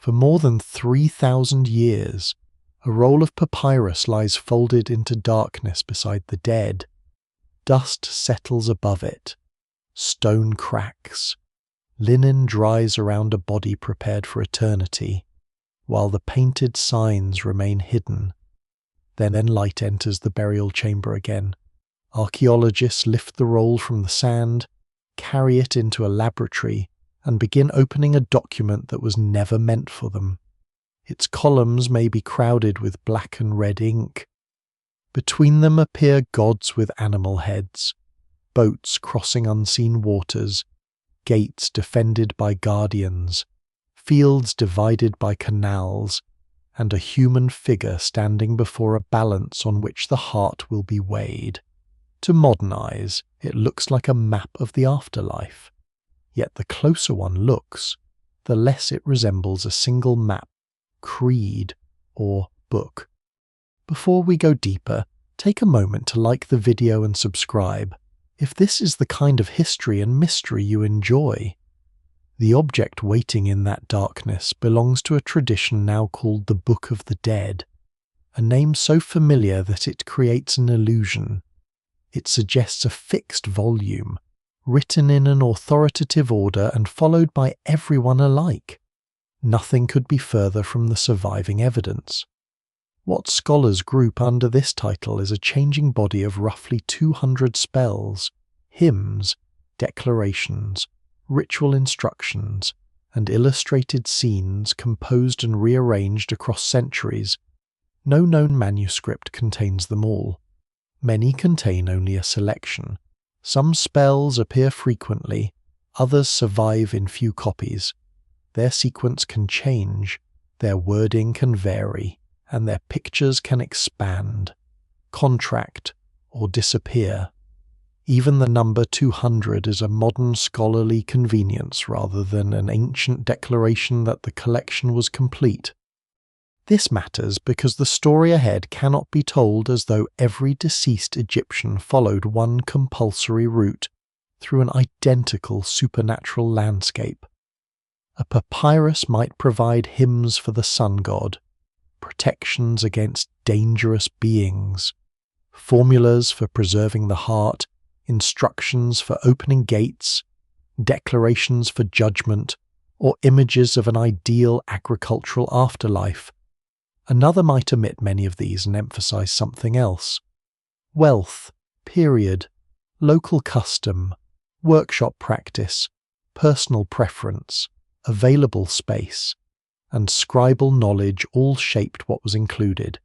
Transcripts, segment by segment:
For more than 3,000 years, a roll of papyrus lies folded into darkness beside the dead. Dust settles above it. Stone cracks. Linen dries around a body prepared for eternity, while the painted signs remain hidden. Then light enters the burial chamber again. Archaeologists lift the roll from the sand, carry it into a laboratory, and begin opening a document that was never meant for them. Its columns may be crowded with black and red ink. Between them appear gods with animal heads, boats crossing unseen waters, gates defended by guardians, fields divided by canals, and a human figure standing before a balance on which the heart will be weighed. To modern eyes, it looks like a map of the afterlife. Yet the closer one looks, the less it resembles a single map, creed, or book. Before we go deeper, take a moment to like the video and subscribe, if this is the kind of history and mystery you enjoy. The object waiting in that darkness belongs to a tradition now called the Book of the Dead, a name so familiar that it creates an illusion. It suggests a fixed volume, written in an authoritative order and followed by everyone alike. Nothing could be further from the surviving evidence. What scholars group under this title is a changing body of roughly 200 spells, hymns, declarations, ritual instructions, and illustrated scenes composed and rearranged across centuries. No known manuscript contains them all. Many contain only a selection. Some spells appear frequently, others survive in few copies. Their sequence can change, their wording can vary, and their pictures can expand, contract, or disappear. Even the number 200 is a modern scholarly convenience rather than an ancient declaration that the collection was complete. This matters because the story ahead cannot be told as though every deceased Egyptian followed one compulsory route through an identical supernatural landscape. A papyrus might provide hymns for the sun god, protections against dangerous beings, formulas for preserving the heart, instructions for opening gates, declarations for judgment, or images of an ideal agricultural afterlife. Another might omit many of these and emphasize something else. Wealth, period, local custom, workshop practice, personal preference, available space, and scribal knowledge all shaped what was included.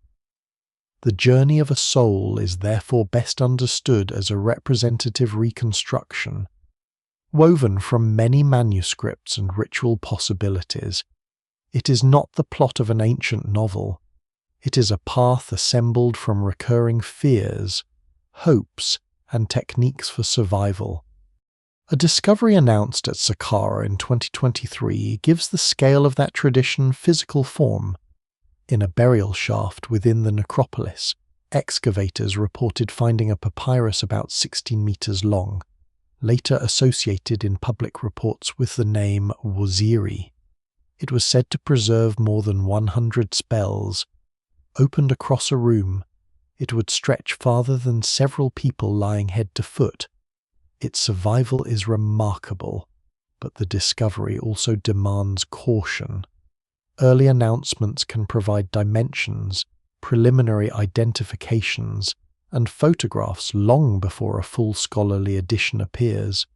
The journey of a soul is therefore best understood as a representative reconstruction, woven from many manuscripts and ritual possibilities. It is not the plot of an ancient novel. It is a path assembled from recurring fears, hopes, and techniques for survival. A discovery announced at Saqqara in 2023 gives the scale of that tradition physical form. In a burial shaft within the necropolis, excavators reported finding a papyrus about 16 meters long, later associated in public reports with the name Osiris. It was said to preserve more than 100 spells. Opened across a room, it would stretch farther than several people lying head to foot. Its survival is remarkable, but the discovery also demands caution. Early announcements can provide dimensions, preliminary identifications, and photographs long before a full scholarly edition appears.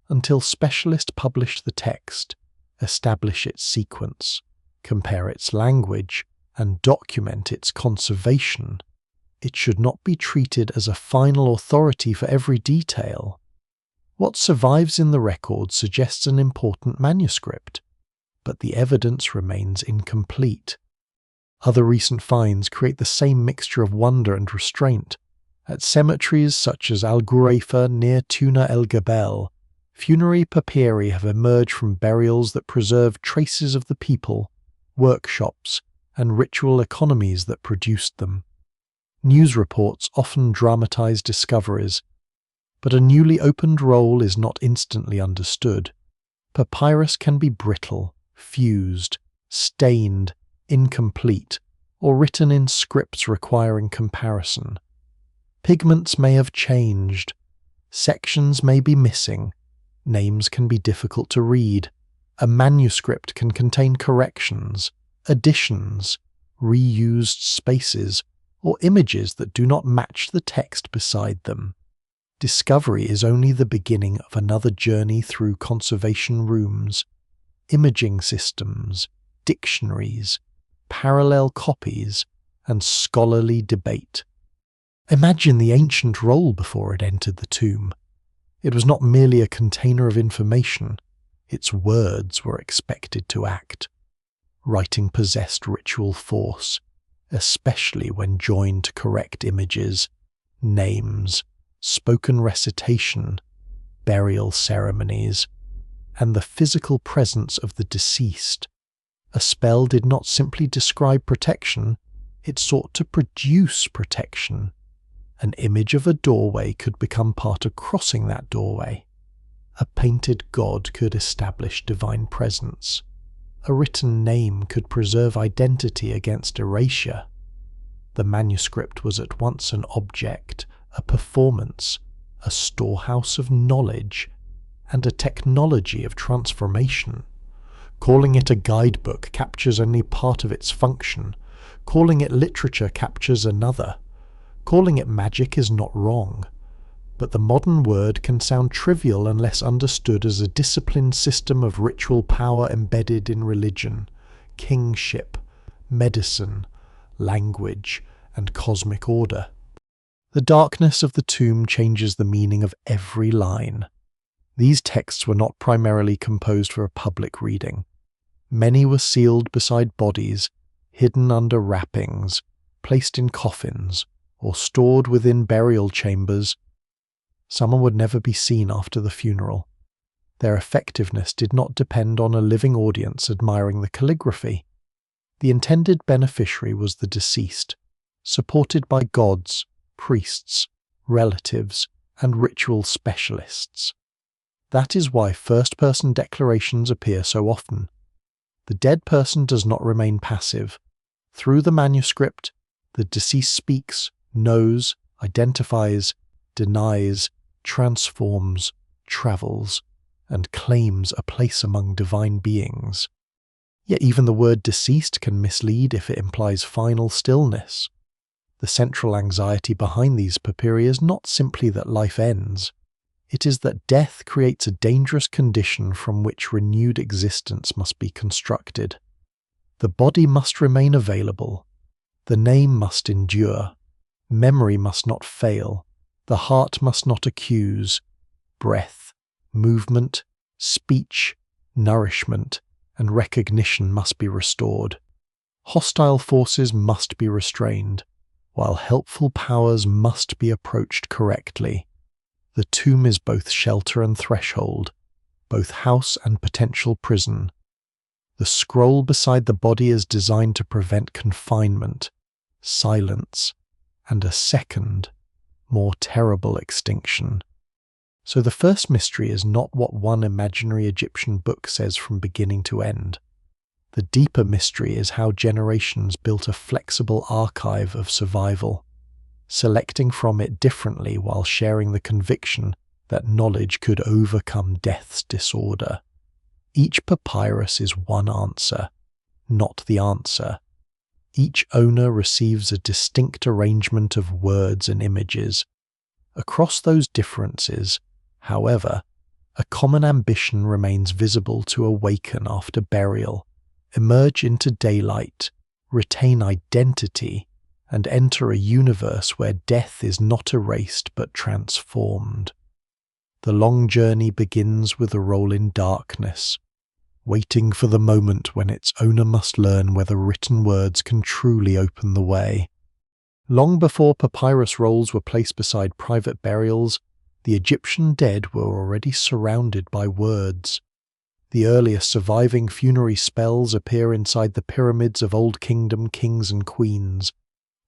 Until specialists publish the text, establish its sequence, compare its language, and document its conservation, it should not be treated as a final authority for every detail. What survives in the record suggests an important manuscript, but the evidence remains incomplete. Other recent finds create the same mixture of wonder and restraint. At cemeteries such as Al-Ghuraifa near Tuna el-Gabel, funerary papyri have emerged from burials that preserve traces of the people, workshops, and ritual economies that produced them. News reports often dramatize discoveries, but a newly opened roll is not instantly understood. Papyrus can be brittle, fused, stained, incomplete, or written in scripts requiring comparison. Pigments may have changed, sections may be missing, names can be difficult to read, a manuscript can contain corrections, additions, reused spaces, or images that do not match the text beside them. Discovery is only the beginning of another journey through conservation rooms, imaging systems, dictionaries, parallel copies, and scholarly debate. Imagine the ancient roll before it entered the tomb. It was not merely a container of information, its words were expected to act. Writing possessed ritual force, especially when joined to correct images, names, spoken recitation, burial ceremonies, and the physical presence of the deceased. A spell did not simply describe protection, it sought to produce protection. An image of a doorway could become part of crossing that doorway. A painted god could establish divine presence. A written name could preserve identity against erasure. The manuscript was at once an object, a performance, a storehouse of knowledge, and a technology of transformation. Calling it a guidebook captures only part of its function. Calling it literature captures another. Calling it magic is not wrong, but the modern word can sound trivial unless understood as a disciplined system of ritual power embedded in religion, kingship, medicine, language, and cosmic order. The darkness of the tomb changes the meaning of every line. These texts were not primarily composed for a public reading. Many were sealed beside bodies, hidden under wrappings, placed in coffins, or stored within burial chambers. Some would never be seen after the funeral. Their effectiveness did not depend on a living audience admiring the calligraphy. The intended beneficiary was the deceased, supported by gods, priests, relatives, and ritual specialists. That is why first-person declarations appear so often. The dead person does not remain passive. Through the manuscript, the deceased speaks, knows, identifies, denies, transforms, travels, and claims a place among divine beings. Yet even the word deceased can mislead if it implies final stillness. The central anxiety behind these papyri is not simply that life ends. It is that death creates a dangerous condition from which renewed existence must be constructed. The body must remain available. The name must endure. Memory must not fail. The heart must not accuse. Breath, movement, speech, nourishment, and recognition must be restored. Hostile forces must be restrained, while helpful powers must be approached correctly. The tomb is both shelter and threshold, both house and potential prison. The scroll beside the body is designed to prevent confinement, silence, and a second, more terrible extinction. So the first mystery is not what one imaginary Egyptian book says from beginning to end. The deeper mystery is how generations built a flexible archive of survival, selecting from it differently while sharing the conviction that knowledge could overcome death's disorder. Each papyrus is one answer, not the answer. Each owner receives a distinct arrangement of words and images. Across those differences, however, a common ambition remains visible to awaken after burial, emerge into daylight, retain identity, and enter a universe where death is not erased but transformed. The long journey begins with a roll in darkness, waiting for the moment when its owner must learn whether written words can truly open the way. Long before papyrus rolls were placed beside private burials, the Egyptian dead were already surrounded by words. The earliest surviving funerary spells appear inside the pyramids of Old Kingdom kings and queens,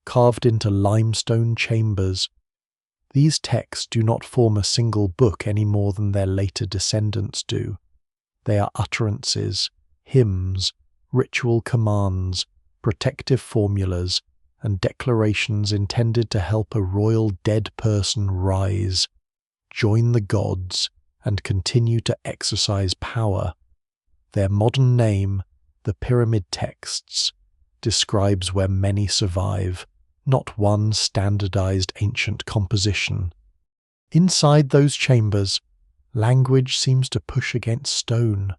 carved into limestone chambers. These texts do not form a single book any more than their later descendants do. They are utterances, hymns, ritual commands, protective formulas, and declarations intended to help a royal dead person rise, join the gods, and continue to exercise power. Their modern name, the Pyramid Texts, describes where many survive, not one standardized ancient composition. Inside those chambers, language seems to push against stone.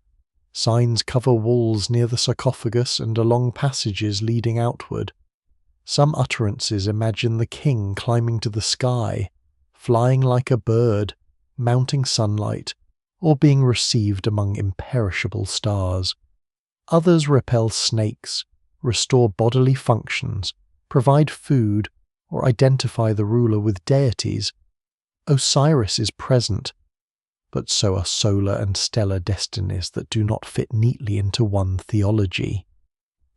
Signs cover walls near the sarcophagus and along passages leading outward. Some utterances imagine the king climbing to the sky, flying like a bird, mounting sunlight, or being received among imperishable stars. Others repel snakes, restore bodily functions, provide food, or identify the ruler with deities. Osiris is present, but so are solar and stellar destinies that do not fit neatly into one theology.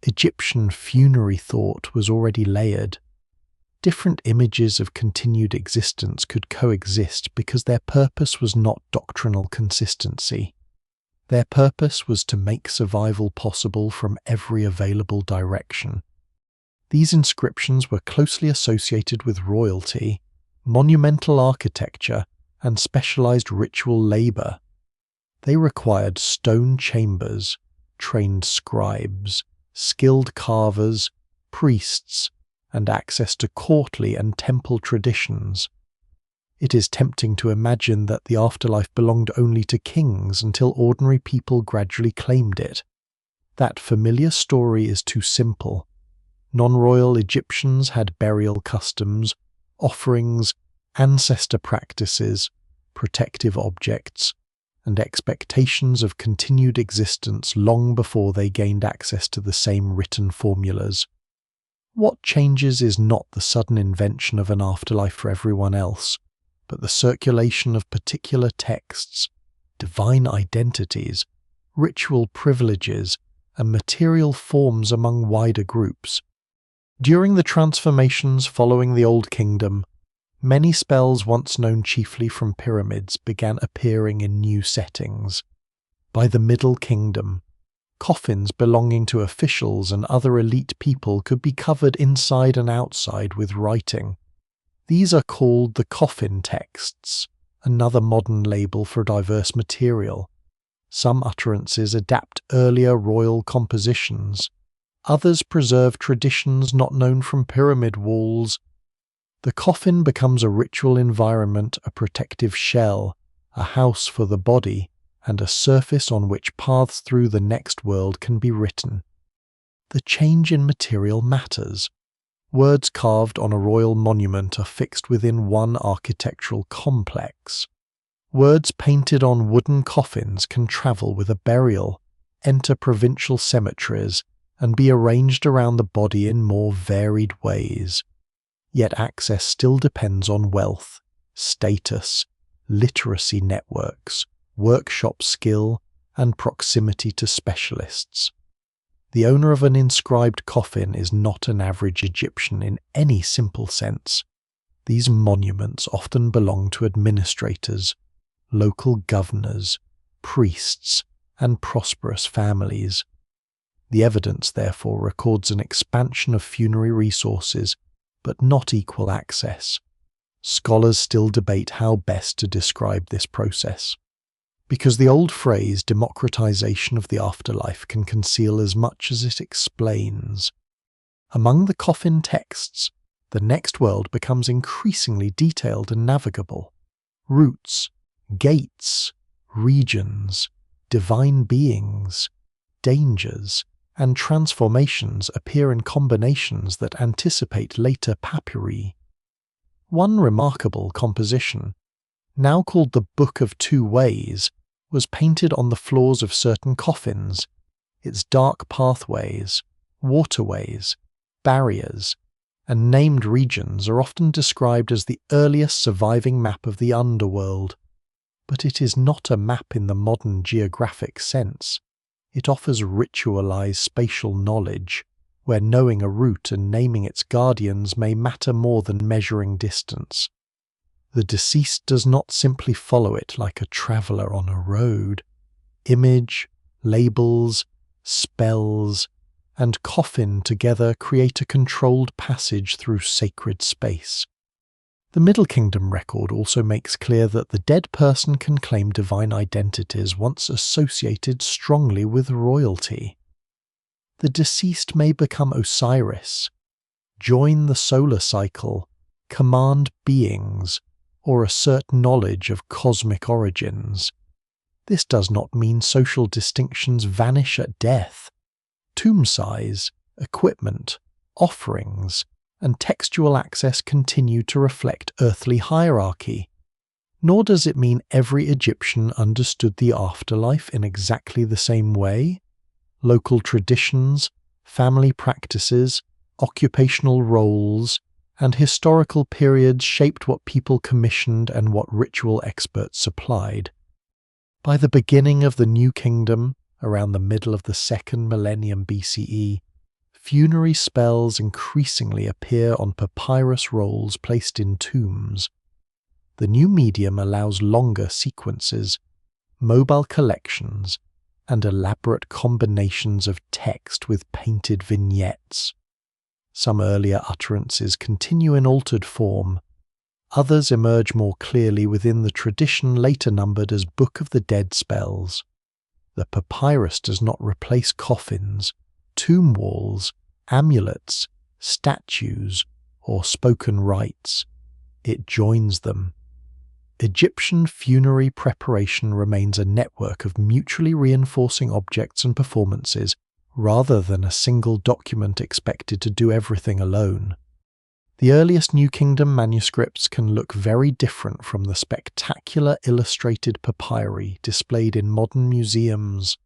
Egyptian funerary thought was already layered. Different images of continued existence could coexist because their purpose was not doctrinal consistency. Their purpose was to make survival possible from every available direction. These inscriptions were closely associated with royalty, monumental architecture, and specialized ritual labor. They required stone chambers, trained scribes, skilled carvers, priests, and access to courtly and temple traditions. It is tempting to imagine that the afterlife belonged only to kings until ordinary people gradually claimed it. That familiar story is too simple. Non-royal Egyptians had burial customs, offerings, ancestor practices, protective objects, and expectations of continued existence long before they gained access to the same written formulas. What changes is not the sudden invention of an afterlife for everyone else, but the circulation of particular texts, divine identities, ritual privileges, and material forms among wider groups. During the transformations following the Old Kingdom, many spells once known chiefly from pyramids began appearing in new settings. By the Middle Kingdom, coffins belonging to officials and other elite people could be covered inside and outside with writing. These are called the coffin texts, another modern label for diverse material. Some utterances adapt earlier royal compositions. Others preserve traditions not known from pyramid walls. The coffin becomes a ritual environment, a protective shell, a house for the body, and a surface on which paths through the next world can be written. The change in material matters. Words carved on a royal monument are fixed within one architectural complex. Words painted on wooden coffins can travel with a burial, enter provincial cemeteries, and be arranged around the body in more varied ways. Yet access still depends on wealth, status, literacy networks, workshop skill, and proximity to specialists. The owner of an inscribed coffin is not an average Egyptian in any simple sense. These monuments often belong to administrators, local governors, priests, and prosperous families. The evidence, therefore, records an expansion of funerary resources, but not equal access. Scholars still debate how best to describe this process, because the old phrase democratization of the afterlife can conceal as much as it explains. Among the coffin texts, the next world becomes increasingly detailed and navigable. Routes, gates, regions, divine beings, dangers, and transformations appear in combinations that anticipate later papyri. One remarkable composition, now called the Book of Two Ways, was painted on the floors of certain coffins. Its dark pathways, waterways, barriers, and named regions are often described as the earliest surviving map of the underworld. But it is not a map in the modern geographic sense. It offers ritualized spatial knowledge, where knowing a route and naming its guardians may matter more than measuring distance. The deceased does not simply follow it like a traveller on a road. Image, labels, spells, and coffin together create a controlled passage through sacred space. The Middle Kingdom record also makes clear that the dead person can claim divine identities once associated strongly with royalty. The deceased may become Osiris, join the solar cycle, command beings, or assert knowledge of cosmic origins. This does not mean social distinctions vanish at death. Tomb size, equipment, offerings, and textual access continue to reflect earthly hierarchy. Nor does it mean every Egyptian understood the afterlife in exactly the same way. Local traditions, family practices, occupational roles, and historical periods shaped what people commissioned and what ritual experts supplied. By the beginning of the New Kingdom, around the middle of the 2nd millennium BCE, funerary spells increasingly appear on papyrus rolls placed in tombs. The new medium allows longer sequences, mobile collections, and elaborate combinations of text with painted vignettes. Some earlier utterances continue in altered form. Others emerge more clearly within the tradition later numbered as Book of the Dead spells. The papyrus does not replace coffins, tomb walls, amulets, statues, or spoken rites. It joins them. Egyptian funerary preparation remains a network of mutually reinforcing objects and performances, rather than a single document expected to do everything alone. The earliest New Kingdom manuscripts can look very different from the spectacular illustrated papyri displayed in modern museums.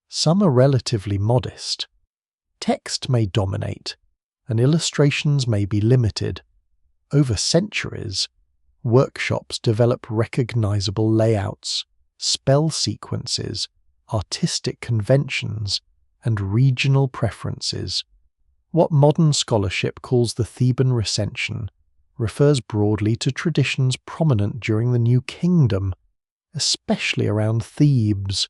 Some are relatively modest. Text may dominate, and illustrations may be limited. Over centuries, workshops develop recognizable layouts, spell sequences, artistic conventions, and regional preferences. What modern scholarship calls the Theban recension refers broadly to traditions prominent during the New Kingdom, especially around Thebes,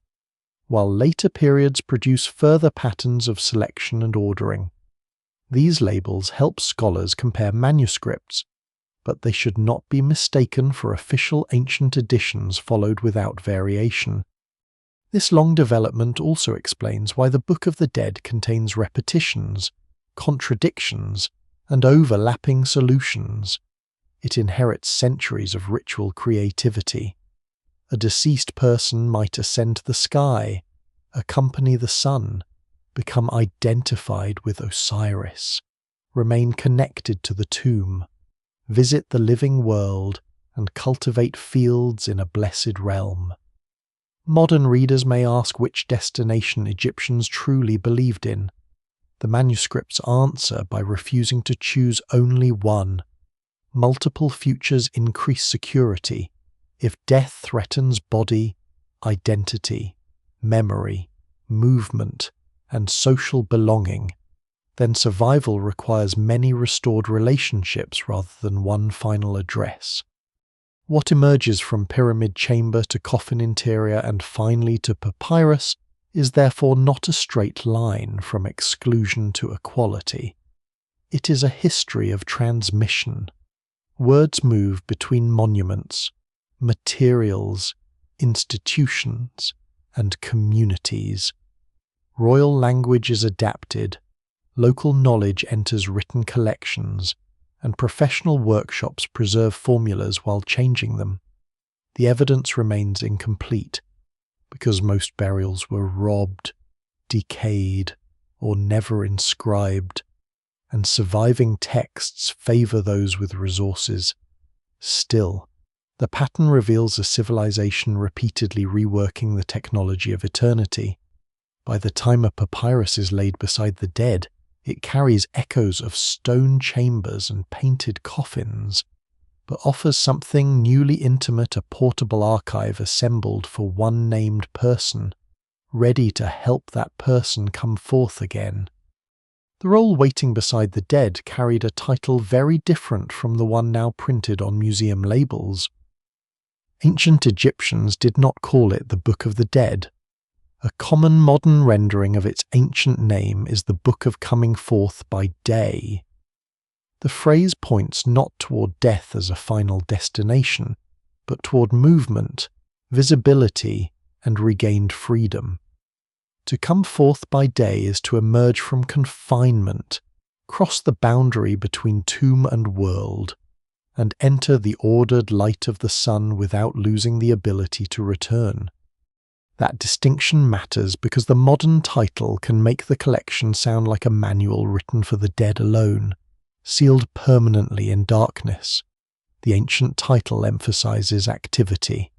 while later periods produce further patterns of selection and ordering. These labels help scholars compare manuscripts, but they should not be mistaken for official ancient editions followed without variation. This long development also explains why the Book of the Dead contains repetitions, contradictions, and overlapping solutions. It inherits centuries of ritual creativity. A deceased person might ascend the sky, accompany the sun, become identified with Osiris, remain connected to the tomb, visit the living world, and cultivate fields in a blessed realm. Modern readers may ask which destination Egyptians truly believed in. The manuscripts answer by refusing to choose only one. Multiple futures increase security. If death threatens body, identity, memory, movement, and social belonging, then survival requires many restored relationships rather than one final address. What emerges from pyramid chamber to coffin interior and finally to papyrus is therefore not a straight line from exclusion to equality. It is a history of transmission. Words move between monuments, materials, institutions, and communities. Royal language is adapted, local knowledge enters written collections, and professional workshops preserve formulas while changing them. The evidence remains incomplete, because most burials were robbed, decayed, or never inscribed, and surviving texts favor those with resources. Still, the pattern reveals a civilization repeatedly reworking the technology of eternity. By the time a papyrus is laid beside the dead, it carries echoes of stone chambers and painted coffins, but offers something newly intimate: a portable archive assembled for one named person, ready to help that person come forth again. The roll waiting beside the dead carried a title very different from the one now printed on museum labels. Ancient Egyptians did not call it the Book of the Dead. A common modern rendering of its ancient name is the Book of Coming Forth by Day. The phrase points not toward death as a final destination, but toward movement, visibility, and regained freedom. To come forth by day is to emerge from confinement, cross the boundary between tomb and world, and enter the ordered light of the sun without losing the ability to return. That distinction matters because the modern title can make the collection sound like a manual written for the dead alone, sealed permanently in darkness. The ancient title emphasizes activity.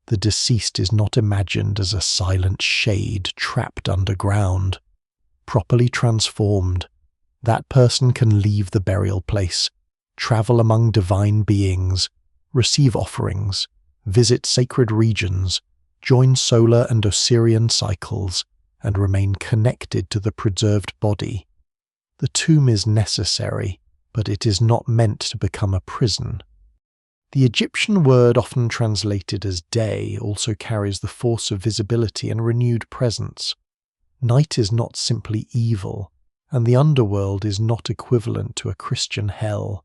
The deceased is not imagined as a silent shade trapped underground. Properly transformed, that person can leave the burial place, travel among divine beings, receive offerings, visit sacred regions, join solar and Osirian cycles, and remain connected to the preserved body. The tomb is necessary, but it is not meant to become a prison. The Egyptian word often translated as day also carries the force of visibility and renewed presence. Night is not simply evil, and the underworld is not equivalent to a Christian hell.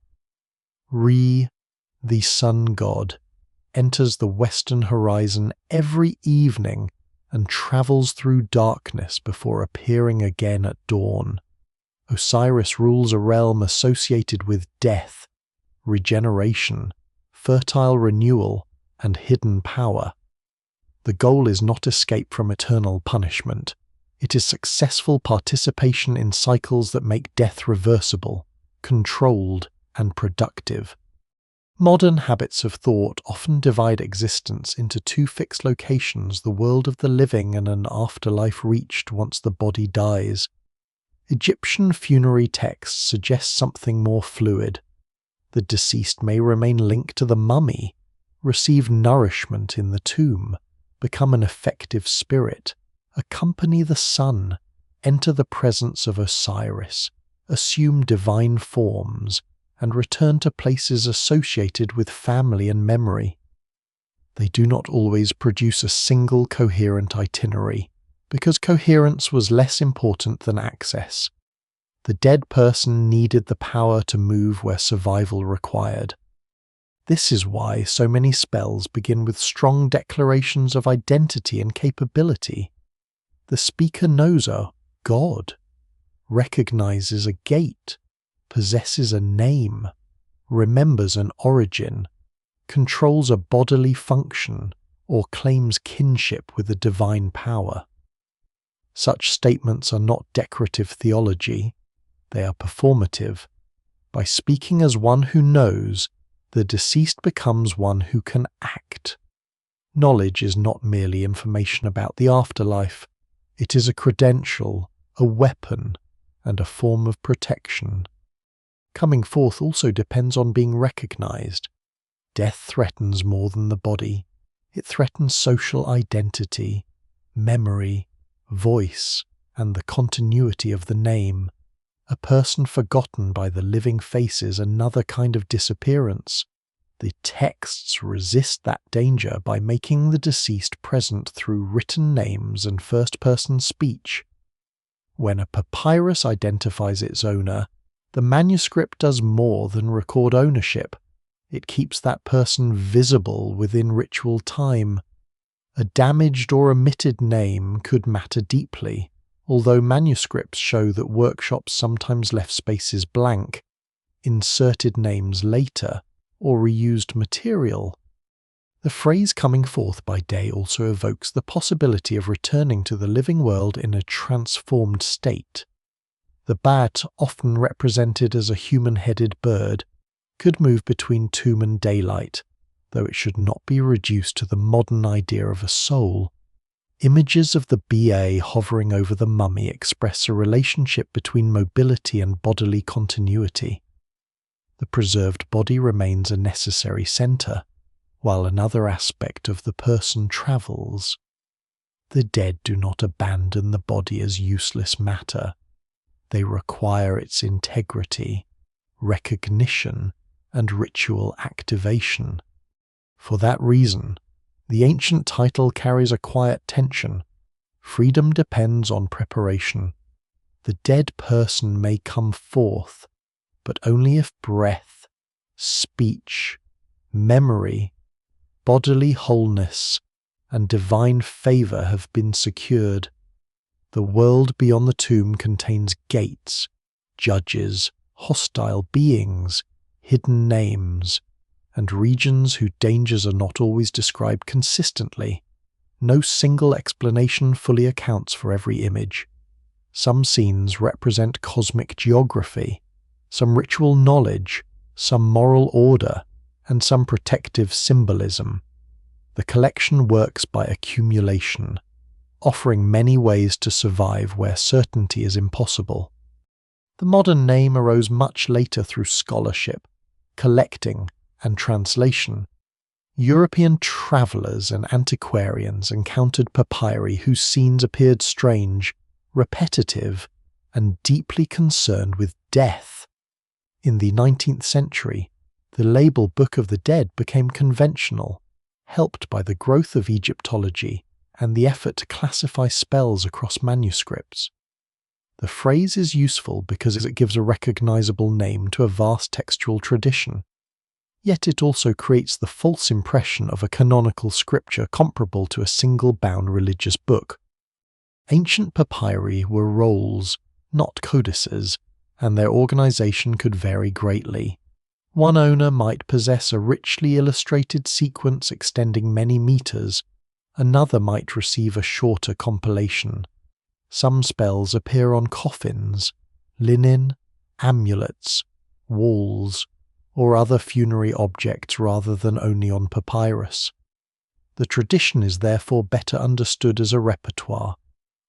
Re, the sun god, enters the western horizon every evening and travels through darkness before appearing again at dawn. Osiris rules a realm associated with death, regeneration, fertile renewal, and hidden power. The goal is not escape from eternal punishment. It is successful participation in cycles that make death reversible, controlled, and productive. Modern habits of thought often divide existence into two fixed locations, the world of the living and an afterlife reached once the body dies. Egyptian funerary texts suggest something more fluid. The deceased may remain linked to the mummy, receive nourishment in the tomb, become an effective spirit, accompany the sun, enter the presence of Osiris, assume divine forms, and return to places associated with family and memory. They do not always produce a single coherent itinerary, because coherence was less important than access. The dead person needed the power to move where survival required. This is why so many spells begin with strong declarations of identity and capability. The speaker knows a god, recognizes a gate, possesses a name, remembers an origin, controls a bodily function, or claims kinship with a divine power. Such statements are not decorative theology, they are performative. By speaking as one who knows, the deceased becomes one who can act. Knowledge is not merely information about the afterlife, it is a credential, a weapon, and a form of protection. Coming forth also depends on being recognized. Death threatens more than the body. It threatens social identity, memory, voice, and the continuity of the name. A person forgotten by the living face is another kind of disappearance. The texts resist that danger by making the deceased present through written names and first-person speech. When a papyrus identifies its owner, the manuscript does more than record ownership. It keeps that person visible within ritual time. A damaged or omitted name could matter deeply, although manuscripts show that workshops sometimes left spaces blank, inserted names later, or reused material. The phrase coming forth by day also evokes the possibility of returning to the living world in a transformed state. The bat, often represented as a human-headed bird, could move between tomb and daylight, though it should not be reduced to the modern idea of a soul. Images of the BA hovering over the mummy express a relationship between mobility and bodily continuity. The preserved body remains a necessary center, while another aspect of the person travels. The dead do not abandon the body as useless matter. They require its integrity, recognition, and ritual activation. For that reason, the ancient title carries a quiet tension. Freedom depends on preparation. The dead person may come forth, but only if breath, speech, memory, bodily wholeness, and divine favor have been secured. The world beyond the tomb contains gates, judges, hostile beings, hidden names, and regions whose dangers are not always described consistently. No single explanation fully accounts for every image. Some scenes represent cosmic geography, some ritual knowledge, some moral order, and some protective symbolism. The collection works by accumulation, offering many ways to survive where certainty is impossible. The modern name arose much later through scholarship, collecting, and translation. European travellers and antiquarians encountered papyri whose scenes appeared strange, repetitive, and deeply concerned with death. In the 19th century, the label Book of the Dead became conventional, helped by the growth of Egyptology and the effort to classify spells across manuscripts. The phrase is useful because it gives a recognizable name to a vast textual tradition. Yet it also creates the false impression of a canonical scripture comparable to a single bound religious book. Ancient papyri were rolls, not codices, and their organization could vary greatly. One owner might possess a richly illustrated sequence extending many meters, another might receive a shorter compilation. Some spells appear on coffins, linen, amulets, walls, or other funerary objects rather than only on papyrus. The tradition is therefore better understood as a repertoire.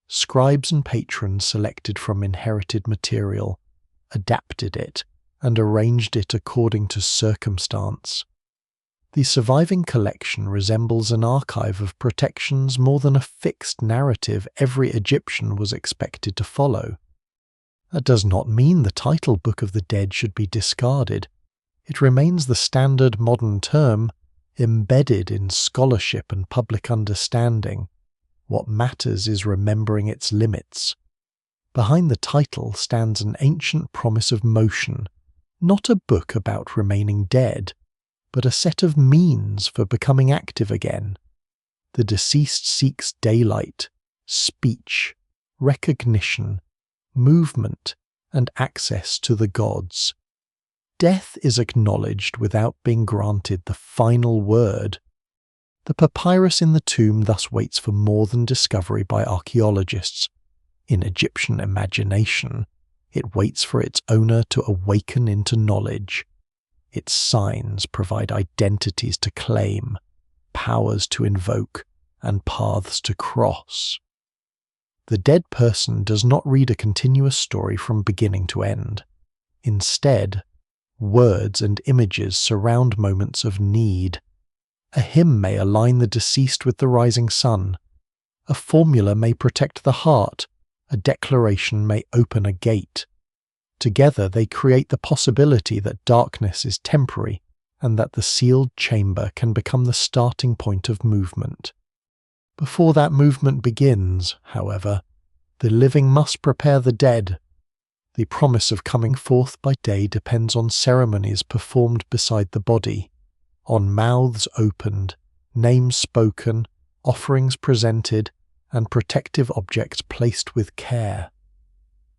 Scribes and patrons selected from inherited material, adapted it, and arranged it according to circumstance. The surviving collection resembles an archive of protections more than a fixed narrative every Egyptian was expected to follow. That does not mean the title Book of the Dead should be discarded. It remains the standard modern term, embedded in scholarship and public understanding. What matters is remembering its limits. Behind the title stands an ancient promise of motion, not a book about remaining dead, but a set of means for becoming active again. The deceased seeks daylight, speech, recognition, movement, and access to the gods. Death is acknowledged without being granted the final word. The papyrus in the tomb thus waits for more than discovery by archaeologists. In Egyptian imagination, it waits for its owner to awaken into knowledge. Its signs provide identities to claim, powers to invoke, and paths to cross. The dead person does not read a continuous story from beginning to end. Instead, words and images surround moments of need. A hymn may align the deceased with the rising sun. A formula may protect the heart. A declaration may open a gate. Together they create the possibility that darkness is temporary and that the sealed chamber can become the starting point of movement. Before that movement begins, however, the living must prepare the dead. The promise of coming forth by day depends on ceremonies performed beside the body, on mouths opened, names spoken, offerings presented, and protective objects placed with care.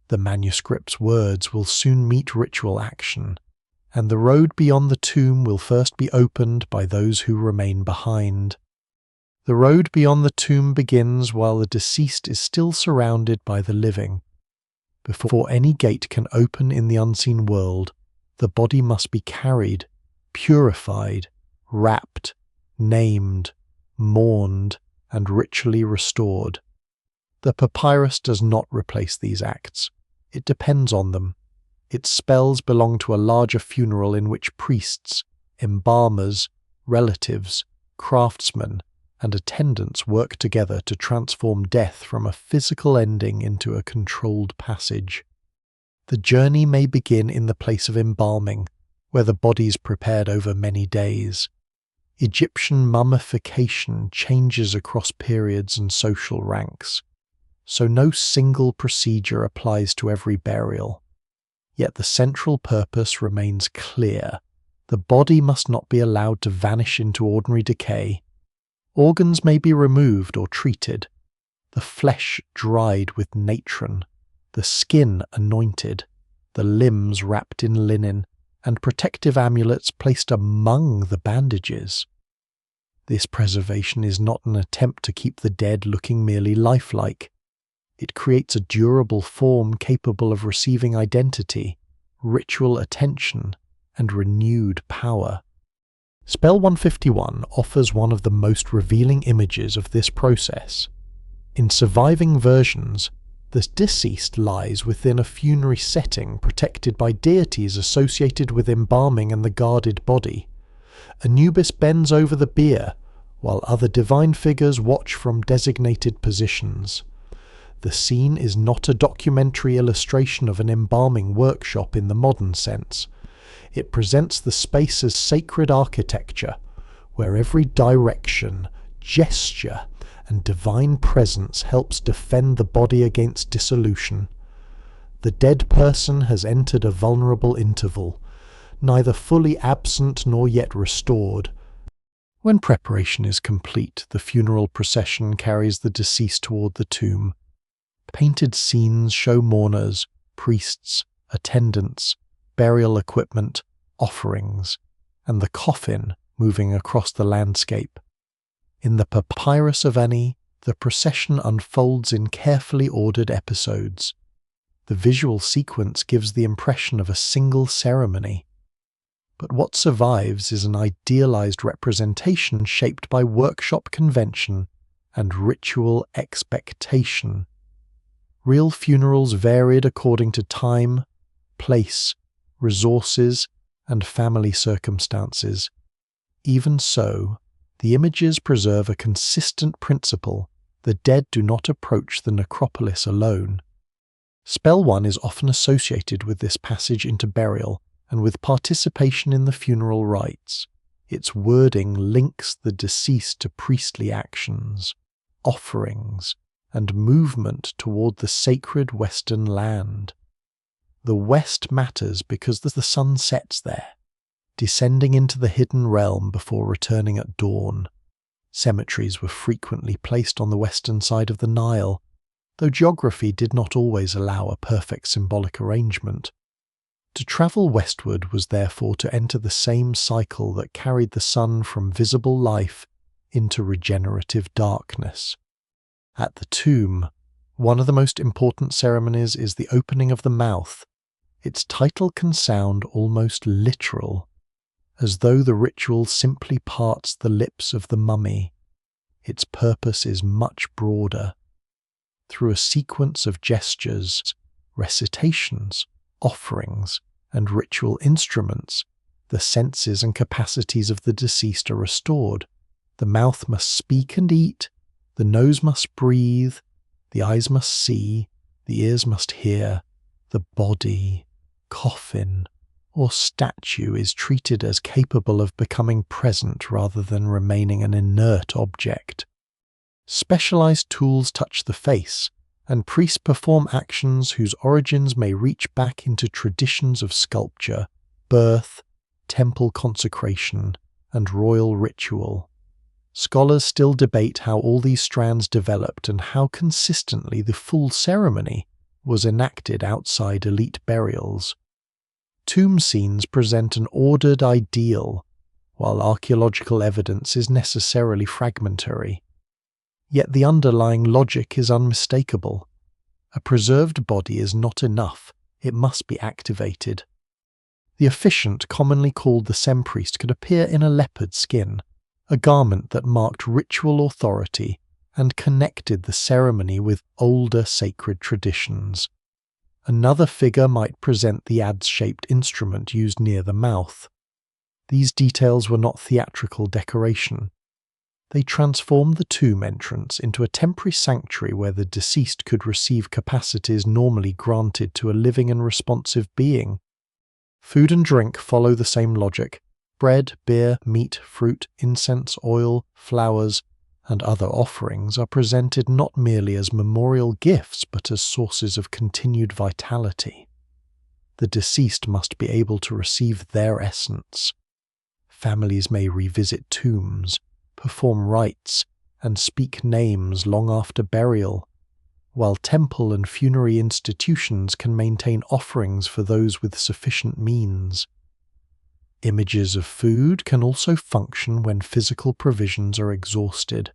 The manuscript's words will soon meet ritual action, and the road beyond the tomb will first be opened by those who remain behind. The road beyond the tomb begins while the deceased is still surrounded by the living. Before any gate can open in the unseen world, the body must be carried, purified, wrapped, named, mourned, and ritually restored. The papyrus does not replace these acts. It depends on them. Its spells belong to a larger funeral in which priests, embalmers, relatives, craftsmen, and attendants work together to transform death from a physical ending into a controlled passage. The journey may begin in the place of embalming, where the body is prepared over many days. Egyptian mummification changes across periods and social ranks. so no single procedure applies to every burial. Yet the central purpose remains clear. The body must not be allowed to vanish into ordinary decay. Organs may be removed or treated, the flesh dried with natron, the skin anointed, the limbs wrapped in linen, and protective amulets placed among the bandages. This preservation is not an attempt to keep the dead looking merely lifelike. It creates a durable form capable of receiving identity, ritual attention, and renewed power. Spell 151 offers one of the most revealing images of this process. In surviving versions, the deceased lies within a funerary setting protected by deities associated with embalming and the guarded body. Anubis bends over the bier, while other divine figures watch from designated positions. The scene is not a documentary illustration of an embalming workshop in the modern sense. It presents the space as sacred architecture, where every direction, gesture, and divine presence helps defend the body against dissolution. The dead person has entered a vulnerable interval, neither fully absent nor yet restored. When preparation is complete, the funeral procession carries the deceased toward the tomb. Painted scenes show mourners, priests, attendants, burial equipment, offerings, and the coffin moving across the landscape. In the Papyrus of Ani, the procession unfolds in carefully ordered episodes. The visual sequence gives the impression of a single ceremony. But what survives is an idealized representation shaped by workshop convention and ritual expectation. Real funerals varied according to time, place, resources, and family circumstances. Even so, the images preserve a consistent principle: the dead do not approach the necropolis alone. Spell 1 is often associated with this passage into burial and with participation in the funeral rites. Its wording links the deceased to priestly actions, offerings, and movement toward the sacred western land. The west matters because the sun sets there, descending into the hidden realm before returning at dawn. Cemeteries were frequently placed on the western side of the Nile, though geography did not always allow a perfect symbolic arrangement. To travel westward was therefore to enter the same cycle that carried the sun from visible life into regenerative darkness. At the tomb, one of the most important ceremonies is the opening of the mouth. Its title can sound almost literal, as though the ritual simply parts the lips of the mummy. Its purpose is much broader. Through a sequence of gestures, recitations, offerings, and ritual instruments, the senses and capacities of the deceased are restored. The mouth must speak and eat, the nose must breathe, the eyes must see, the ears must hear. The body, coffin, or statue is treated as capable of becoming present rather than remaining an inert object. Specialized tools touch the face, and priests perform actions whose origins may reach back into traditions of sculpture, birth, temple consecration, and royal ritual. Scholars still debate how all these strands developed and how consistently the full ceremony was enacted outside elite burials. Tomb scenes present an ordered ideal, while archaeological evidence is necessarily fragmentary. Yet the underlying logic is unmistakable. A preserved body is not enough, it must be activated. The officiant, commonly called the sempriest, could appear in a leopard skin, a garment that marked ritual authority and connected the ceremony with older sacred traditions. Another figure might present the adze-shaped instrument used near the mouth. These details were not theatrical decoration. They transformed the tomb entrance into a temporary sanctuary where the deceased could receive capacities normally granted to a living and responsive being. Food and drink follow the same logic: bread, beer, meat, fruit, incense, oil, flowers, and other offerings are presented not merely as memorial gifts but as sources of continued vitality. The deceased must be able to receive their essence. Families may revisit tombs, perform rites, and speak names long after burial, while temple and funerary institutions can maintain offerings for those with sufficient means. Images of food can also function when physical provisions are exhausted.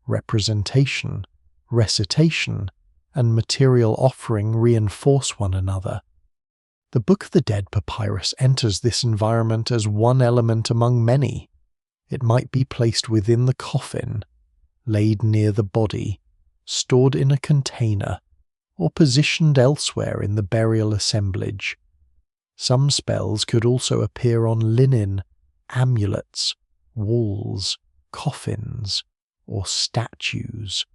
Representation, recitation, and material offering reinforce one another. The Book of the Dead papyrus enters this environment as one element among many. It might be placed within the coffin, laid near the body, stored in a container, or positioned elsewhere in the burial assemblage. Some spells could also appear on linen, amulets, walls, coffins, or statues.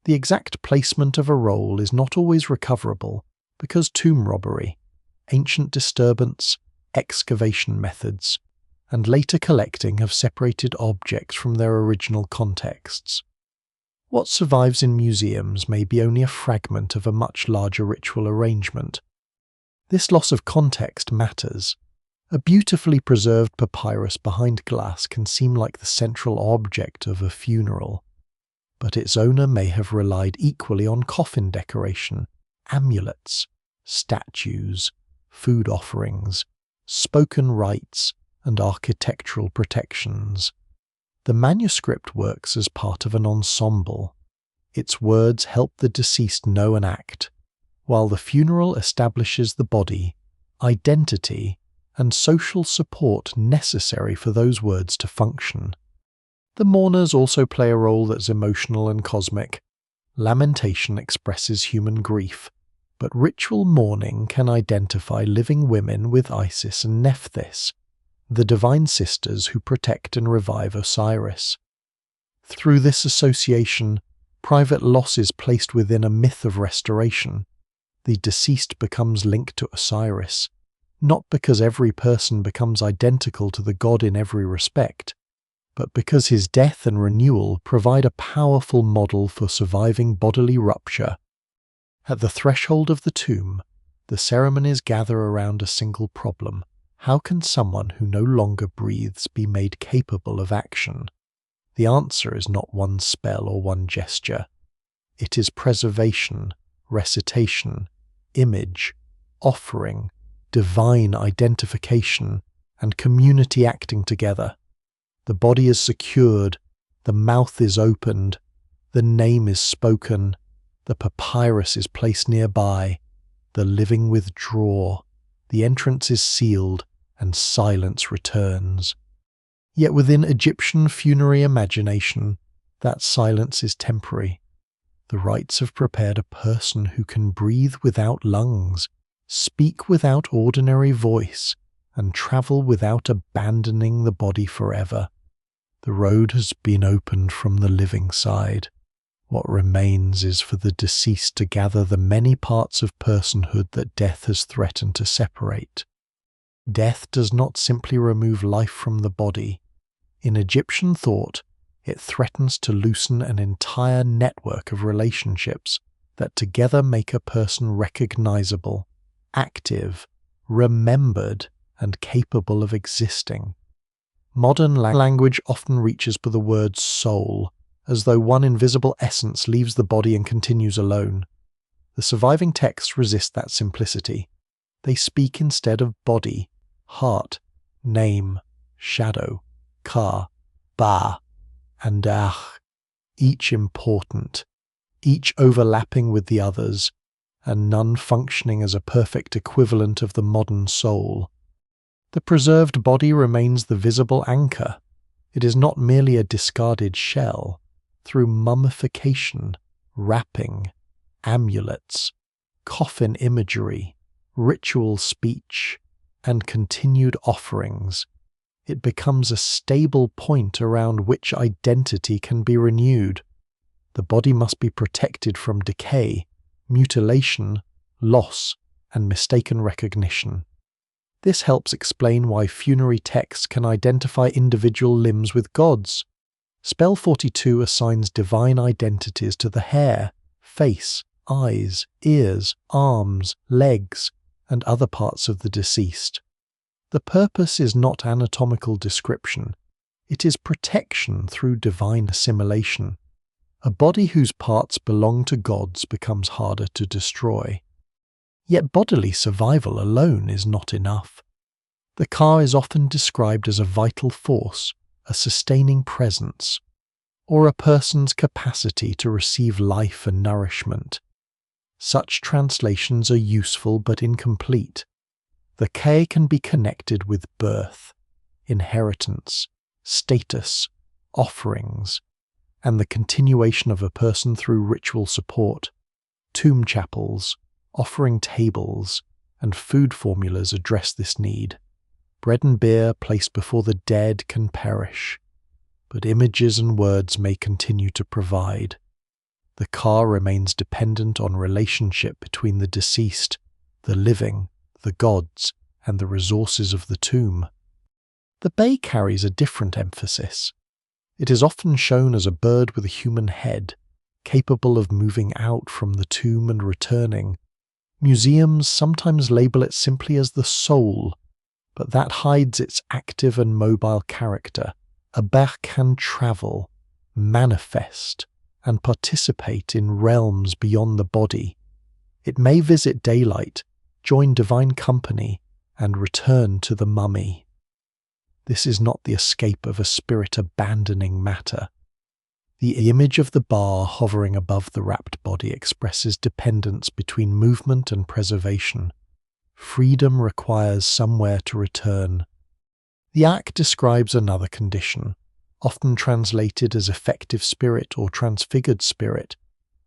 The exact placement of a roll is not always recoverable because tomb robbery, ancient disturbance, excavation methods, and later collecting have separated objects from their original contexts. What survives in museums may be only a fragment of a much larger ritual arrangement. This loss of context matters. A beautifully preserved papyrus behind glass can seem like the central object of a funeral, but its owner may have relied equally on coffin decoration, amulets, statues, food offerings, spoken rites, and architectural protections. The manuscript works as part of an ensemble. Its words help the deceased know and act, while the funeral establishes the body, identity, and social support necessary for those words to function. The mourners also play a role that's emotional and cosmic. Lamentation expresses human grief, but ritual mourning can identify living women with Isis and Nephthys, the divine sisters who protect and revive Osiris. Through this association, private loss is placed within a myth of restoration. The deceased becomes linked to Osiris, not because every person becomes identical to the god in every respect, but because his death and renewal provide a powerful model for surviving bodily rupture. At the threshold of the tomb, the ceremonies gather around a single problem. How can someone who no longer breathes be made capable of action? The answer is not one spell or one gesture. It is preservation, recitation, image, offering, divine identification, and community acting together. The body is secured, the mouth is opened, the name is spoken, the papyrus is placed nearby, the living withdraw, the entrance is sealed, and silence returns. Yet within Egyptian funerary imagination, that silence is temporary. The rites have prepared a person who can breathe without lungs, speak without ordinary voice, and travel without abandoning the body forever. The road has been opened from the living side. What remains is for the deceased to gather the many parts of personhood that death has threatened to separate. Death does not simply remove life from the body. In Egyptian thought, it threatens to loosen an entire network of relationships that together make a person recognizable, active, remembered, and capable of existing. Modern language often reaches for the word soul, as though one invisible essence leaves the body and continues alone. The surviving texts resist that simplicity. They speak instead of body, heart, name, shadow, ka, ba, and each important, each overlapping with the others, and none functioning as a perfect equivalent of the modern soul. The preserved body remains the visible anchor. It is not merely a discarded shell. Through mummification, wrapping, amulets, coffin imagery, ritual speech, and continued offerings, it becomes a stable point around which identity can be renewed. The body must be protected from decay, mutilation, loss, and mistaken recognition. This helps explain why funerary texts can identify individual limbs with gods. Spell 42 assigns divine identities to the hair, face, eyes, ears, arms, legs, and other parts of the deceased. The purpose is not anatomical description, it is protection through divine assimilation. A body whose parts belong to gods becomes harder to destroy. Yet bodily survival alone is not enough. The ka is often described as a vital force, a sustaining presence, or a person's capacity to receive life and nourishment. Such translations are useful but incomplete. The ka can be connected with birth, inheritance, status, offerings, and the continuation of a person through ritual support. Tomb chapels, offering tables, and food formulas address this need. Bread and beer placed before the dead can perish, but images and words may continue to provide. The ka remains dependent on relationship between the deceased, the living, the gods, and the resources of the tomb. The bay carries a different emphasis. It is often shown as a bird with a human head, capable of moving out from the tomb and returning. Museums sometimes label it simply as the soul, but that hides its active and mobile character. A bear can travel, manifest, and participate in realms beyond the body. It may visit daylight, join divine company, and return to the mummy. This is not the escape of a spirit abandoning matter. The image of the bar hovering above the wrapped body expresses dependence between movement and preservation. Freedom requires somewhere to return. The ak describes another condition, often translated as effective spirit or transfigured spirit.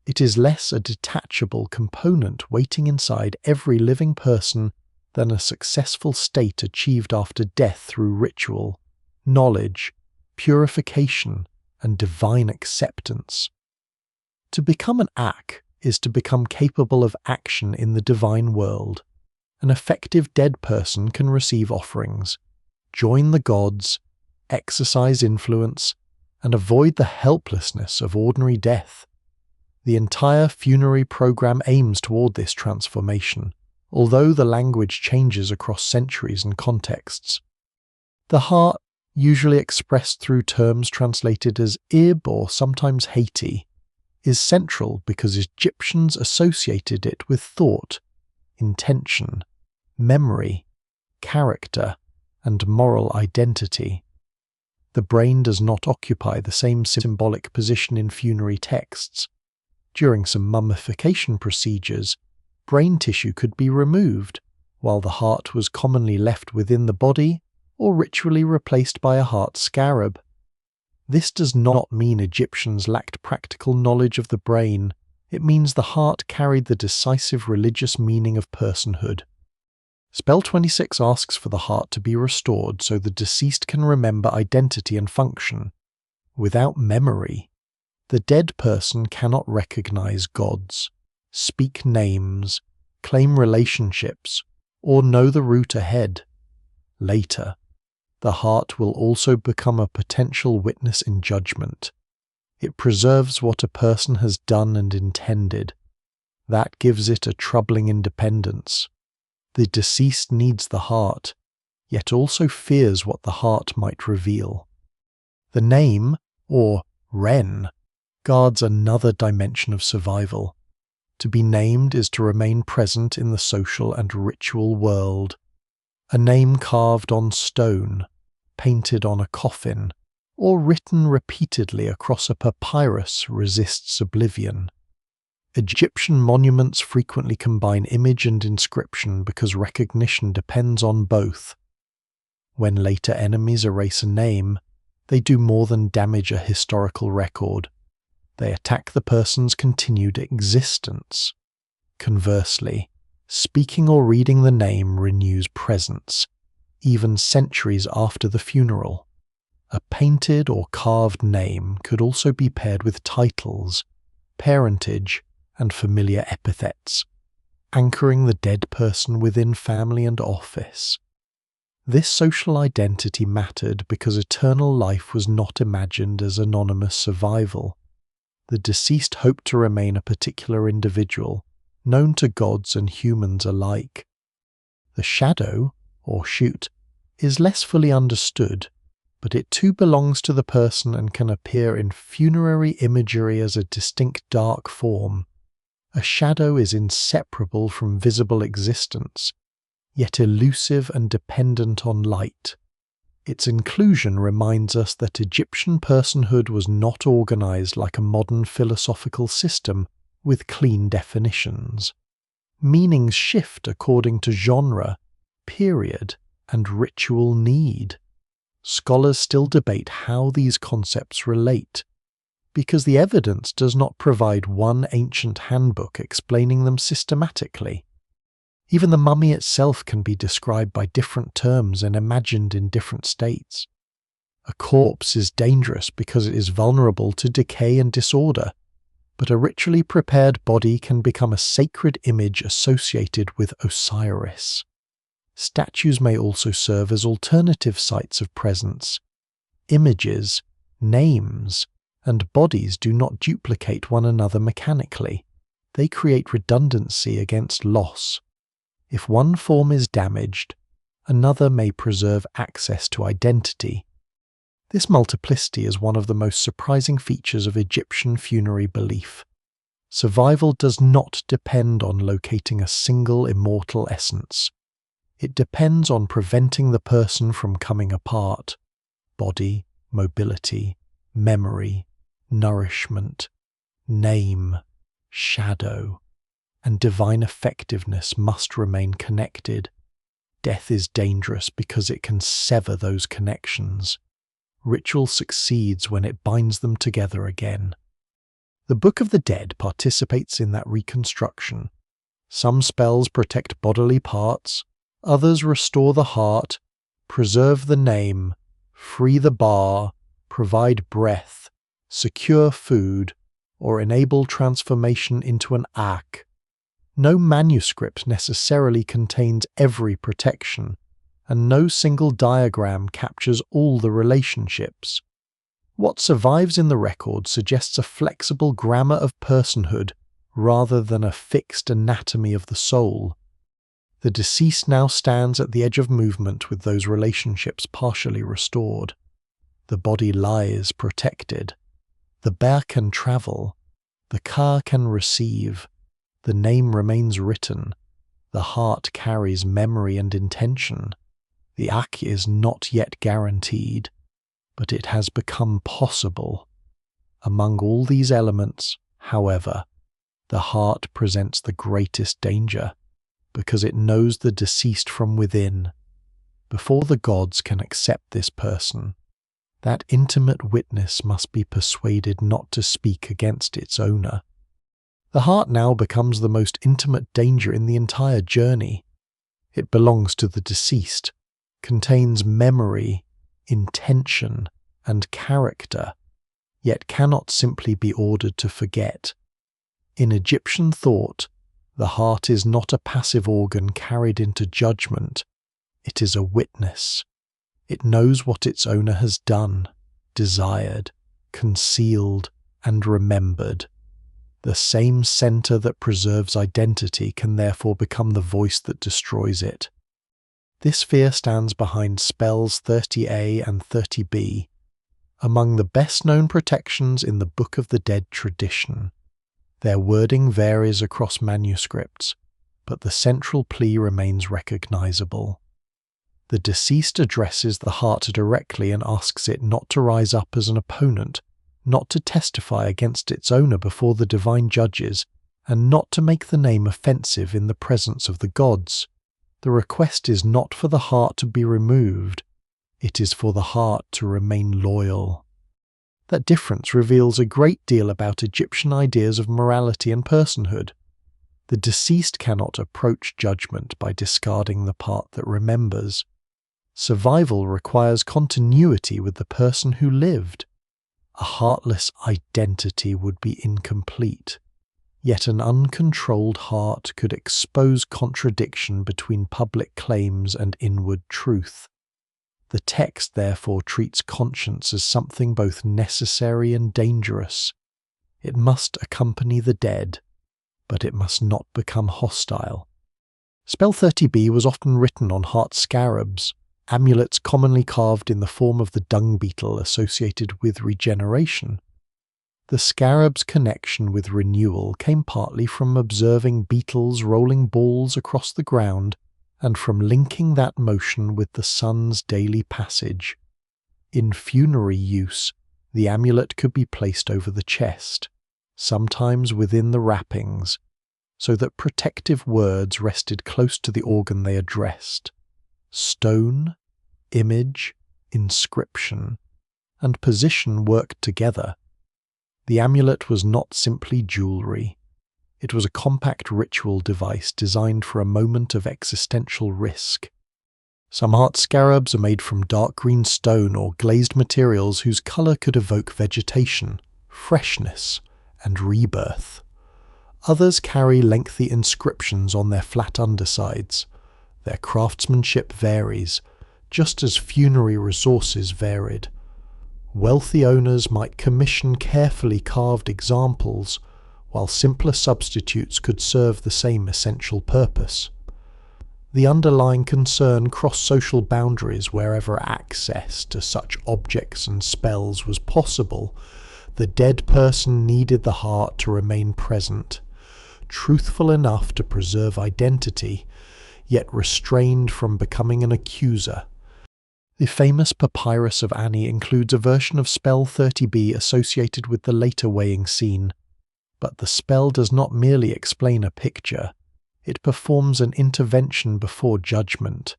It is less a detachable component waiting inside every living person than a successful state achieved after death through ritual, knowledge, purification, and divine acceptance. To become an ak is to become capable of action in the divine world. An effective dead person can receive offerings, join the gods, exercise influence, and avoid the helplessness of ordinary death. The entire funerary program aims toward this transformation, although the language changes across centuries and contexts. The heart, usually expressed through terms translated as Ib or sometimes Haiti, is central because Egyptians associated it with thought, intention, memory, character, and moral identity. The brain does not occupy the same symbolic position in funerary texts. During some mummification procedures, brain tissue could be removed, while the heart was commonly left within the body or ritually replaced by a heart scarab. This does not mean Egyptians lacked practical knowledge of the brain. It means the heart carried the decisive religious meaning of personhood. Spell 26 asks for the heart to be restored so the deceased can remember identity and function. Without memory, the dead person cannot recognize gods, speak names, claim relationships, or know the route ahead. Later, the heart will also become a potential witness in judgment. It preserves what a person has done and intended. That gives it a troubling independence. The deceased needs the heart, yet also fears what the heart might reveal. The name, or Ren, guards another dimension of survival. To be named is to remain present in the social and ritual world. A name carved on stone, painted on a coffin, or written repeatedly across a papyrus resists oblivion. Egyptian monuments frequently combine image and inscription because recognition depends on both. When later enemies erase a name, they do more than damage a historical record. They attack the person's continued existence. Conversely, speaking or reading the name renews presence, even centuries after the funeral. A painted or carved name could also be paired with titles, parentage, and familiar epithets, anchoring the dead person within family and office. This social identity mattered because eternal life was not imagined as anonymous survival. The deceased hoped to remain a particular individual, known to gods and humans alike. The shadow, or shoot, is less fully understood, but it too belongs to the person and can appear in funerary imagery as a distinct dark form. A shadow is inseparable from visible existence, yet elusive and dependent on light. Its inclusion reminds us that Egyptian personhood was not organized like a modern philosophical system with clean definitions. Meanings shift according to genre, period, and ritual need. Scholars still debate how these concepts relate, because the evidence does not provide one ancient handbook explaining them systematically. Even the mummy itself can be described by different terms and imagined in different states. A corpse is dangerous because it is vulnerable to decay and disorder, but a ritually prepared body can become a sacred image associated with Osiris. Statues may also serve as alternative sites of presence. Images, names, and bodies do not duplicate one another mechanically. They create redundancy against loss. If one form is damaged, another may preserve access to identity. This multiplicity is one of the most surprising features of Egyptian funerary belief. Survival does not depend on locating a single immortal essence. It depends on preventing the person from coming apart. Body, mobility, memory, nourishment, name, shadow, and divine effectiveness must remain connected. Death is dangerous because it can sever those connections. Ritual succeeds when it binds them together again. The Book of the Dead participates in that reconstruction. Some spells protect bodily parts, others restore the heart, preserve the name, free the bar, provide breath, secure food, or enable transformation into an ak. No manuscript necessarily contains every protection, and no single diagram captures all the relationships. What survives in the record suggests a flexible grammar of personhood rather than a fixed anatomy of the soul. The deceased now stands at the edge of movement with those relationships partially restored. The body lies protected. The bear can travel. The ka can receive. The name remains written. The heart carries memory and intention. The ak is not yet guaranteed, but it has become possible. Among all these elements, however, the heart presents the greatest danger, because it knows the deceased from within. Before the gods can accept this person, that intimate witness must be persuaded not to speak against its owner. The heart now becomes the most intimate danger in the entire journey. It belongs to the deceased, contains memory, intention, and character, yet cannot simply be ordered to forget. In Egyptian thought, the heart is not a passive organ carried into judgment. It is a witness. It knows what its owner has done, desired, concealed, and remembered. The same center that preserves identity can therefore become the voice that destroys it. This fear stands behind spells 30A and 30B, among the best-known protections in the Book of the Dead tradition. Their wording varies across manuscripts, but the central plea remains recognizable. The deceased addresses the heart directly and asks it not to rise up as an opponent, not to testify against its owner before the divine judges, and not to make the name offensive in the presence of the gods. The request is not for the heart to be removed, it is for the heart to remain loyal. That difference reveals a great deal about Egyptian ideas of morality and personhood. The deceased cannot approach judgment by discarding the part that remembers. Survival requires continuity with the person who lived. A heartless identity would be incomplete. Yet an uncontrolled heart could expose contradiction between public claims and inward truth. The text therefore treats conscience as something both necessary and dangerous. It must accompany the dead, but it must not become hostile. Spell 30b was often written on heart scarabs, amulets commonly carved in the form of the dung beetle associated with regeneration. The scarab's connection with renewal came partly from observing beetles rolling balls across the ground and from linking that motion with the sun's daily passage. In funerary use, the amulet could be placed over the chest, sometimes within the wrappings, so that protective words rested close to the organ they addressed. Stone, image, inscription, and position worked together. The amulet was not simply jewelry. It was a compact ritual device designed for a moment of existential risk. Some heart scarabs are made from dark green stone or glazed materials whose colour could evoke vegetation, freshness, and rebirth. Others carry lengthy inscriptions on their flat undersides. Their craftsmanship varies, just as funerary resources varied. Wealthy owners might commission carefully carved examples, while simpler substitutes could serve the same essential purpose. The underlying concern crossed social boundaries wherever access to such objects and spells was possible. The dead person needed the heart to remain present, truthful enough to preserve identity, yet restrained from becoming an accuser. The famous Papyrus of Ani includes a version of spell 30b associated with the later weighing scene, but the spell does not merely explain a picture, it performs an intervention before judgment.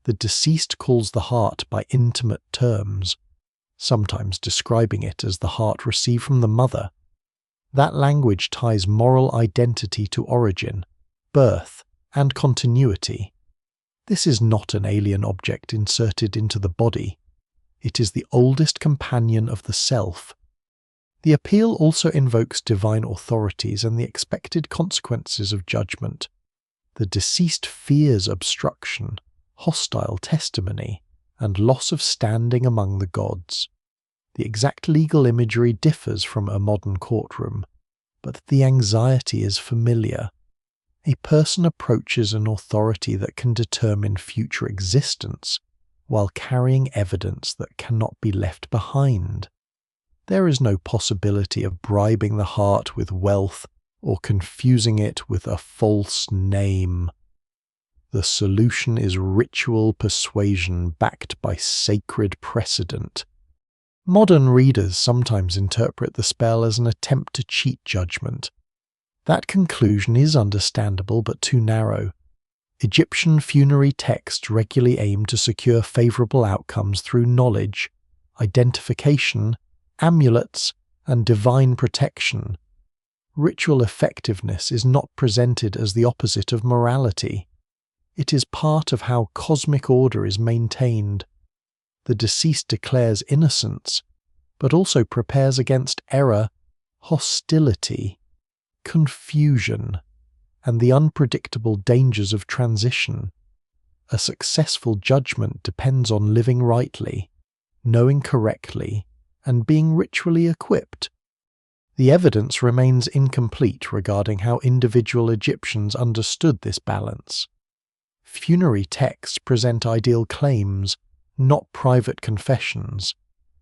The deceased calls the heart by intimate terms, sometimes describing it as the heart received from the mother. That language ties moral identity to origin, birth, and continuity. This is not an alien object inserted into the body. It is the oldest companion of the self. The appeal also invokes divine authorities and the expected consequences of judgment. The deceased fears obstruction, hostile testimony, and loss of standing among the gods. The exact legal imagery differs from a modern courtroom, but the anxiety is familiar. A person approaches an authority that can determine future existence, while carrying evidence that cannot be left behind. There is no possibility of bribing the heart with wealth or confusing it with a false name. The solution is ritual persuasion backed by sacred precedent. Modern readers sometimes interpret the spell as an attempt to cheat judgment. That conclusion is understandable but too narrow. Egyptian funerary texts regularly aim to secure favourable outcomes through knowledge, identification, amulets, and divine protection. Ritual effectiveness is not presented as the opposite of morality. It is part of how cosmic order is maintained. The deceased declares innocence, but also prepares against error, hostility, confusion, and the unpredictable dangers of transition. A successful judgment depends on living rightly, knowing correctly, and being ritually equipped. The evidence remains incomplete regarding how individual Egyptians understood this balance. Funerary texts present ideal claims, not private confessions.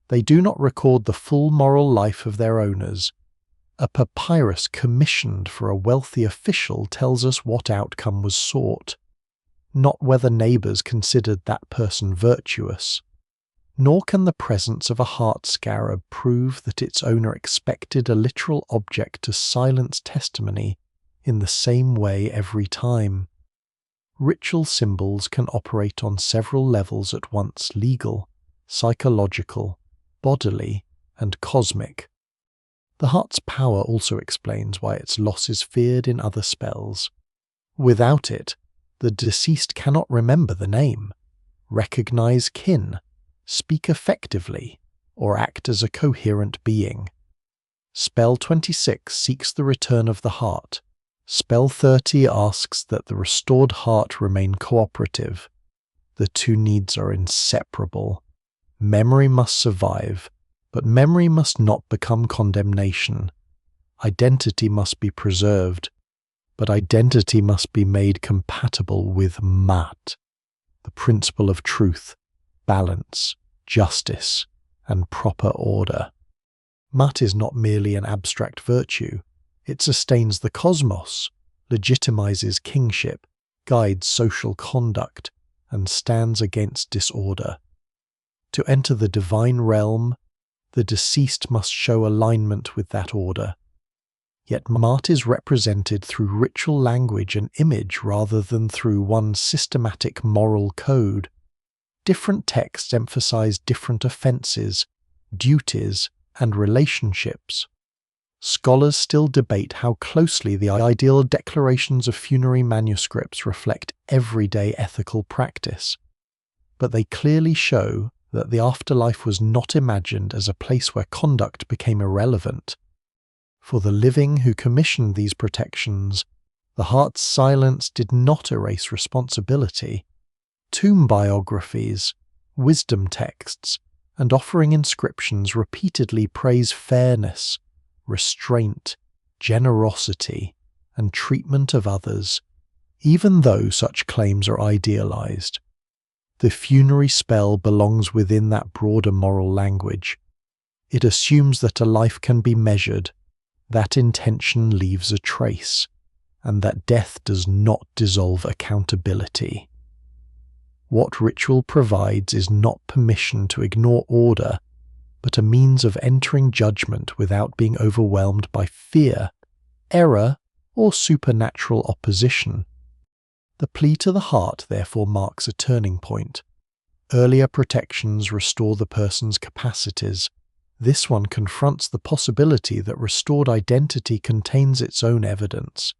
They do not record the full moral life of their owners. A papyrus commissioned for a wealthy official tells us what outcome was sought, not whether neighbours considered that person virtuous. Nor can the presence of a heart scarab prove that its owner expected a literal object to silence testimony in the same way every time. Ritual symbols can operate on several levels at once: legal, psychological, bodily, and cosmic. The heart's power also explains why its loss is feared in other spells. Without it, the deceased cannot remember the name, recognize kin, speak effectively, or act as a coherent being. Spell 26 seeks the return of the heart. Spell 30 asks that the restored heart remain cooperative. The two needs are inseparable. Memory must survive, but memory must not become condemnation. Identity must be preserved, but identity must be made compatible with Mat, the principle of truth, balance, justice, and proper order. Mat is not merely an abstract virtue. It sustains the cosmos, legitimizes kingship, guides social conduct, and stands against disorder. To enter the divine realm, the deceased must show alignment with that order. Yet Mat is represented through ritual language and image rather than through one systematic moral code. Different texts emphasize different offenses, duties, and relationships. Scholars still debate how closely the ideal declarations of funerary manuscripts reflect everyday ethical practice, but they clearly show that the afterlife was not imagined as a place where conduct became irrelevant. For the living who commissioned these protections, the heart's silence did not erase responsibility. Tomb biographies, wisdom texts, and offering inscriptions repeatedly praise fairness, restraint, generosity, and treatment of others, even though such claims are idealized. The funerary spell belongs within that broader moral language. It assumes that a life can be measured, that intention leaves a trace, and that death does not dissolve accountability. What ritual provides is not permission to ignore order, but a means of entering judgment without being overwhelmed by fear, error, or supernatural opposition. The plea to the heart therefore marks a turning point. Earlier protections restore the person's capacities. This one confronts the possibility that restored identity contains its own evidence.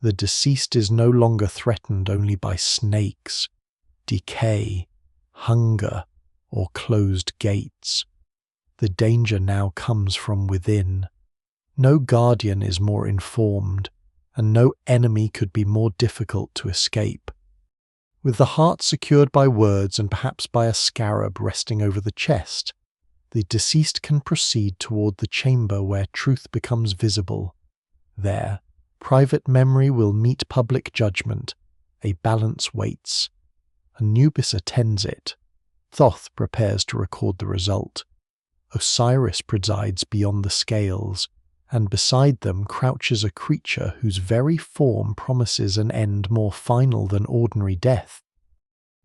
The deceased is no longer threatened only by snakes, decay, hunger, or closed gates. The danger now comes from within. No guardian is more informed, and no enemy could be more difficult to escape. With the heart secured by words and perhaps by a scarab resting over the chest, the deceased can proceed toward the chamber where truth becomes visible. There, private memory will meet public judgment. A balance waits. Anubis attends it. Thoth prepares to record the result. Osiris presides beyond the scales, and beside them crouches a creature whose very form promises an end more final than ordinary death.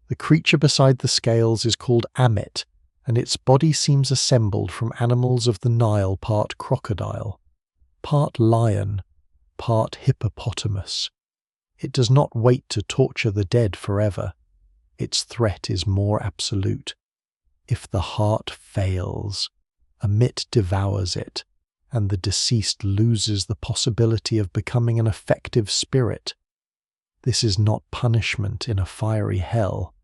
The creature beside the scales is called Ammit, and its body seems assembled from animals of the Nile, part crocodile, part lion, part hippopotamus. It does not wait to torture the dead forever. Its threat is more absolute. If the heart fails, Ammit devours it, and the deceased loses the possibility of becoming an effective spirit. This is not punishment in a fiery hell.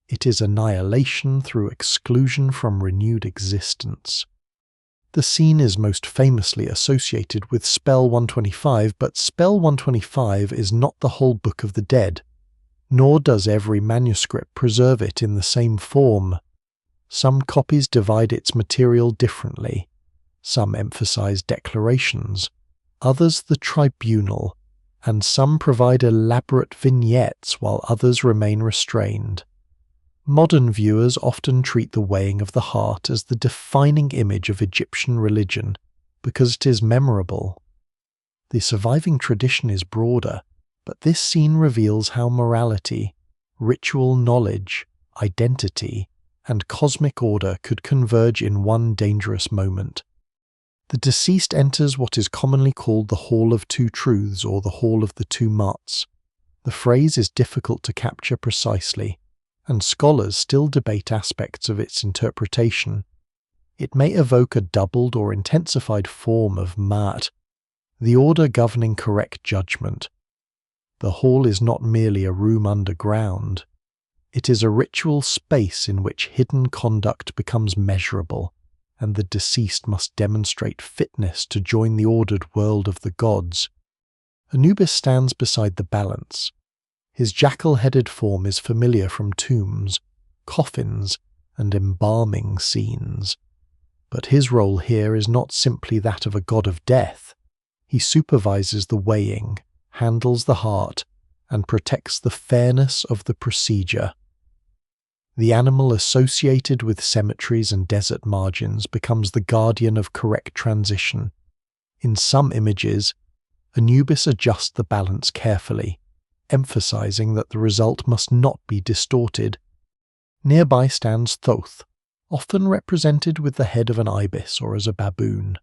It is annihilation through exclusion from renewed existence. The scene is most famously associated with Spell 125, but Spell 125 is not the whole Book of the Dead, nor does every manuscript preserve it in the same form. Some copies divide its material differently. Some emphasize declarations, others the tribunal, and some provide elaborate vignettes while others remain restrained. Modern viewers often treat the weighing of the heart as the defining image of Egyptian religion because it is memorable. The surviving tradition is broader, but this scene reveals how morality, ritual knowledge, identity, and cosmic order could converge in one dangerous moment. The deceased enters what is commonly called the Hall of Two Truths or the Hall of the Two Mats. The phrase is difficult to capture precisely, and scholars still debate aspects of its interpretation. It may evoke a doubled or intensified form of Mat, the order governing correct judgment. The hall is not merely a room underground. It is a ritual space in which hidden conduct becomes measurable, and the deceased must demonstrate fitness to join the ordered world of the gods. Anubis stands beside the balance. His jackal-headed form is familiar from tombs, coffins, and embalming scenes. But his role here is not simply that of a god of death. He supervises the weighing, handles the heart, and protects the fairness of the procedure. The animal associated with cemeteries and desert margins becomes the guardian of correct transition. In some images, Anubis adjusts the balance carefully, emphasizing that the result must not be distorted. Nearby stands Thoth, often represented with the head of an ibis or as a baboon.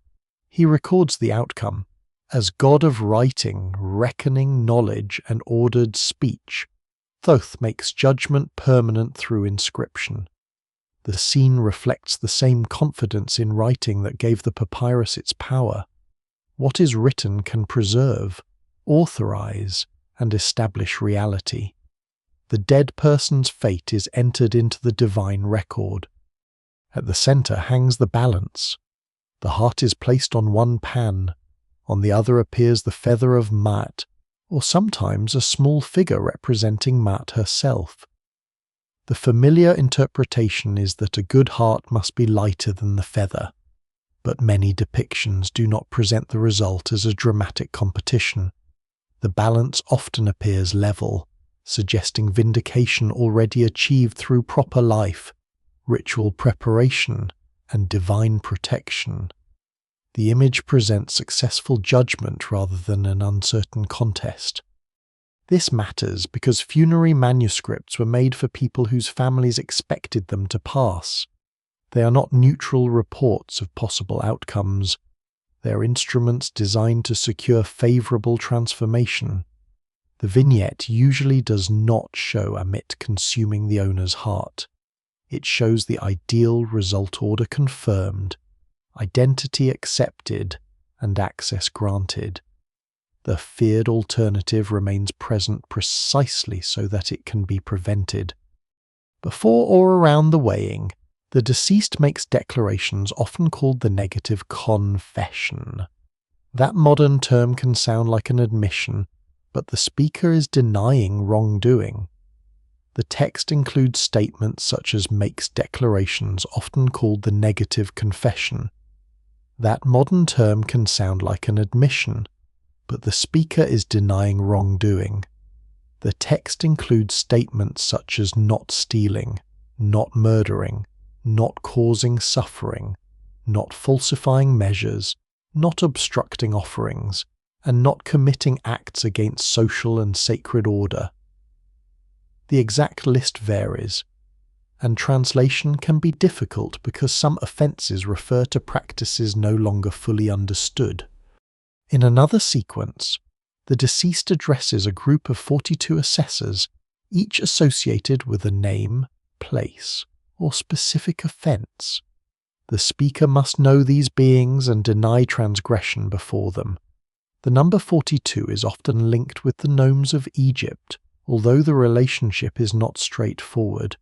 He records the outcome. As god of writing, reckoning, knowledge, and ordered speech, Thoth makes judgment permanent through inscription. The scene reflects the same confidence in writing that gave the papyrus its power. What is written can preserve, authorize, and establish reality. The dead person's fate is entered into the divine record. At the center hangs the balance. The heart is placed on one pan. On the other appears the feather of Ammit, or sometimes a small figure representing Ammit herself. The familiar interpretation is that a good heart must be lighter than the feather, but many depictions do not present the result as a dramatic competition. The balance often appears level, suggesting vindication already achieved through proper life, ritual preparation, and divine protection. The image presents successful judgment rather than an uncertain contest. This matters because funerary manuscripts were made for people whose families expected them to pass. They are not neutral reports of possible outcomes. They are instruments designed to secure favorable transformation. The vignette usually does not show Ammit consuming the owner's heart. It shows the ideal result order confirmed, identity accepted, and access granted. The feared alternative remains present precisely so that it can be prevented. Before or around the weighing, the deceased makes declarations often called the negative confession. That modern term can sound like an admission, but the speaker is denying wrongdoing. The text includes statements such as makes declarations, often called the negative confession. That modern term can sound like an admission, but the speaker is denying wrongdoing. The text includes statements such as not stealing, not murdering, not causing suffering, not falsifying measures, not obstructing offerings, and not committing acts against social and sacred order. The exact list varies, and translation can be difficult because some offences refer to practices no longer fully understood. In another sequence, the deceased addresses a group of 42 assessors, each associated with a name, place, or specific offence. The speaker must know these beings and deny transgression before them. The number 42 is often linked with the gnomes of Egypt, although the relationship is not straightforward.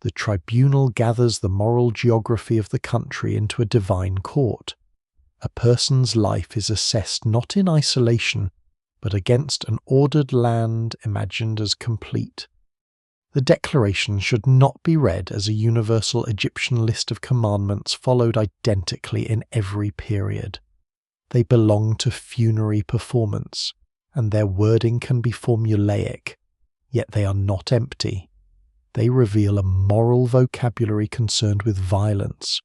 The tribunal gathers the moral geography of the country into a divine court. A person's life is assessed not in isolation, but against an ordered land imagined as complete. The declaration should not be read as a universal Egyptian list of commandments followed identically in every period. They belong to funerary performance, and their wording can be formulaic, yet they are not empty. They reveal a moral vocabulary concerned with violence,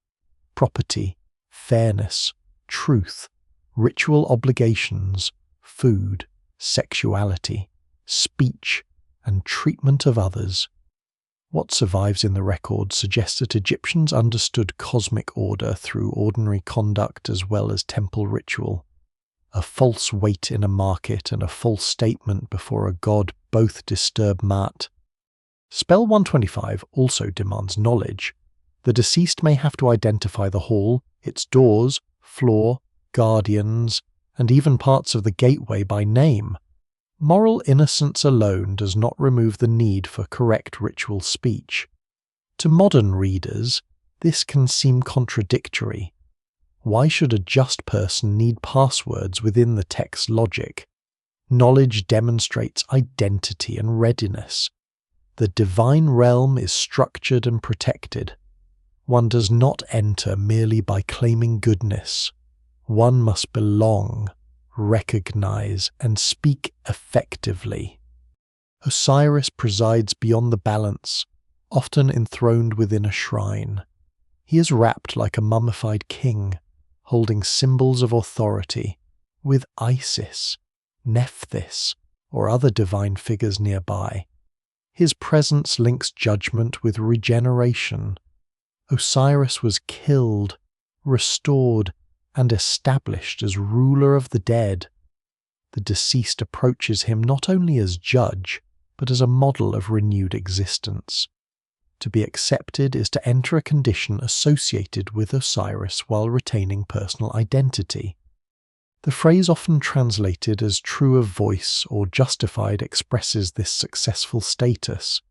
property, fairness, truth, ritual obligations, food, sexuality, speech, and treatment of others. What survives in the record suggests that Egyptians understood cosmic order through ordinary conduct as well as temple ritual. A false weight in a market and a false statement before a god both disturb Ammit. Spell 125 also demands knowledge. The deceased may have to identify the hall, its doors, floor, guardians, and even parts of the gateway by name. Moral innocence alone does not remove the need for correct ritual speech. To modern readers, this can seem contradictory. Why should a just person need passwords within the text's logic? Knowledge demonstrates identity and readiness. The divine realm is structured and protected. One does not enter merely by claiming goodness. One must belong, recognize, and speak effectively. Osiris presides beyond the balance, often enthroned within a shrine. He is wrapped like a mummified king, holding symbols of authority, with Isis, Nephthys, or other divine figures nearby. His presence links judgment with regeneration. Osiris was killed, restored, and established as ruler of the dead. The deceased approaches him not only as judge, but as a model of renewed existence. To be accepted is to enter a condition associated with Osiris while retaining personal identity. The phrase often translated as true of voice or justified expresses this successful status.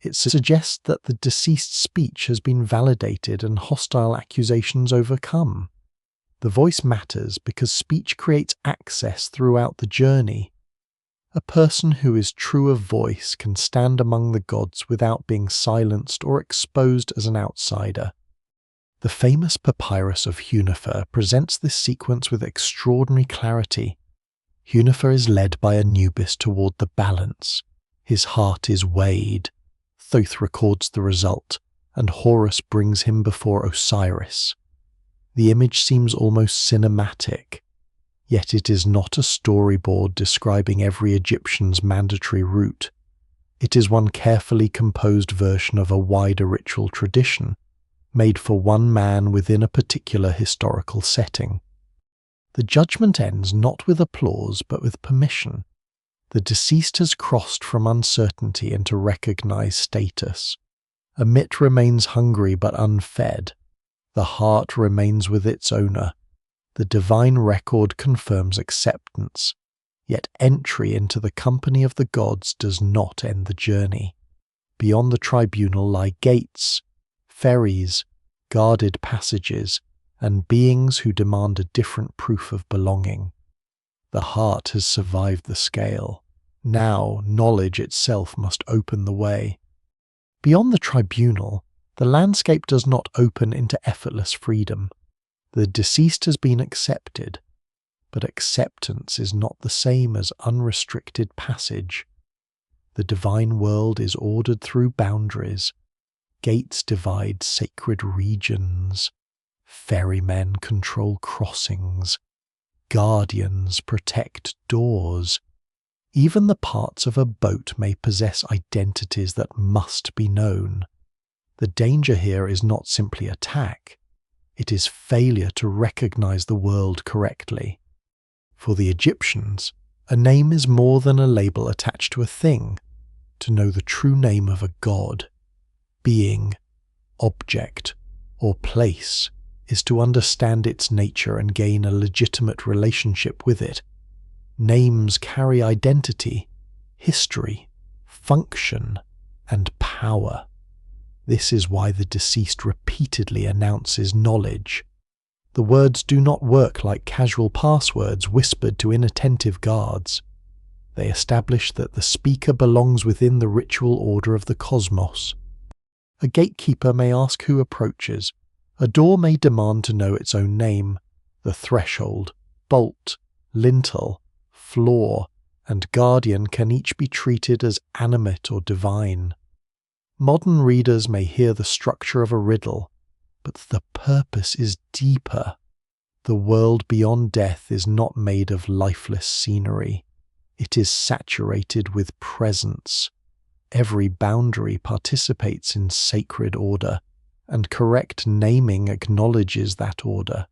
It suggests that the deceased's speech has been validated and hostile accusations overcome. The voice matters because speech creates access throughout the journey. A person who is true of voice can stand among the gods without being silenced or exposed as an outsider. The famous papyrus of Hunefer presents this sequence with extraordinary clarity. Hunefer is led by Anubis toward the balance. His heart is weighed. Thoth records the result, and Horus brings him before Osiris. The image seems almost cinematic, yet it is not a storyboard describing every Egyptian's mandatory route. It is one carefully composed version of a wider ritual tradition, made for one man within a particular historical setting. The judgment ends not with applause but with permission. The deceased has crossed from uncertainty into recognized status. Ammit remains hungry but unfed. The heart remains with its owner. The divine record confirms acceptance, yet entry into the company of the gods does not end the journey. Beyond the tribunal lie gates, ferries, guarded passages, and beings who demand a different proof of belonging. The heart has survived the scale. Now knowledge itself must open the way. Beyond the tribunal, the landscape does not open into effortless freedom. The deceased has been accepted, but acceptance is not the same as unrestricted passage. The divine world is ordered through boundaries. Gates divide sacred regions. Ferrymen control crossings. Guardians protect doors. Even the parts of a boat may possess identities that must be known. The danger here is not simply attack. It is failure to recognize the world correctly. For the Egyptians, a name is more than a label attached to a thing. To know the true name of a god, being, object, or place is to understand its nature and gain a legitimate relationship with it. Names carry identity, history, function, and power. This is why the deceased repeatedly announces knowledge. The words do not work like casual passwords whispered to inattentive guards. They establish that the speaker belongs within the ritual order of the cosmos. A gatekeeper may ask who approaches. A door may demand to know its own name. The threshold, bolt, lintel, floor, and guardian can each be treated as animate or divine. Modern readers may hear the structure of a riddle, but the purpose is deeper. The world beyond death is not made of lifeless scenery. It is saturated with presence. Every boundary participates in sacred order, and correct naming acknowledges that order.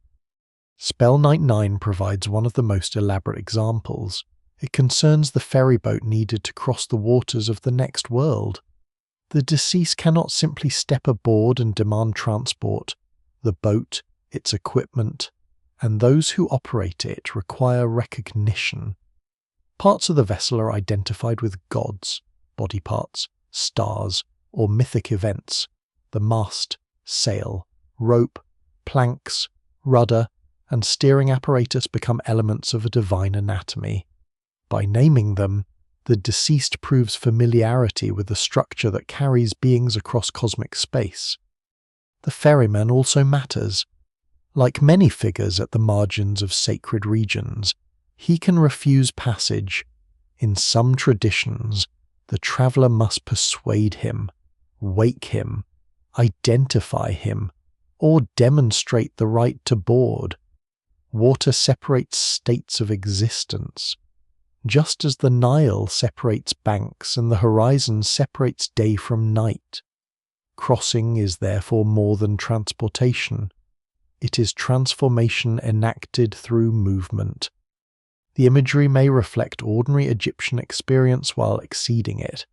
Spell 99 provides one of the most elaborate examples. It concerns the ferryboat needed to cross the waters of the next world. The deceased cannot simply step aboard and demand transport. The boat, its equipment, and those who operate it require recognition. Parts of the vessel are identified with gods, body parts, stars, or mythic events. The mast, sail, rope, planks, rudder, and steering apparatus become elements of a divine anatomy. By naming them, the deceased proves familiarity with the structure that carries beings across cosmic space. The ferryman also matters. Like many figures at the margins of sacred regions, he can refuse passage. In some traditions, the traveller must persuade him, wake him, identify him, or demonstrate the right to board. Water separates states of existence, just as the Nile separates banks and the horizon separates day from night. Crossing is therefore more than transportation. It is transformation enacted through movement. The imagery may reflect ordinary Egyptian experience while exceeding it.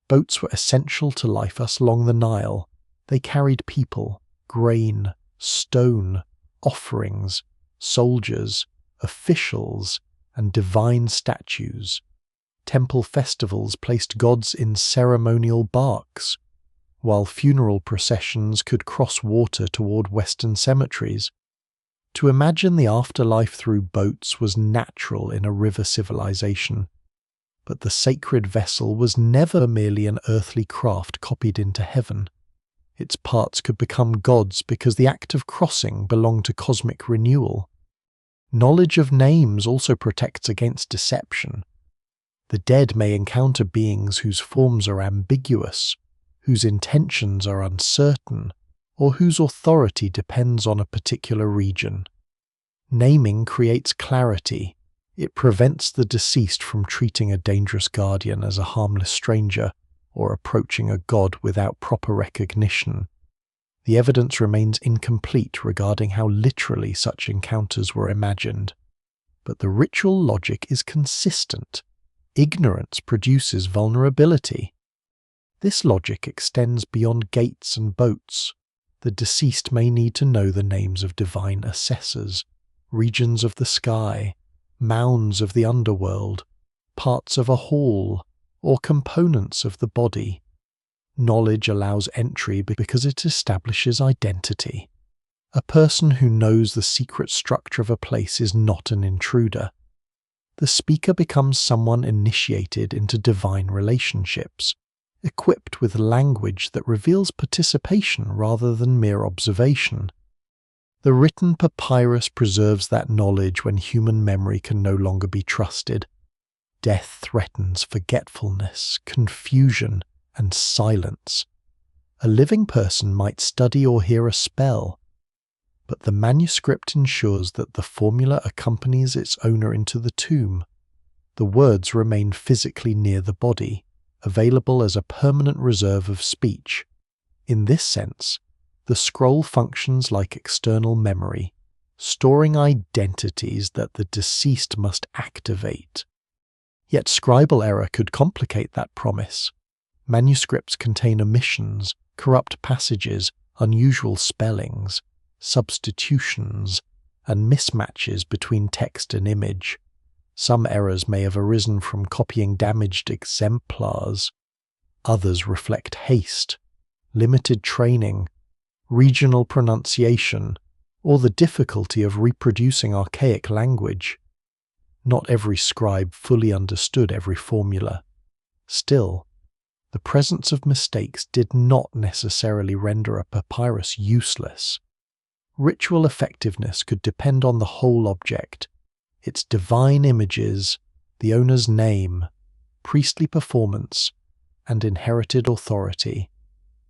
Boats were essential to life along the Nile. They carried people, grain, stone, offerings, soldiers, officials, and divine statues. Temple festivals placed gods in ceremonial barks, while funeral processions could cross water toward Western cemeteries. To imagine the afterlife through boats was natural in a river civilization, but the sacred vessel was never merely an earthly craft copied into heaven. Its parts could become gods because the act of crossing belonged to cosmic renewal. Knowledge of names also protects against deception. The dead may encounter beings whose forms are ambiguous, whose intentions are uncertain, or whose authority depends on a particular region. Naming creates clarity. It prevents the deceased from treating a dangerous guardian as a harmless stranger or approaching a god without proper recognition. The evidence remains incomplete regarding how literally such encounters were imagined, but the ritual logic is consistent. Ignorance produces vulnerability. This logic extends beyond gates and boats. The deceased may need to know the names of divine assessors, regions of the sky, mounds of the underworld, parts of a hall, or components of the body. Knowledge allows entry because it establishes identity. A person who knows the secret structure of a place is not an intruder. The speaker becomes someone initiated into divine relationships, equipped with language that reveals participation rather than mere observation. The written papyrus preserves that knowledge when human memory can no longer be trusted. Death threatens forgetfulness, confusion, and silence. A living person might study or hear a spell, but the manuscript ensures that the formula accompanies its owner into the tomb. The words remain physically near the body, available as a permanent reserve of speech. In this sense, the scroll functions like external memory, storing identities that the deceased must activate. Yet scribal error could complicate that promise. Manuscripts contain omissions, corrupt passages, unusual spellings, substitutions, and mismatches between text and image. Some errors may have arisen from copying damaged exemplars. Others reflect haste, limited training, regional pronunciation, or the difficulty of reproducing archaic language. Not every scribe fully understood every formula. Still, the presence of mistakes did not necessarily render a papyrus useless. Ritual effectiveness could depend on the whole object, its divine images, the owner's name, priestly performance, and inherited authority,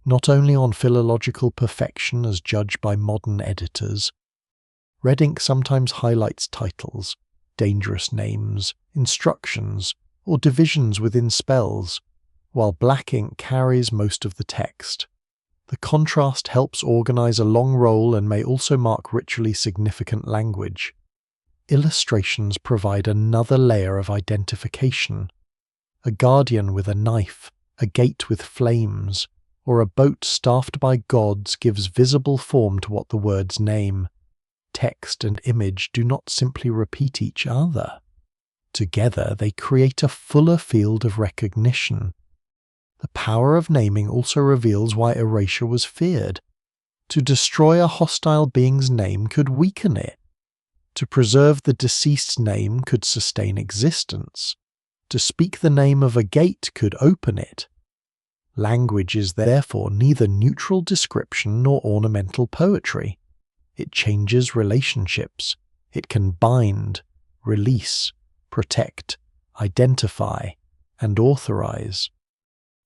not only on philological perfection as judged by modern editors. Red ink sometimes highlights titles, dangerous names, instructions, or divisions within spells, while black ink carries most of the text. The contrast helps organize a long roll and may also mark ritually significant language. Illustrations provide another layer of identification. A guardian with a knife, a gate with flames, or a boat staffed by gods gives visible form to what the words name. Text and image do not simply repeat each other. Together they create a fuller field of recognition. The power of naming also reveals why erasure was feared. To destroy a hostile being's name could weaken it. To preserve the deceased's name could sustain existence. To speak the name of a gate could open it. Language is therefore neither neutral description nor ornamental poetry. It changes relationships. It can bind, release, protect, identify, and authorize.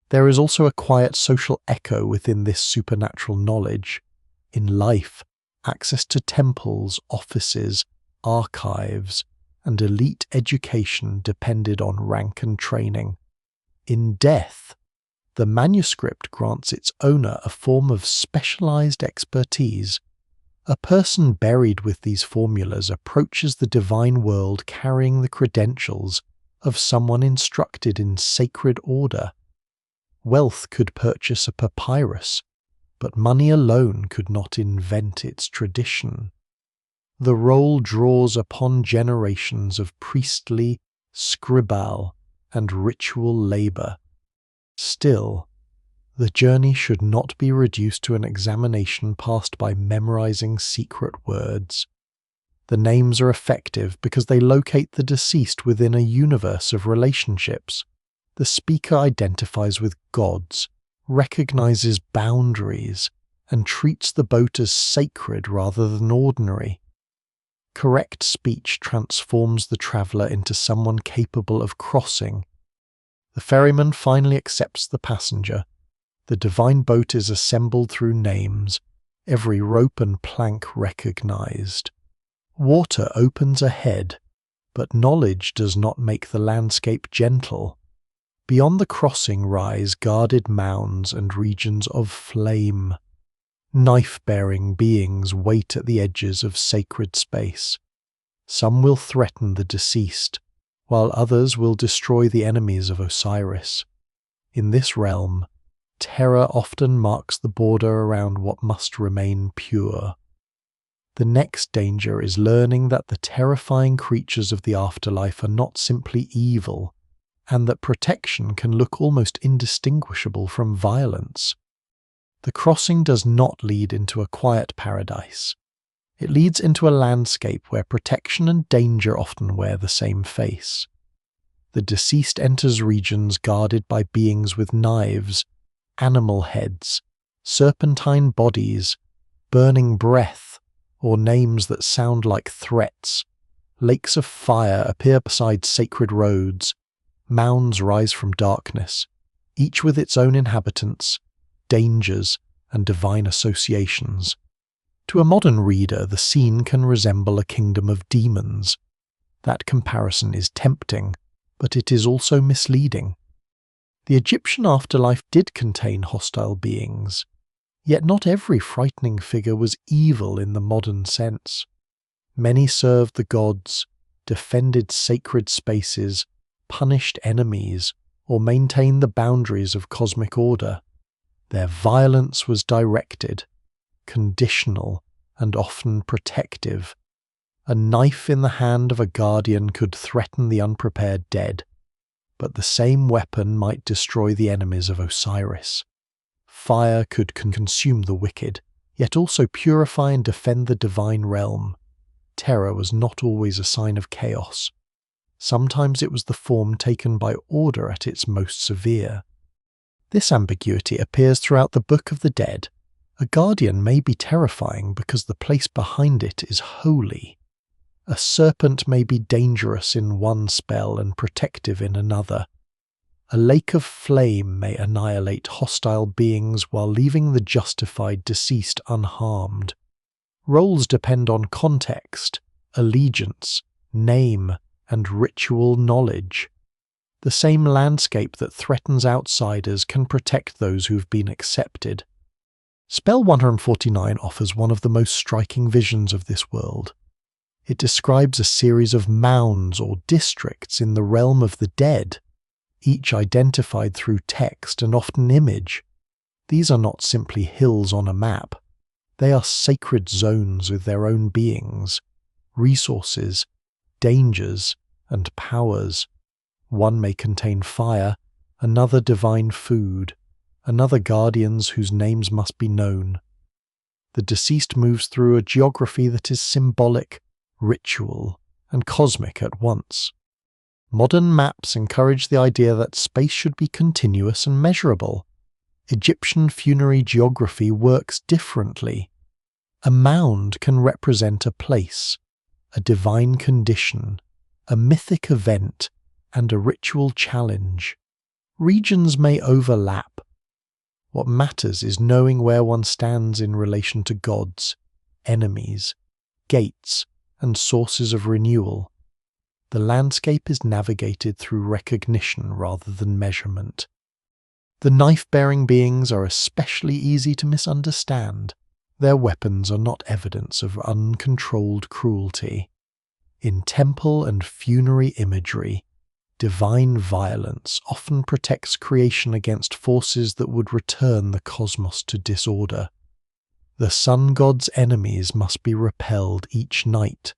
There is also a quiet social echo within this supernatural knowledge. In life, access to temples, offices, archives, and elite education depended on rank and training. In death, the manuscript grants its owner a form of specialized expertise. A person buried with these formulas approaches the divine world carrying the credentials of someone instructed in sacred order. Wealth could purchase a papyrus, but money alone could not invent its tradition. The roll draws upon generations of priestly, scribal, and ritual labor. Still, the journey should not be reduced to an examination passed by memorizing secret words. The names are effective because they locate the deceased within a universe of relationships. The speaker identifies with gods, recognizes boundaries, and treats the boat as sacred rather than ordinary. Correct speech transforms the traveler into someone capable of crossing. The ferryman finally accepts the passenger. The divine boat is assembled through names, every rope and plank recognized. Water opens ahead, but knowledge does not make the landscape gentle. Beyond the crossing rise guarded mounds and regions of flame. Knife-bearing beings wait at the edges of sacred space. Some will threaten the deceased, while others will destroy the enemies of Osiris. In this realm, terror often marks the border around what must remain pure. The next danger is learning that the terrifying creatures of the afterlife are not simply evil, and that protection can look almost indistinguishable from violence. The crossing does not lead into a quiet paradise. It leads into a landscape where protection and danger often wear the same face. The deceased enters regions guarded by beings with knives, animal heads, serpentine bodies, burning breath, or names that sound like threats. Lakes of fire appear beside sacred roads. Mounds rise from darkness, each with its own inhabitants, dangers, and divine associations. To a modern reader, the scene can resemble a kingdom of demons. That comparison is tempting, but it is also misleading. The Egyptian afterlife did contain hostile beings, yet not every frightening figure was evil in the modern sense. Many served the gods, defended sacred spaces, punished enemies, or maintained the boundaries of cosmic order. Their violence was directed, conditional, and often protective. A knife in the hand of a guardian could threaten the unprepared dead, but the same weapon might destroy the enemies of Osiris. Fire could consume the wicked, yet also purify and defend the divine realm. Terror was not always a sign of chaos. Sometimes it was the form taken by order at its most severe. This ambiguity appears throughout the Book of the Dead. A guardian may be terrifying because the place behind it is holy. A serpent may be dangerous in one spell and protective in another. A lake of flame may annihilate hostile beings while leaving the justified deceased unharmed. Roles depend on context, allegiance, name, and ritual knowledge. The same landscape that threatens outsiders can protect those who've been accepted. Spell 149 offers one of the most striking visions of this world. It describes a series of mounds or districts in the realm of the dead, each identified through text and often image. These are not simply hills on a map. They are sacred zones with their own beings, resources, dangers, and powers. One may contain fire, another divine food, another guardians whose names must be known. The deceased moves through a geography that is symbolic, ritual, and cosmic at once. Modern maps encourage the idea that space should be continuous and measurable. Egyptian funerary geography works differently. A mound can represent a place, a divine condition, a mythic event, and a ritual challenge. Regions may overlap. What matters is knowing where one stands in relation to gods, enemies, gates, and sources of renewal. The landscape is navigated through recognition rather than measurement. The knife-bearing beings are especially easy to misunderstand. Their weapons are not evidence of uncontrolled cruelty. In temple and funerary imagery, divine violence often protects creation against forces that would return the cosmos to disorder. The sun god's enemies must be repelled each night.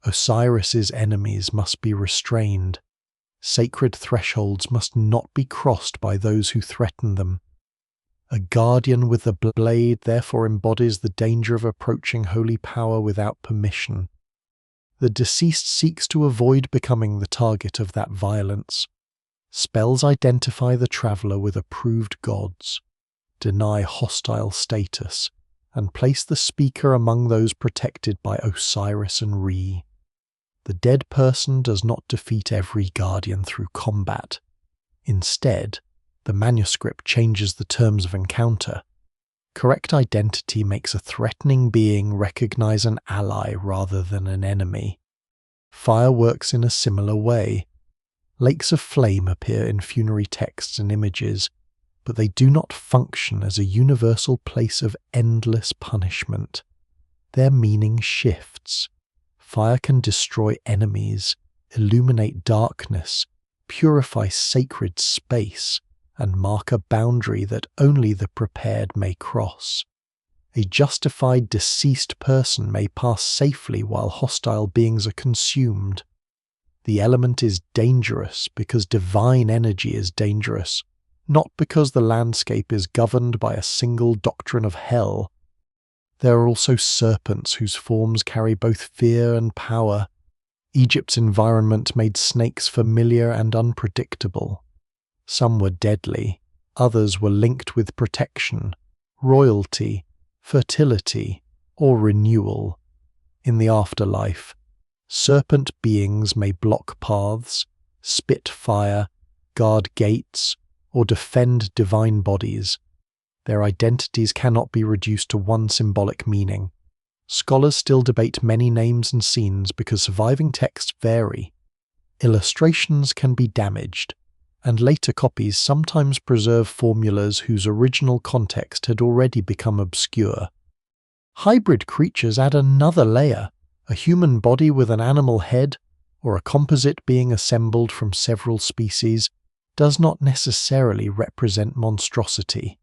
Osiris's enemies must be restrained. Sacred thresholds must not be crossed by those who threaten them. A guardian with the blade therefore embodies the danger of approaching holy power without permission. The deceased seeks to avoid becoming the target of that violence. Spells identify the traveller with approved gods, deny hostile status, and place the speaker among those protected by Osiris and Re. The dead person does not defeat every guardian through combat. Instead, the manuscript changes the terms of encounter. Correct identity makes a threatening being recognize an ally rather than an enemy. Fire works in a similar way. Lakes of flame appear in funerary texts and images, but they do not function as a universal place of endless punishment. Their meaning shifts. Fire can destroy enemies, illuminate darkness, purify sacred space, and mark a boundary that only the prepared may cross. A justified deceased person may pass safely while hostile beings are consumed. The element is dangerous because divine energy is dangerous, not because the landscape is governed by a single doctrine of hell. There are also serpents whose forms carry both fear and power. Egypt's environment made snakes familiar and unpredictable. Some were deadly, others were linked with protection, royalty, fertility, or renewal. In the afterlife, serpent beings may block paths, spit fire, guard gates, or defend divine bodies. Their identities cannot be reduced to one symbolic meaning. Scholars still debate many names and scenes because surviving texts vary. Illustrations can be damaged, and later copies sometimes preserve formulas whose original context had already become obscure. Hybrid creatures add another layer. A human body with an animal head, or a composite being assembled from several species, does not necessarily represent monstrosity.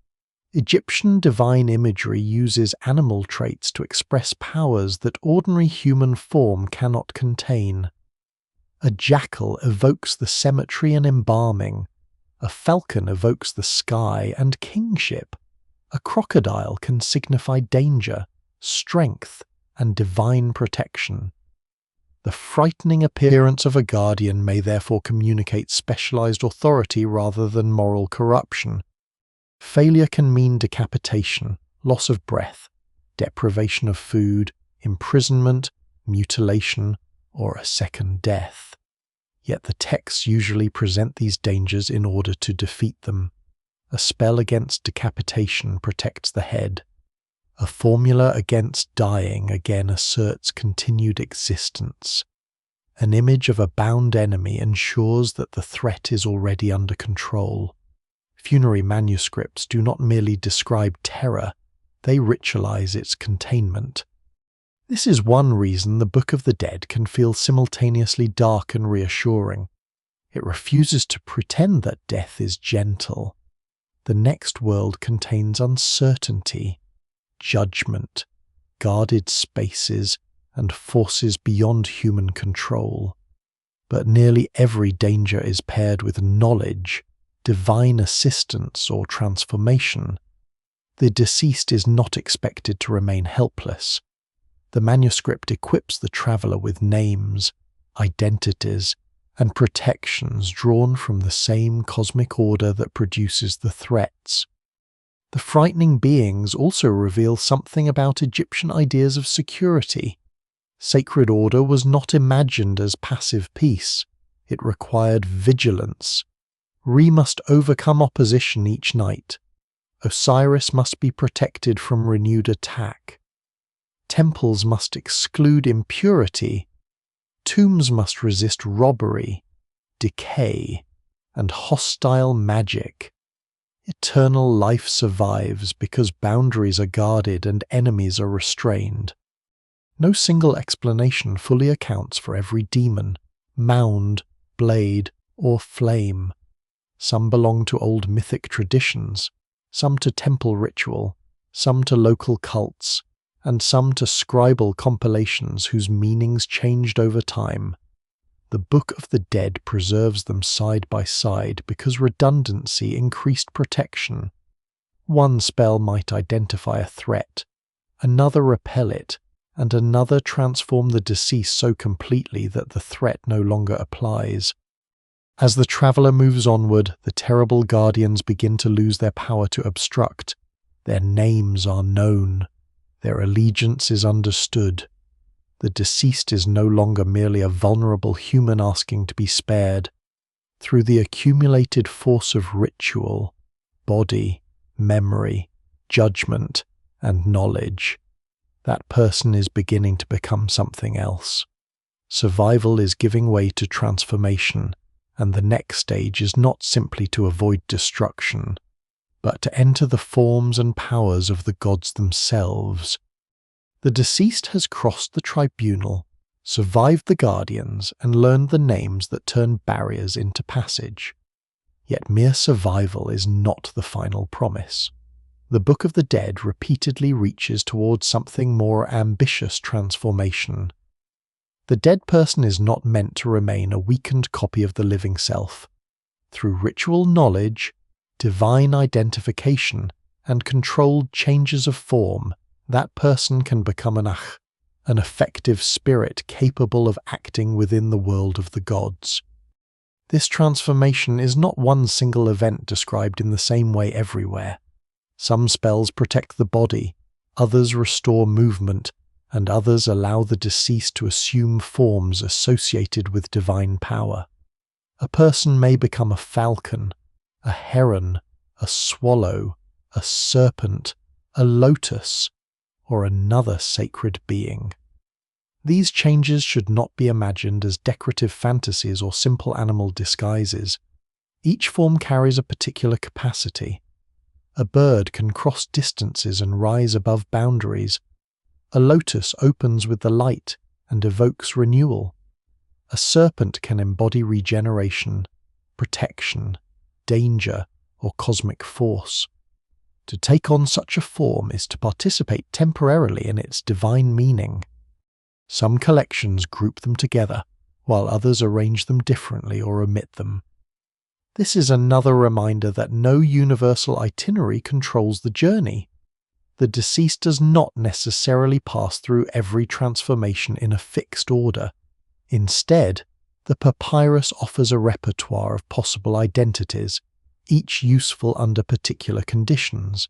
Egyptian divine imagery uses animal traits to express powers that ordinary human form cannot contain. A jackal evokes the cemetery and embalming. A falcon evokes the sky and kingship. A crocodile can signify danger, strength, and divine protection. The frightening appearance of a guardian may therefore communicate specialized authority rather than moral corruption. Failure can mean decapitation, loss of breath, deprivation of food, imprisonment, mutilation, or a second death. Yet the texts usually present these dangers in order to defeat them. A spell against decapitation protects the head. A formula against dying again asserts continued existence. An image of a bound enemy ensures that the threat is already under control. Funerary manuscripts do not merely describe terror, they ritualize its containment. This is one reason the Book of the Dead can feel simultaneously dark and reassuring. It refuses to pretend that death is gentle. The next world contains uncertainty, judgment, guarded spaces, and forces beyond human control. But nearly every danger is paired with knowledge, divine assistance, or transformation. The deceased is not expected to remain helpless. The manuscript equips the traveller with names, identities, and protections drawn from the same cosmic order that produces the threats. The frightening beings also reveal something about Egyptian ideas of security. Sacred order was not imagined as passive peace. It required vigilance. Re must overcome opposition each night. Osiris must be protected from renewed attack. Temples must exclude impurity. Tombs must resist robbery, decay, and hostile magic. Eternal life survives because boundaries are guarded and enemies are restrained. No single explanation fully accounts for every demon, mound, blade, or flame. Some belong to old mythic traditions, some to temple ritual, some to local cults, and some to scribal compilations whose meanings changed over time. The Book of the Dead preserves them side by side because redundancy increased protection. One spell might identify a threat, another repel it, and another transform the deceased so completely that the threat no longer applies. As the traveller moves onward, the terrible guardians begin to lose their power to obstruct. Their names are known. Their allegiance is understood. The deceased is no longer merely a vulnerable human asking to be spared. Through the accumulated force of ritual, body, memory, judgment, and knowledge, that person is beginning to become something else. Survival is giving way to transformation, and the next stage is not simply to avoid destruction, but to enter the forms and powers of the gods themselves. The deceased has crossed the tribunal, survived the guardians, and learned the names that turn barriers into passage. Yet mere survival is not the final promise. The Book of the Dead repeatedly reaches towards something more ambitious transformation. The dead person is not meant to remain a weakened copy of the living self. Through ritual knowledge, divine identification, and controlled changes of form, that person can become an effective spirit capable of acting within the world of the gods. This transformation is not one single event described in the same way everywhere. Some spells protect the body, others restore movement, and others allow the deceased to assume forms associated with divine power. A person may become a falcon, a heron, a swallow, a serpent, a lotus, or another sacred being. These changes should not be imagined as decorative fantasies or simple animal disguises. Each form carries a particular capacity. A bird can cross distances and rise above boundaries. A lotus opens with the light and evokes renewal. A serpent can embody regeneration, protection, danger, or cosmic force. To take on such a form is to participate temporarily in its divine meaning. Some collections group them together, while others arrange them differently or omit them. This is another reminder that no universal itinerary controls the journey. The deceased does not necessarily pass through every transformation in a fixed order. Instead, the papyrus offers a repertoire of possible identities, each useful under particular conditions.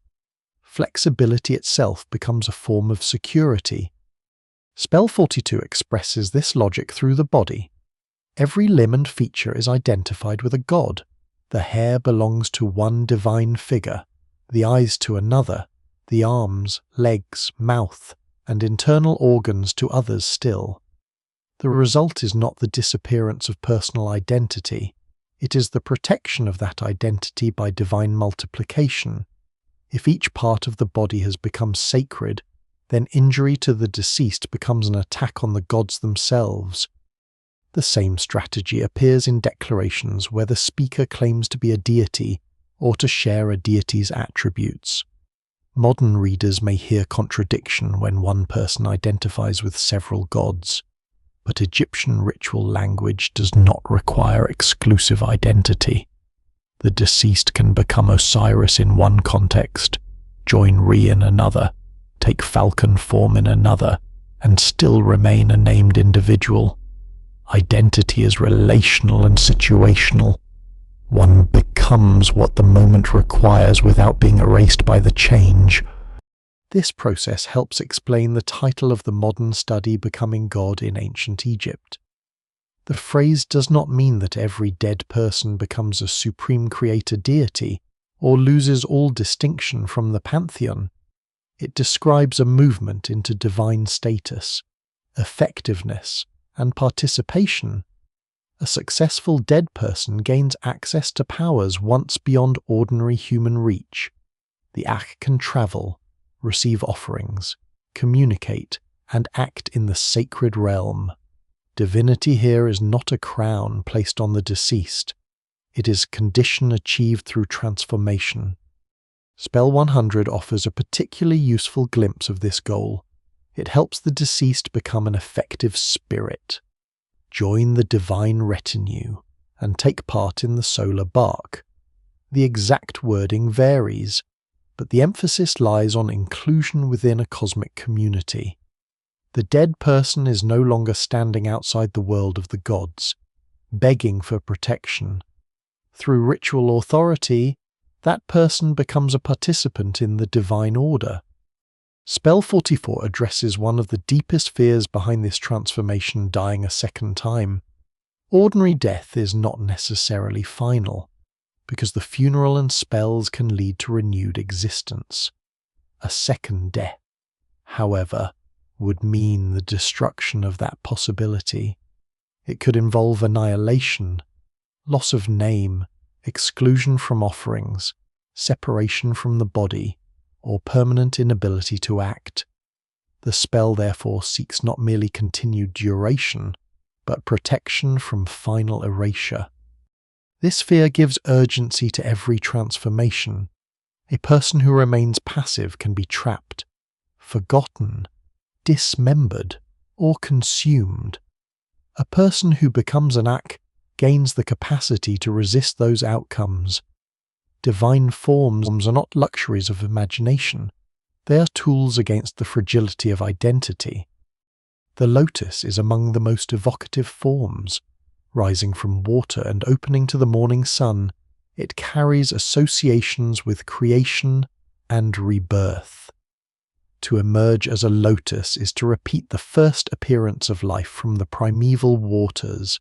Flexibility itself becomes a form of security. Spell 42 expresses this logic through the body. Every limb and feature is identified with a god. The hair belongs to one divine figure, the eyes to another, the arms, legs, mouth, and internal organs to others still. The result is not the disappearance of personal identity. It is the protection of that identity by divine multiplication. If each part of the body has become sacred, then injury to the deceased becomes an attack on the gods themselves. The same strategy appears in declarations where the speaker claims to be a deity or to share a deity's attributes. Modern readers may hear contradiction when one person identifies with several gods, but Egyptian ritual language does not require exclusive identity. The deceased can become Osiris in one context, join Re in another, take falcon form in another, and still remain a named individual. Identity is relational and situational. One becomes what the moment requires without being erased by the change. This process helps explain the title of the modern study, Becoming God in Ancient Egypt. The phrase does not mean that every dead person becomes a supreme creator deity or loses all distinction from the pantheon. It describes a movement into divine status, effectiveness, and participation. A successful dead person gains access to powers once beyond ordinary human reach. The Ak can travel, receive offerings, communicate, and act in the sacred realm. Divinity here is not a crown placed on the deceased. It is condition achieved through transformation. Spell 100 offers a particularly useful glimpse of this goal. It helps the deceased become an effective spirit. Join the divine retinue and take part in the solar bark. The exact wording varies, but the emphasis lies on inclusion within a cosmic community. The dead person is no longer standing outside the world of the gods, begging for protection. Through ritual authority, that person becomes a participant in the divine order. Spell 44 addresses one of the deepest fears behind this transformation, dying a second time. Ordinary death is not necessarily final, because the funeral and spells can lead to renewed existence. A second death, however, would mean the destruction of that possibility. It could involve annihilation, loss of name, exclusion from offerings, separation from the body, or permanent inability to act. The spell therefore seeks not merely continued duration, but protection from final erasure. This fear gives urgency to every transformation. A person who remains passive can be trapped, forgotten, dismembered, or consumed. A person who becomes an Ak gains the capacity to resist those outcomes. Divine forms are not luxuries of imagination. They are tools against the fragility of identity. The lotus is among the most evocative forms. Rising from water and opening to the morning sun, it carries associations with creation and rebirth. To emerge as a lotus is to repeat the first appearance of life from the primeval waters.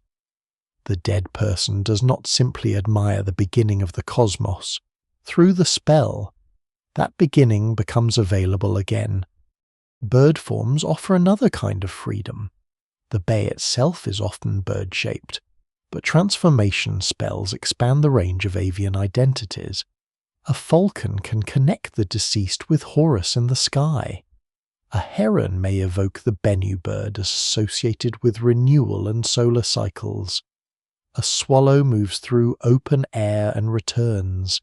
The dead person does not simply admire the beginning of the cosmos. Through the spell, that beginning becomes available again. Bird forms offer another kind of freedom. The bay itself is often bird-shaped, but transformation spells expand the range of avian identities. A falcon can connect the deceased with Horus in the sky. A heron may evoke the Bennu bird associated with renewal and solar cycles. A swallow moves through open air and returns.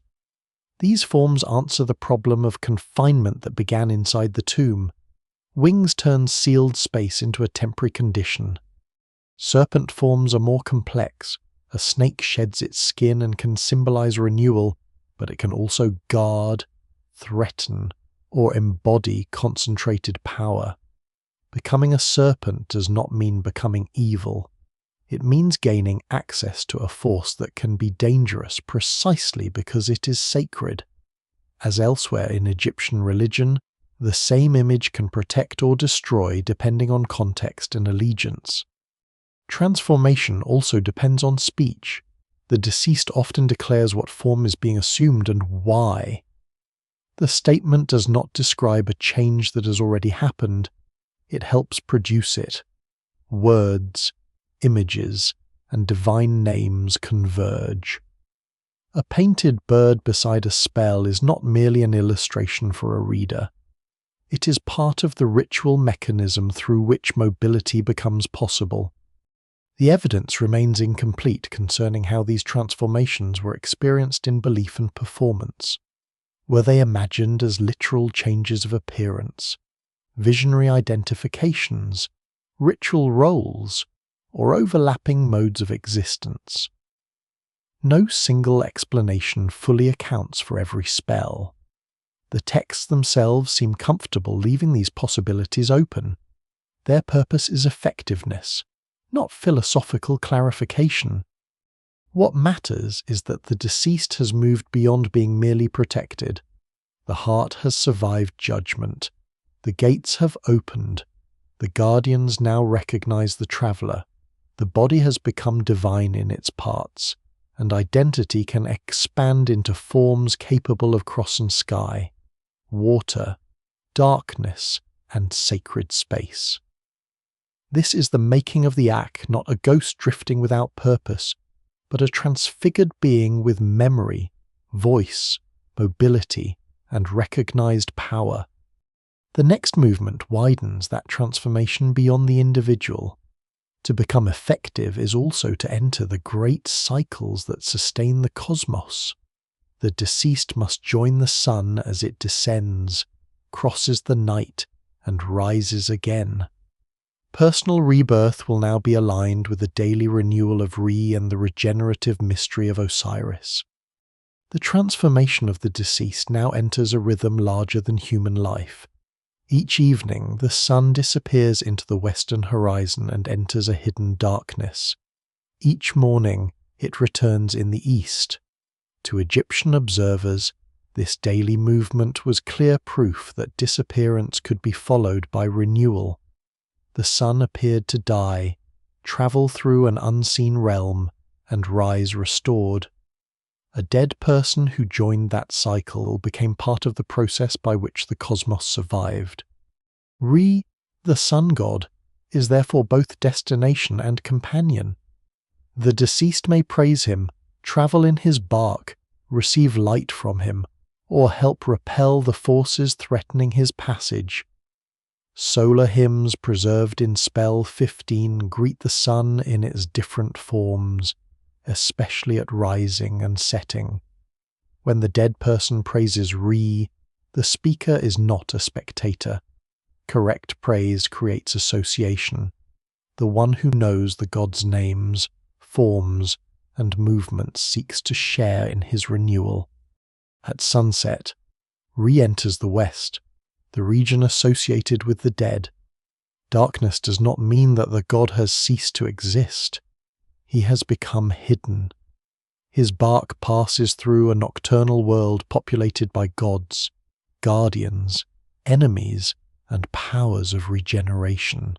These forms answer the problem of confinement that began inside the tomb. Wings turn sealed space into a temporary condition. Serpent forms are more complex. A snake sheds its skin and can symbolize renewal, but it can also guard, threaten, or embody concentrated power. Becoming a serpent does not mean becoming evil. It means gaining access to a force that can be dangerous precisely because it is sacred. As elsewhere in Egyptian religion, the same image can protect or destroy depending on context and allegiance. Transformation also depends on speech. The deceased often declares what form is being assumed and why. The statement does not describe a change that has already happened. It helps produce it. Words, images, and divine names converge. A painted bird beside a spell is not merely an illustration for a reader. It is part of the ritual mechanism through which mobility becomes possible. The evidence remains incomplete concerning how these transformations were experienced in belief and performance. Were they imagined as literal changes of appearance, visionary identifications, ritual roles, or overlapping modes of existence? No single explanation fully accounts for every spell. The texts themselves seem comfortable leaving these possibilities open. Their purpose is effectiveness, not philosophical clarification. What matters is that the deceased has moved beyond being merely protected. The heart has survived judgment. The gates have opened. The guardians now recognize the traveler. The body has become divine in its parts, and identity can expand into forms capable of cross and sky, water, darkness, and sacred space. This is the making of the Ak, not a ghost drifting without purpose, but a transfigured being with memory, voice, mobility, and recognized power. The next movement widens that transformation beyond the individual. To become effective is also to enter the great cycles that sustain the cosmos. The deceased must join the sun as it descends, crosses the night, and rises again. Personal rebirth will now be aligned with the daily renewal of Re and the regenerative mystery of Osiris. The transformation of the deceased now enters a rhythm larger than human life. Each evening, the sun disappears into the western horizon and enters a hidden darkness. Each morning, it returns in the east. To Egyptian observers, this daily movement was clear proof that disappearance could be followed by renewal. The sun appeared to die, travel through an unseen realm, and rise restored. A dead person who joined that cycle became part of the process by which the cosmos survived. Re, the sun god, is therefore both destination and companion. The deceased may praise him, travel in his bark, receive light from him, or help repel the forces threatening his passage. Solar hymns preserved in spell 15 greet the sun in its different forms, especially at rising and setting. When the dead person praises Re, the speaker is not a spectator. Correct praise creates association. The one who knows the god's names, forms, and movements seeks to share in his renewal. At sunset, Re enters the west, the region associated with the dead. Darkness does not mean that the god has ceased to exist. He has become hidden. His bark passes through a nocturnal world populated by gods, guardians, enemies, and powers of regeneration.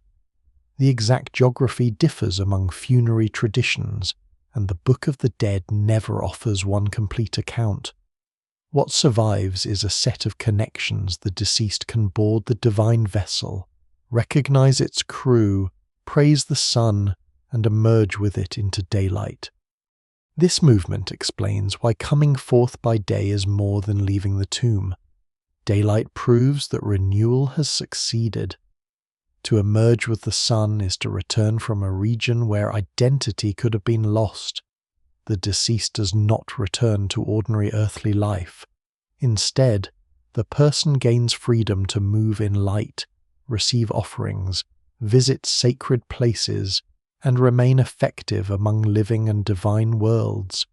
The exact geography differs among funerary traditions, and the Book of the Dead never offers one complete account. What survives is a set of connections. The deceased can board the divine vessel, recognize its crew, praise the sun, and emerge with it into daylight. This movement explains why coming forth by day is more than leaving the tomb. Daylight proves that renewal has succeeded. To emerge with the sun is to return from a region where identity could have been lost. The deceased does not return to ordinary earthly life. Instead, the person gains freedom to move in light, receive offerings, visit sacred places, and remain effective among living and divine worlds.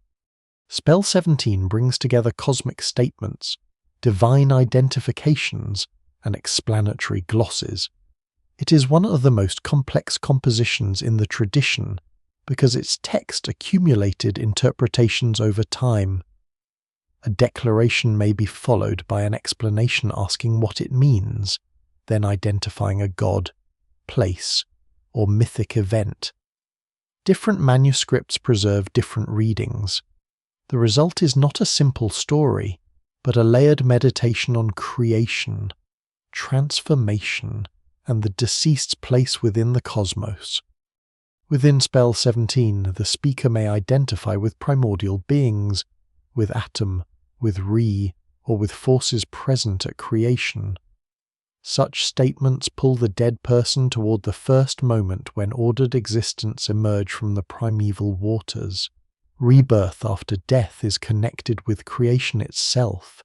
Spell 17 brings together cosmic statements, divine identifications, and explanatory glosses. It is one of the most complex compositions in the tradition because its text accumulated interpretations over time. A declaration may be followed by an explanation asking what it means, then identifying a god, place, or mythic event. Different manuscripts preserve different readings. The result is not a simple story, but a layered meditation on creation, transformation, and the deceased's place within the cosmos. Within Spell 17, the speaker may identify with primordial beings, with Atom, with Re, or with forces present at creation. Such statements pull the dead person toward the first moment when ordered existence emerged from the primeval waters. Rebirth after death is connected with creation itself.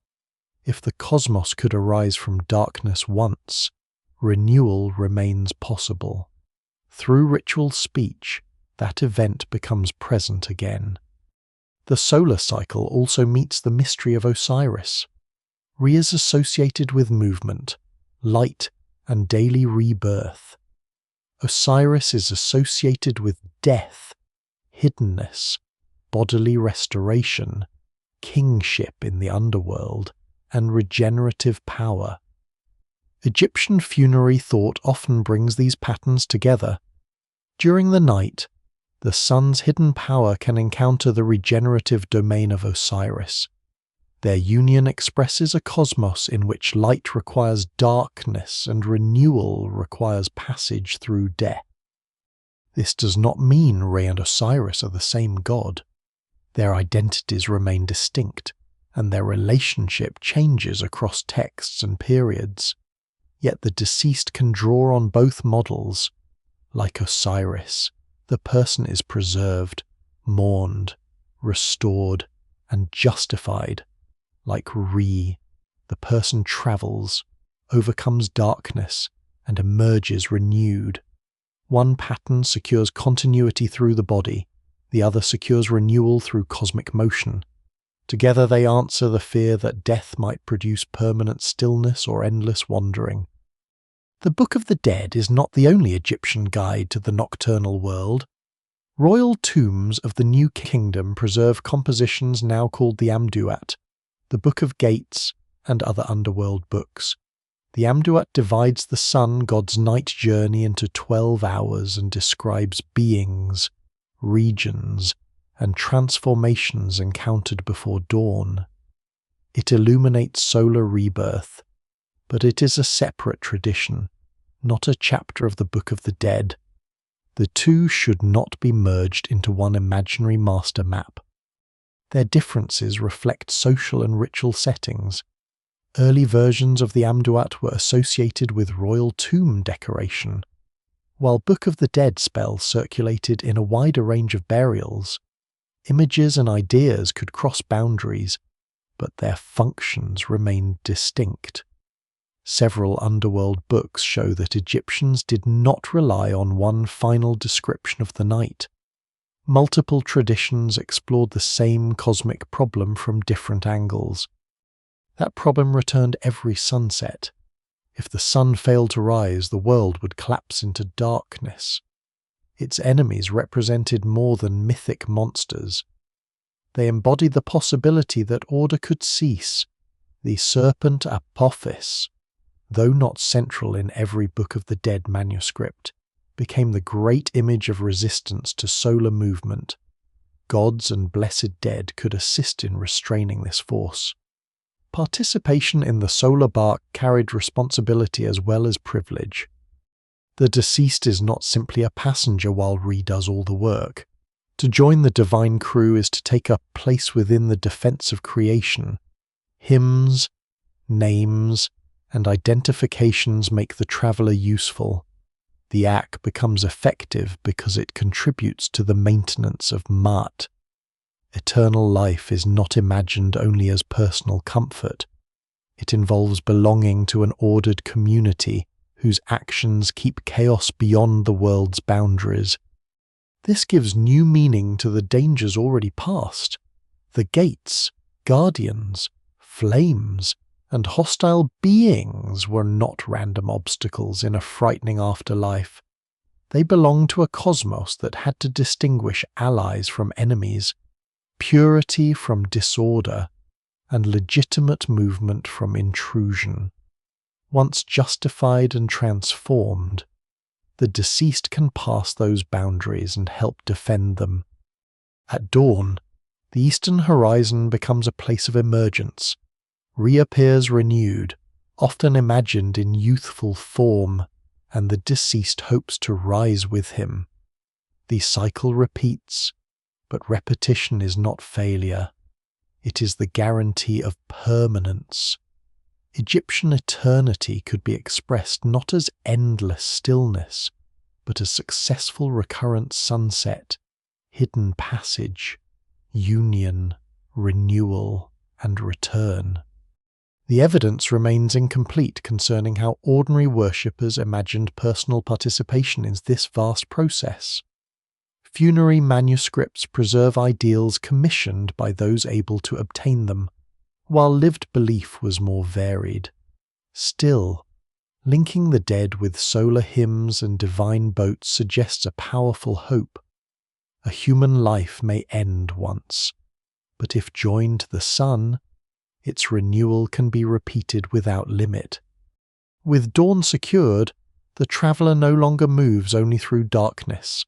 If the cosmos could arise from darkness once, renewal remains possible. Through ritual speech, that event becomes present again. The solar cycle also meets the mystery of Osiris. Re is associated with movement, light, and daily rebirth. Osiris is associated with death, hiddenness, bodily restoration, kingship in the underworld, and regenerative power. Egyptian funerary thought often brings these patterns together. During the night, the sun's hidden power can encounter the regenerative domain of Osiris. Their union expresses a cosmos in which light requires darkness and renewal requires passage through death. This does not mean Re and Osiris are the same god. Their identities remain distinct, and their relationship changes across texts and periods. Yet the deceased can draw on both models. Like Osiris, the person is preserved, mourned, restored, and justified. Like Re, the person travels, overcomes darkness, and emerges renewed. One pattern secures continuity through the body, the other secures renewal through cosmic motion. Together they answer the fear that death might produce permanent stillness or endless wandering. The Book of the Dead is not the only Egyptian guide to the nocturnal world. Royal tombs of the New Kingdom preserve compositions now called the Amduat, the Book of Gates, and other underworld books. The Amduat divides the sun god's night journey into 12 hours and describes beings, regions, and transformations encountered before dawn. It illuminates solar rebirth, but it is a separate tradition, not a chapter of the Book of the Dead. The two should not be merged into one imaginary master map. Their differences reflect social and ritual settings. Early versions of the Amduat were associated with royal tomb decoration, while Book of the Dead spells circulated in a wider range of burials. Images and ideas could cross boundaries, but their functions remained distinct. Several underworld books show that Egyptians did not rely on one final description of the night. Multiple traditions explored the same cosmic problem from different angles. That problem returned every sunset. If the sun failed to rise, the world would collapse into darkness. Its enemies represented more than mythic monsters. They embodied the possibility that order could cease. The serpent Apophis, though not central in every Book of the Dead manuscript, became the great image of resistance to solar movement. Gods and blessed dead could assist in restraining this force. Participation in the solar bark carried responsibility as well as privilege. The deceased is not simply a passenger while Re does all the work. To join the divine crew is to take a place within the defense of creation. Hymns, names, and identifications make the traveler useful. The act becomes effective because it contributes to the maintenance of Maat. Eternal life is not imagined only as personal comfort. It involves belonging to an ordered community whose actions keep chaos beyond the world's boundaries. This gives new meaning to the dangers already past. The gates, guardians, flames, and hostile beings were not random obstacles in a frightening afterlife. They belonged to a cosmos that had to distinguish allies from enemies, purity from disorder, and legitimate movement from intrusion. Once justified and transformed, the deceased can pass those boundaries and help defend them. At dawn, the eastern horizon becomes a place of emergence, reappears renewed, often imagined in youthful form, and the deceased hopes to rise with him. The cycle repeats, but repetition is not failure. It is the guarantee of permanence. Egyptian eternity could be expressed not as endless stillness, but as successful recurrent sunset, hidden passage, union, renewal, and return. The evidence remains incomplete concerning how ordinary worshippers imagined personal participation in this vast process. Funerary manuscripts preserve ideals commissioned by those able to obtain them, while lived belief was more varied. Still, Linking the dead with solar hymns and divine boats suggests a powerful hope. A human life may end once, but if joined to the sun, its renewal can be repeated without limit. With dawn secured, the traveller no longer moves only through darkness.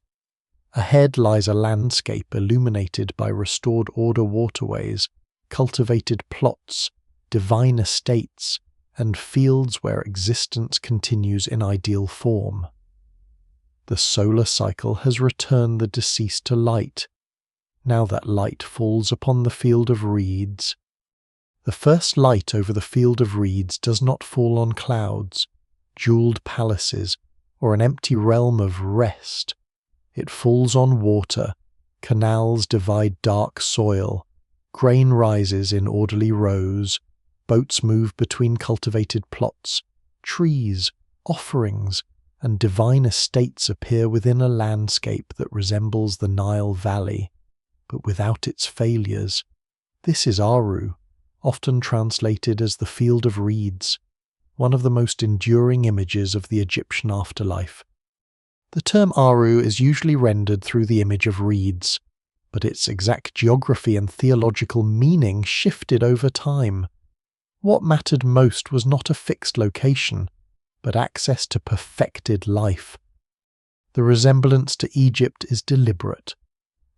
Ahead lies a landscape illuminated by restored order waterways, cultivated plots, divine estates, and fields where existence continues in ideal form. The solar cycle has returned the deceased to light. Now that light falls upon the field of reeds. The first light over the field of reeds does not fall on clouds, jeweled palaces, or an empty realm of rest. It falls on water, canals divide dark soil, grain rises in orderly rows, boats move between cultivated plots, trees, offerings, and divine estates appear within a landscape that resembles the Nile Valley, but without its failures. This is Aru, often translated as the field of reeds, one of the most enduring images of the Egyptian afterlife. The term Aru is usually rendered through the image of reeds, but its exact geography and theological meaning shifted over time. What mattered most was not a fixed location, but access to perfected life. The resemblance to Egypt is deliberate.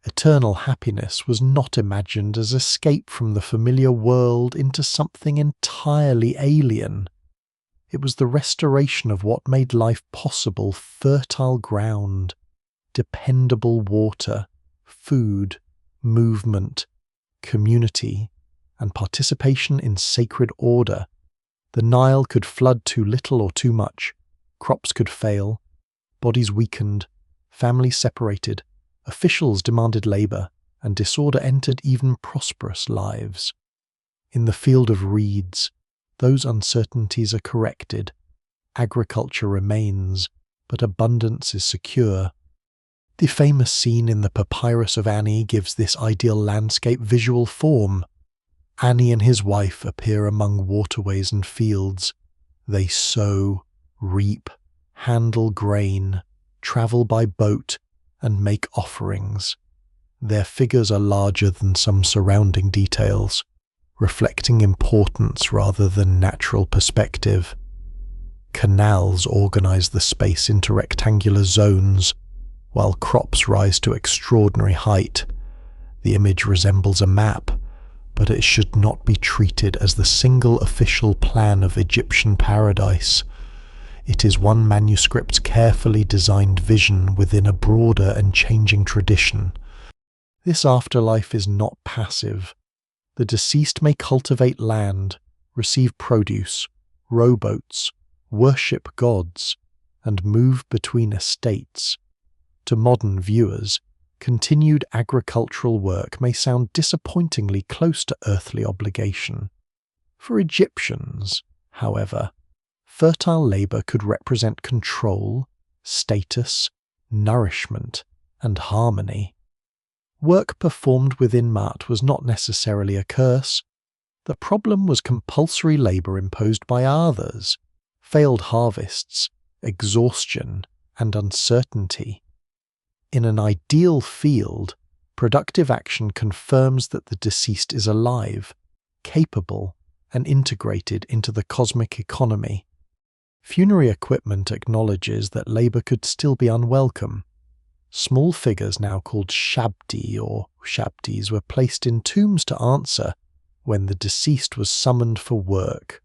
Eternal happiness was not imagined as escape from the familiar world into something entirely alien. It was the restoration of what made life possible: fertile ground, dependable water, food, movement, community, and participation in sacred order. The Nile could flood too little or too much, crops could fail, bodies weakened, families separated, officials demanded labour, and disorder entered even prosperous lives. In the field of reeds, those uncertainties are corrected. Agriculture remains, but abundance is secure. The famous scene in the Papyrus of Ani gives this ideal landscape visual form. Ani and his wife appear among waterways and fields. They sow, reap, handle grain, travel by boat, and make offerings. Their figures are larger than some surrounding details, reflecting importance rather than natural perspective. Canals organize the space into rectangular zones, while crops rise to extraordinary height. The image resembles a map, but it should not be treated as the single official plan of Egyptian paradise. It is one manuscript's carefully designed vision within a broader and changing tradition. This afterlife is not passive. The deceased may cultivate land, receive produce, row boats, worship gods, and move between estates. To modern viewers, continued agricultural work may sound disappointingly close to earthly obligation. For Egyptians, however, fertile labour could represent control, status, nourishment, and harmony. Work performed within Maat was not necessarily a curse. The problem was compulsory labour imposed by others, failed harvests, exhaustion, and uncertainty. In an ideal field, productive action confirms that the deceased is alive, capable, and integrated into the cosmic economy. Funerary equipment acknowledges that labour could still be unwelcome. Small figures, now called shabdi or shabdis, were placed in tombs to answer when the deceased was summoned for work.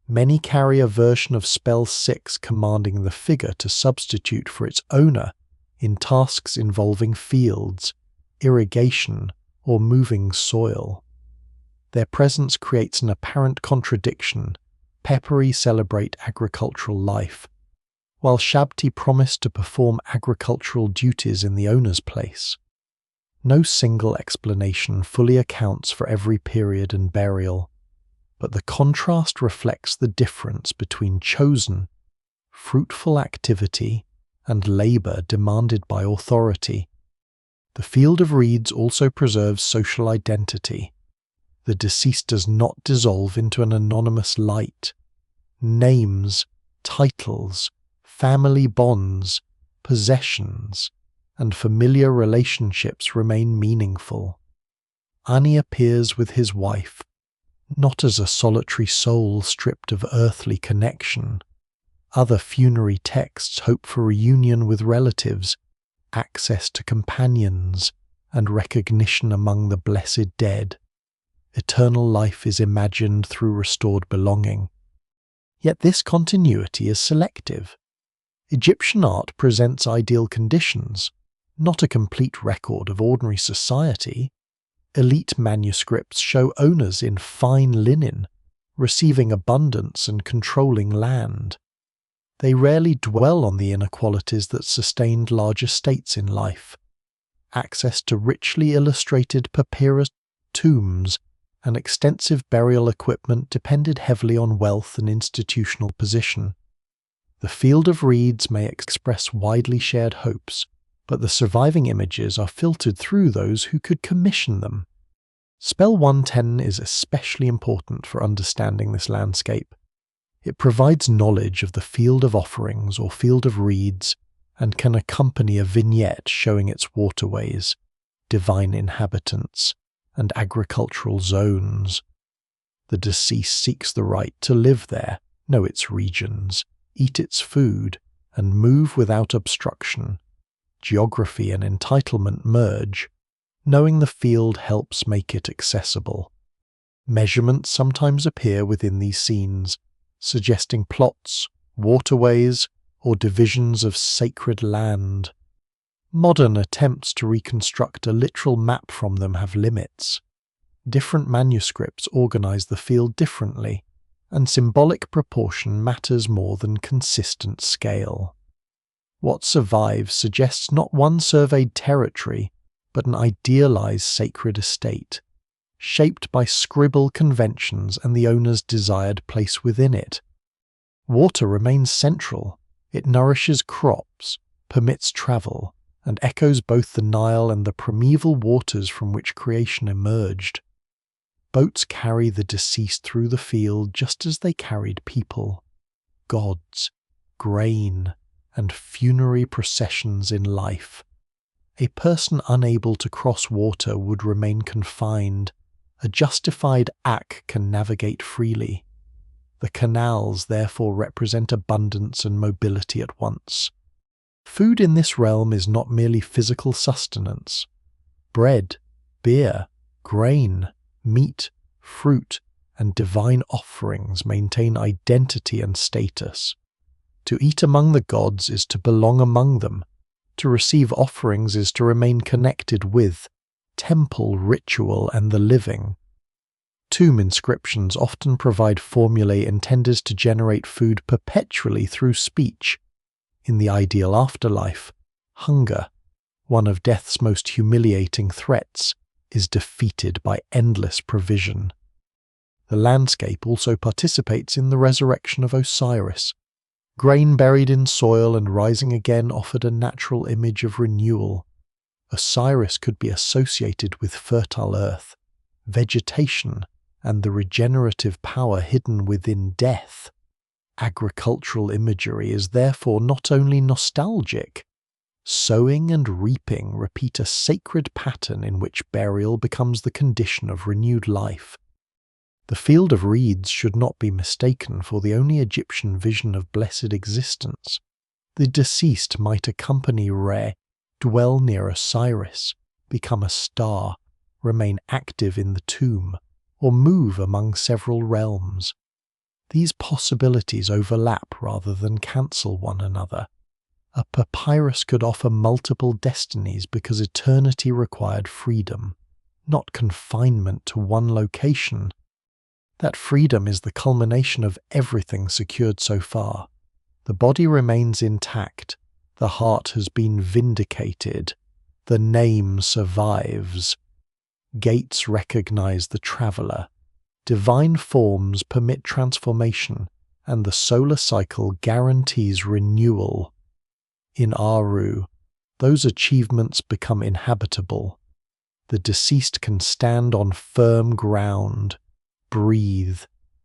Many carry a version of spell 6 commanding the figure to substitute for its owner in tasks involving fields, irrigation, or moving soil. Their presence creates an apparent contradiction. Peperi celebrate agricultural life, while Shabti promise to perform agricultural duties in the owner's place. No single explanation fully accounts for every period and burial, but the contrast reflects the difference between chosen, fruitful activity and labour demanded by authority. The field of reeds also preserves social identity. The deceased does not dissolve into an anonymous light. Names, titles, family bonds, possessions, and familiar relationships remain meaningful. Ani appears with his wife, not as a solitary soul stripped of earthly connection. Other funerary texts hope for reunion with relatives, access to companions, and recognition among the blessed dead. Eternal life is imagined through restored belonging. Yet this continuity is selective. Egyptian art presents ideal conditions, not a complete record of ordinary society. Elite manuscripts show owners in fine linen, receiving abundance and controlling land. They rarely dwell on the inequalities that sustained large estates in life. Access to richly illustrated papyrus tombs and extensive burial equipment depended heavily on wealth and institutional position. The field of reeds may express widely shared hopes, but the surviving images are filtered through those who could commission them. Spell 110 is especially important for understanding this landscape. It provides knowledge of the field of offerings or field of reeds and can accompany a vignette showing its waterways, divine inhabitants, and agricultural zones. The deceased seeks the right to live there, know its regions, eat its food, and move without obstruction. Geography and entitlement merge. Knowing the field helps make it accessible. Measurements sometimes appear within these scenes, suggesting plots, waterways, or divisions of sacred land. Modern attempts to reconstruct a literal map from them have limits. Different manuscripts organize the field differently, and symbolic proportion matters more than consistent scale. What survives suggests not one surveyed territory, but an idealized sacred estate, shaped by scribal conventions and the owner's desired place within it. Water remains central. It nourishes crops, permits travel, and echoes both the Nile and the primeval waters from which creation emerged. Boats carry the deceased through the field just as they carried people, gods, grain, and funerary processions in life. A person unable to cross water would remain confined. A justified Ak can navigate freely. The canals therefore represent abundance and mobility at once. Food in this realm is not merely physical sustenance. Bread, beer, grain, meat, fruit, and divine offerings maintain identity and status. To eat among the gods is to belong among them. To receive offerings is to remain connected with temple, ritual, and the living. Tomb inscriptions often provide formulae intended to generate food perpetually through speech. In the ideal afterlife, hunger, one of death's most humiliating threats, is defeated by endless provision. The landscape also participates in the resurrection of Osiris. Grain buried in soil and rising again offered a natural image of renewal. Osiris could be associated with fertile earth, vegetation, and the regenerative power hidden within death. Agricultural imagery is therefore not only nostalgic. Sowing and reaping repeat a sacred pattern in which burial becomes the condition of renewed life. The field of reeds should not be mistaken for the only Egyptian vision of blessed existence. The deceased might accompany Re, dwell near Osiris, become a star, remain active in the tomb, or move among several realms. These possibilities overlap rather than cancel one another. A papyrus could offer multiple destinies because eternity required freedom, not confinement to one location. That freedom is the culmination of everything secured so far. The body remains intact, the heart has been vindicated, the name survives. Gates recognize the traveler. Divine forms permit transformation, and the solar cycle guarantees renewal. In Aru, those achievements become inhabitable. The deceased can stand on firm ground, breathe,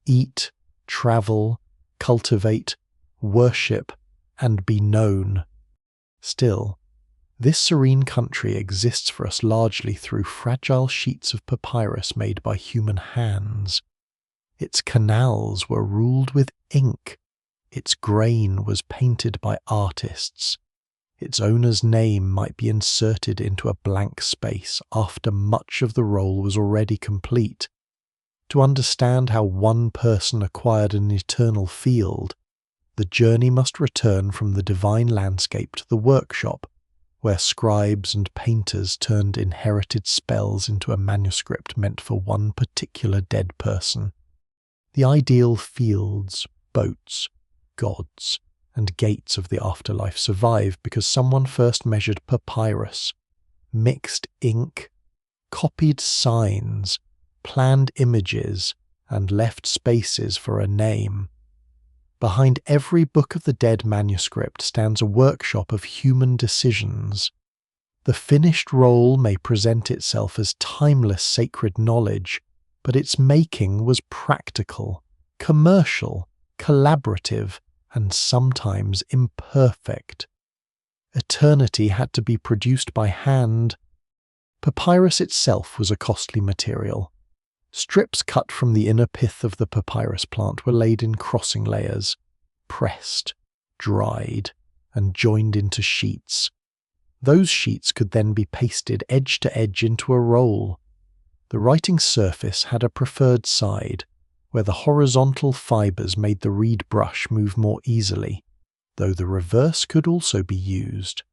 eat, travel, cultivate, worship, and be known. Still, this serene country exists for us largely through fragile sheets of papyrus made by human hands. Its canals were ruled with ink. Its grain was painted by artists. Its owner's name might be inserted into a blank space after much of the role was already complete. To understand how one person acquired an eternal field, the journey must return from the divine landscape to the workshop, where scribes and painters turned inherited spells into a manuscript meant for one particular dead person. The ideal fields, boats, gods, and gates of the afterlife survive because someone first measured papyrus, mixed ink, copied signs, planned images, and left spaces for a name. Behind every Book of the Dead manuscript stands a workshop of human decisions. The finished roll may present itself as timeless sacred knowledge, but its making was practical, commercial, collaborative, and sometimes imperfect. Eternity had to be produced by hand. Papyrus itself was a costly material. Strips cut from the inner pith of the papyrus plant were laid in crossing layers, pressed, dried, and joined into sheets. Those sheets could then be pasted edge to edge into a roll. The writing surface had a preferred side, where the horizontal fibers made the reed brush move more easily, though the reverse could also be used.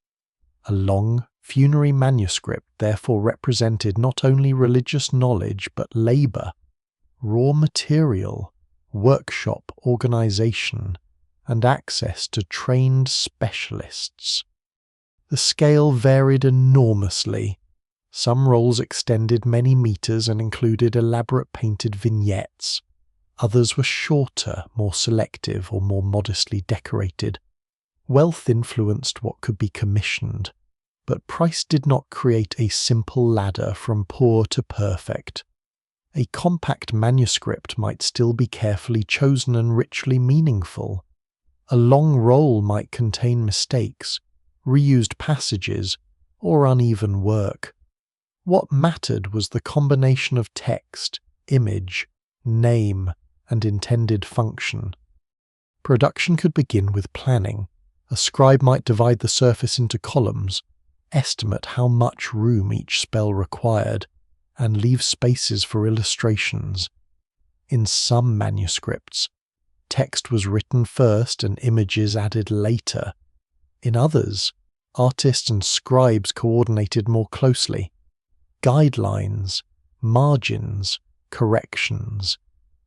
A long, funerary manuscript therefore represented not only religious knowledge but labour, raw material, workshop organisation, and access to trained specialists. The scale varied enormously. Some rolls extended many metres and included elaborate painted vignettes. Others were shorter, more selective, or more modestly decorated. Wealth influenced what could be commissioned, but price did not create a simple ladder from poor to perfect. A compact manuscript might still be carefully chosen and richly meaningful. A long roll might contain mistakes, reused passages, or uneven work. What mattered was the combination of text, image, name, and intended function. Production could begin with planning. A scribe might divide the surface into columns, estimate how much room each spell required, and leave spaces for illustrations. In some manuscripts, text was written first and images added later. In others, artists and scribes coordinated more closely. Guidelines, margins, corrections,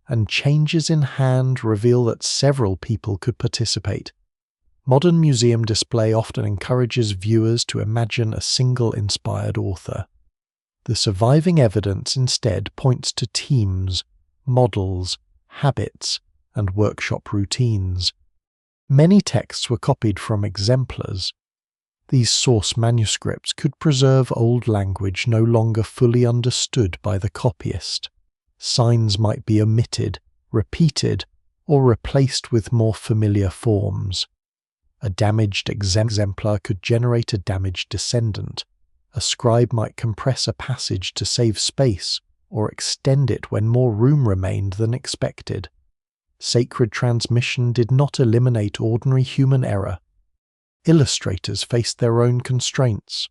and changes in hand reveal that several people could participate. Modern museum display often encourages viewers to imagine a single inspired author. The surviving evidence instead points to teams, models, habits, and workshop routines. Many texts were copied from exemplars. These source manuscripts could preserve old language no longer fully understood by the copyist. Signs might be omitted, repeated, or replaced with more familiar forms. A damaged exemplar could generate a damaged descendant. A scribe might compress a passage to save space, or extend it when more room remained than expected. Sacred transmission did not eliminate ordinary human error. Illustrators faced their own constraints.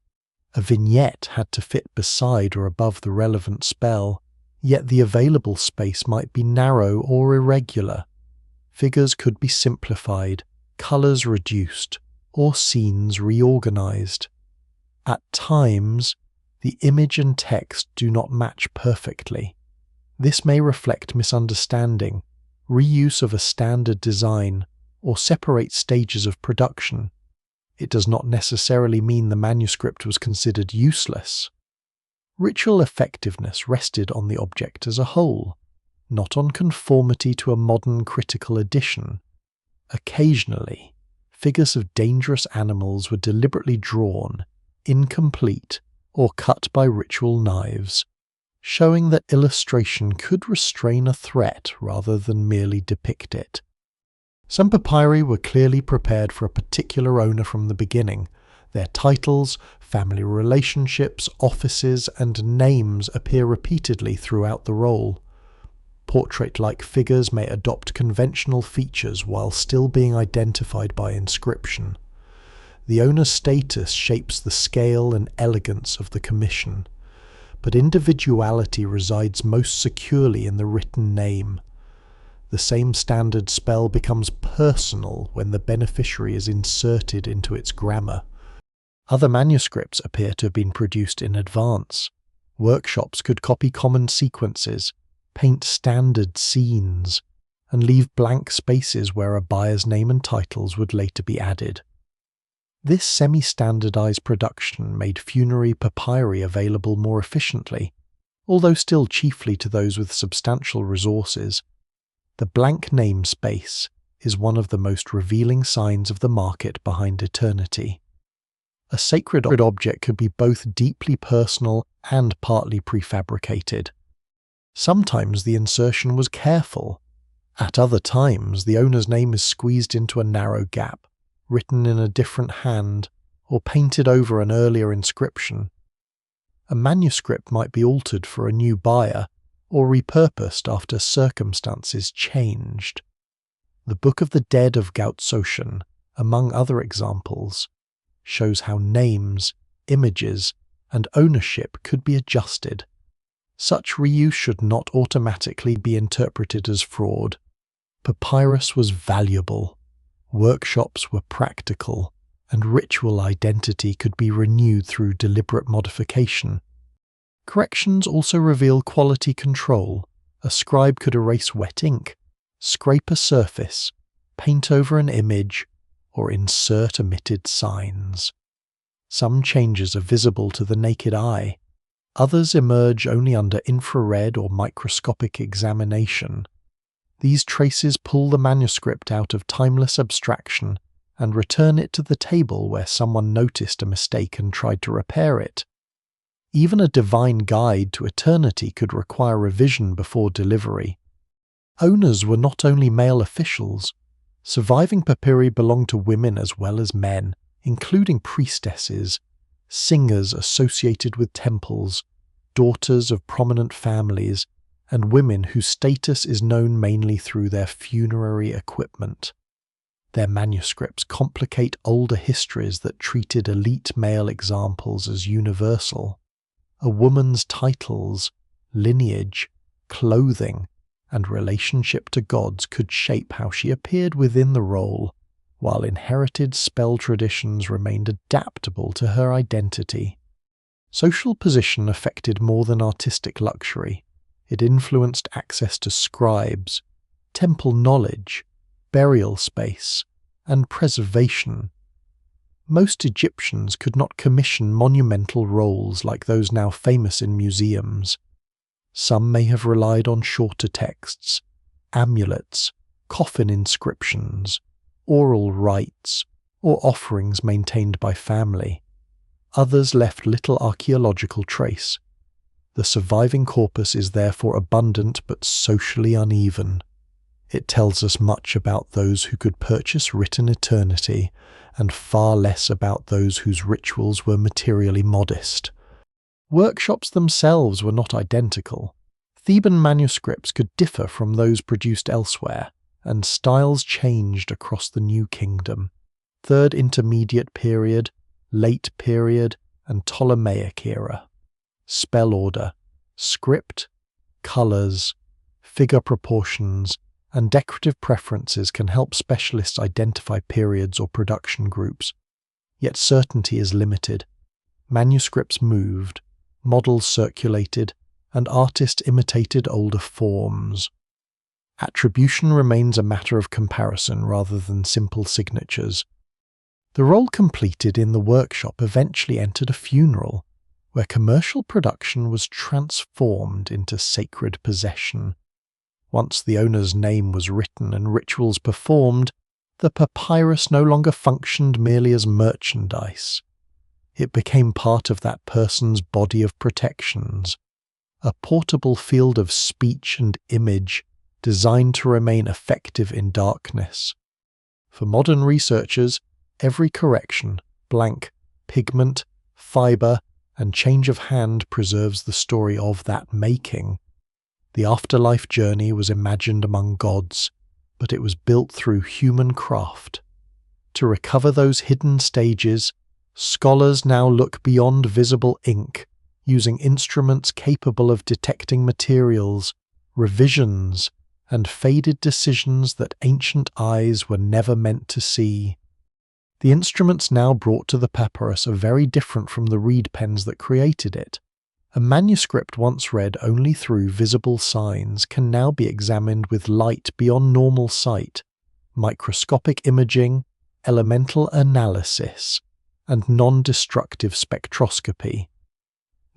A vignette had to fit beside or above the relevant spell, yet the available space might be narrow or irregular. Figures could be simplified, colours reduced, or scenes reorganized. At times, the image and text do not match perfectly. This may reflect misunderstanding, reuse of a standard design, or separate stages of production. It does not necessarily mean the manuscript was considered useless. Ritual effectiveness rested on the object as a whole, not on conformity to a modern critical edition. Occasionally, figures of dangerous animals were deliberately drawn, incomplete, or cut by ritual knives, showing that illustration could restrain a threat rather than merely depict it. Some papyri were clearly prepared for a particular owner from the beginning. Their titles, family relationships, offices, and names appear repeatedly throughout the roll. Portrait-like figures may adopt conventional features while still being identified by inscription. The owner's status shapes the scale and elegance of the commission, but individuality resides most securely in the written name. The same standard spell becomes personal when the beneficiary is inserted into its grammar. Other manuscripts appear to have been produced in advance. Workshops could copy common sequences, paint standard scenes, and leave blank spaces where a buyer's name and titles would later be added. This semi-standardized production made funerary papyri available more efficiently, although still chiefly to those with substantial resources. The blank name space is one of the most revealing signs of the market behind eternity. A sacred object could be both deeply personal and partly prefabricated. Sometimes the insertion was careful. At other times, the owner's name is squeezed into a narrow gap, written in a different hand, or painted over an earlier inscription. A manuscript might be altered for a new buyer, or repurposed after circumstances changed. The Book of the Dead of Gautsoshan, among other examples, shows how names, images, and ownership could be adjusted. Such reuse should not automatically be interpreted as fraud. Papyrus was valuable, workshops were practical, and ritual identity could be renewed through deliberate modification. Corrections also reveal quality control. A scribe could erase wet ink, scrape a surface, paint over an image, or insert omitted signs. Some changes are visible to the naked eye. Others emerge only under infrared or microscopic examination. These traces pull the manuscript out of timeless abstraction and return it to the table where someone noticed a mistake and tried to repair it. Even a divine guide to eternity could require revision before delivery. Owners were not only male officials. Surviving papyri belonged to women as well as men, including priestesses, singers associated with temples, daughters of prominent families, and women whose status is known mainly through their funerary equipment. Their manuscripts complicate older histories that treated elite male examples as universal. A woman's titles, lineage, clothing, and relationship to gods could shape how she appeared within the role, while inherited spell traditions remained adaptable to her identity. Social position affected more than artistic luxury. It influenced access to scribes, temple knowledge, burial space, and preservation. Most Egyptians could not commission monumental rolls like those now famous in museums. Some may have relied on shorter texts, amulets, coffin inscriptions, oral rites, or offerings maintained by family. Others left little archaeological trace. The surviving corpus is therefore abundant but socially uneven. It tells us much about those who could purchase written eternity, and far less about those whose rituals were materially modest. Workshops themselves were not identical. Theban manuscripts could differ from those produced elsewhere, and styles changed across the New Kingdom. Third Intermediate Period, Late Period, and Ptolemaic Era. Spell order, script, colours, figure proportions, and decorative preferences can help specialists identify periods or production groups. Yet certainty is limited. Manuscripts moved, models circulated, and artists imitated older forms. Attribution remains a matter of comparison rather than simple signatures. The role completed in the workshop eventually entered a funeral, where commercial production was transformed into sacred possession. Once the owner's name was written and rituals performed, the papyrus no longer functioned merely as merchandise. It became part of that person's body of protections, a portable field of speech and image designed to remain effective in darkness. For modern researchers, every correction, blank, pigment, fiber, and change of hand preserves the story of that making. The afterlife journey was imagined among gods, but it was built through human craft. To recover those hidden stages, scholars now look beyond visible ink, using instruments capable of detecting materials, revisions, and faded decisions that ancient eyes were never meant to see. The instruments now brought to the papyrus are very different from the reed pens that created it. A manuscript once read only through visible signs can now be examined with light beyond normal sight, microscopic imaging, elemental analysis, and non-destructive spectroscopy.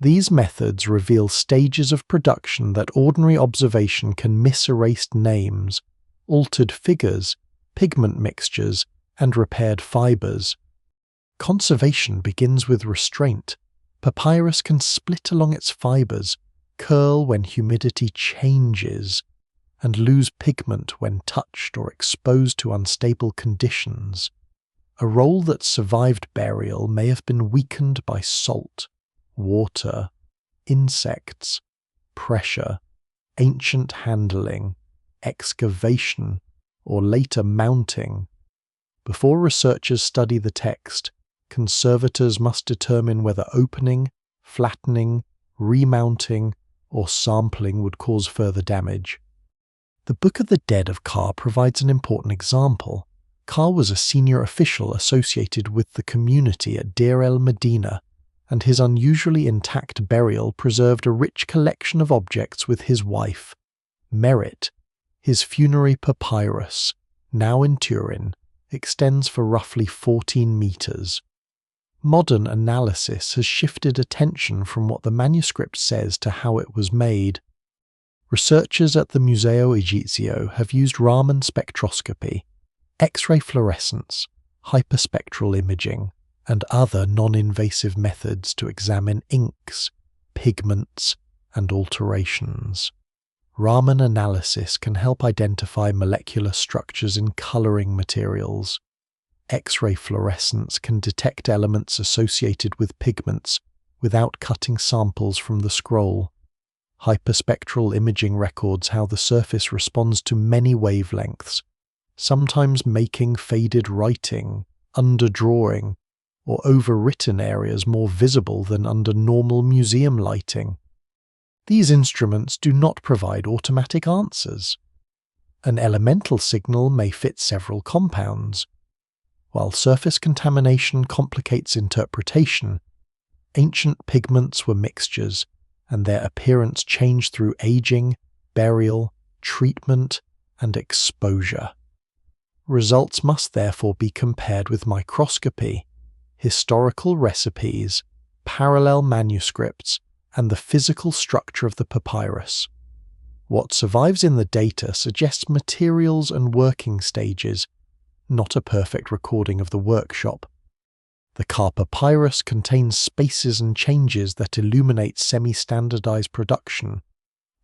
These methods reveal stages of production that ordinary observation can miss: erased names, altered figures, pigment mixtures, and repaired fibers. Conservation begins with restraint. Papyrus can split along its fibers, curl when humidity changes, and lose pigment when touched or exposed to unstable conditions. A roll that survived burial may have been weakened by salt, water, insects, pressure, ancient handling, excavation, or later mounting. Before researchers study the text, conservators must determine whether opening, flattening, remounting, or sampling would cause further damage. The Book of the Dead of Ka provides an important example. Ka was a senior official associated with the community at Deir el-Medina, and his unusually intact burial preserved a rich collection of objects with his wife, Merit. His funerary papyrus, now in Turin, extends for roughly 14 meters. Modern analysis has shifted attention from what the manuscript says to how it was made. Researchers at the Museo Egizio have used Raman spectroscopy, X-ray fluorescence, hyperspectral imaging, and other non-invasive methods to examine inks, pigments, and alterations. Raman analysis can help identify molecular structures in coloring materials. X-ray fluorescence can detect elements associated with pigments without cutting samples from the scroll. Hyperspectral imaging records how the surface responds to many wavelengths, sometimes making faded writing, underdrawing, or overwritten areas more visible than under normal museum lighting. These instruments do not provide automatic answers. An elemental signal may fit several compounds. While surface contamination complicates interpretation, ancient pigments were mixtures, and their appearance changed through aging, burial, treatment, and exposure. Results must therefore be compared with microscopy, historical recipes, parallel manuscripts, and the physical structure of the papyrus. What survives in the data suggests materials and working stages, not a perfect recording of the workshop. The Ka papyrus contains spaces and changes that illuminate semi-standardized production.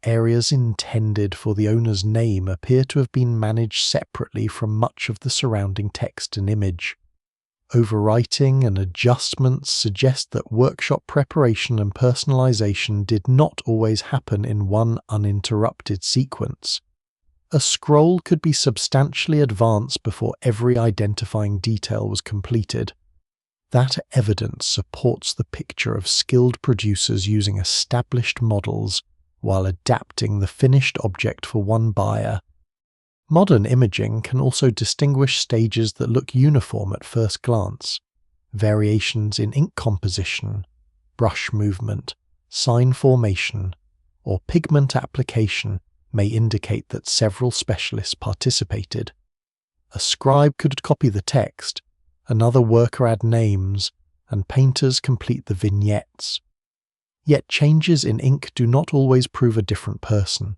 Areas intended for the owner's name appear to have been managed separately from much of the surrounding text and image. Overwriting and adjustments suggest that workshop preparation and personalization did not always happen in one uninterrupted sequence. A scroll could be substantially advanced before every identifying detail was completed. That evidence supports the picture of skilled producers using established models while adapting the finished object for one buyer. Modern imaging can also distinguish stages that look uniform at first glance. Variations in ink composition, brush movement, sign formation, or pigment application may indicate that several specialists participated. A scribe could copy the text, another worker add names, and painters complete the vignettes. Yet changes in ink do not always prove a different person.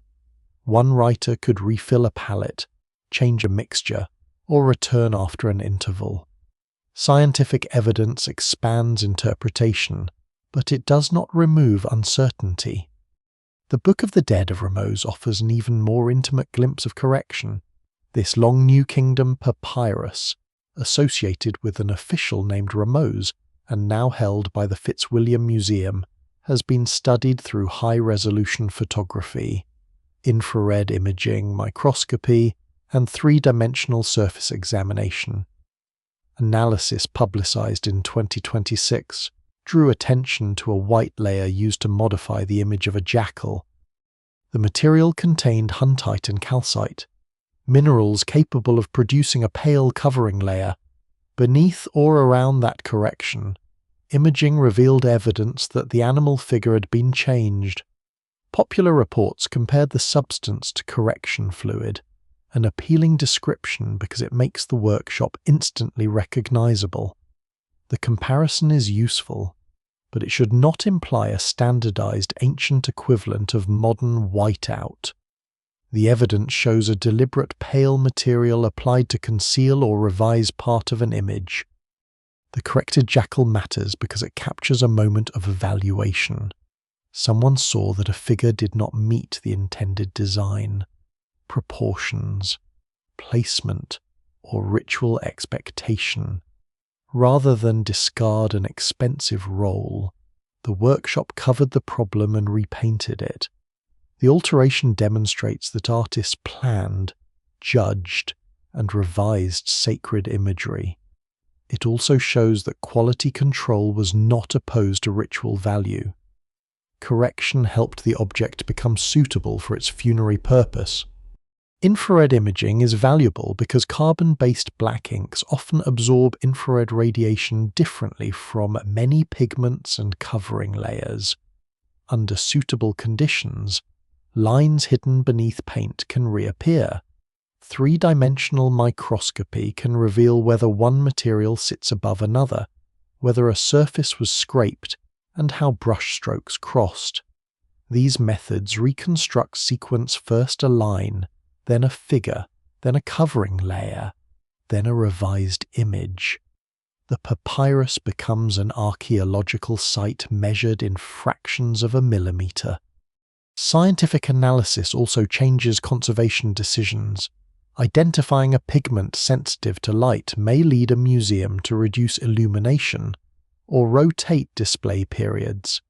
One writer could refill a palette, change a mixture, or return after an interval. Scientific evidence expands interpretation, but it does not remove uncertainty. The Book of the Dead of Rameau offers an even more intimate glimpse of correction. This long New Kingdom papyrus, associated with an official named Ramos and now held by the Fitzwilliam Museum, has been studied through high-resolution photography, infrared imaging, microscopy, and three-dimensional surface examination. Analysis publicized in 2026 drew attention to a white layer used to modify the image of a jackal. The material contained huntite and calcite, minerals capable of producing a pale covering layer. Beneath or around that correction, imaging revealed evidence that the animal figure had been changed. Popular reports compared the substance to correction fluid, an appealing description because it makes the workshop instantly recognizable. The comparison is useful, but it should not imply a standardized ancient equivalent of modern whiteout. The evidence shows a deliberate pale material applied to conceal or revise part of an image. The corrected jackal matters because it captures a moment of evaluation. Someone saw that a figure did not meet the intended design, proportions, placement, or ritual expectation. Rather than discard an expensive role, the workshop covered the problem and repainted it. The alteration demonstrates that artists planned, judged, and revised sacred imagery. It also shows that quality control was not opposed to ritual value. Correction helped the object become suitable for its funerary purpose. Infrared imaging is valuable because carbon-based black inks often absorb infrared radiation differently from many pigments and covering layers. Under suitable conditions, lines hidden beneath paint can reappear. Three-dimensional microscopy can reveal whether one material sits above another, whether a surface was scraped, and how brushstrokes crossed. These methods reconstruct sequence first a line, then a figure, then a covering layer, then a revised image. The papyrus becomes an archaeological site measured in fractions of a millimeter. Scientific analysis also changes conservation decisions. Identifying a pigment sensitive to light may lead a museum to reduce illumination or rotate display periods.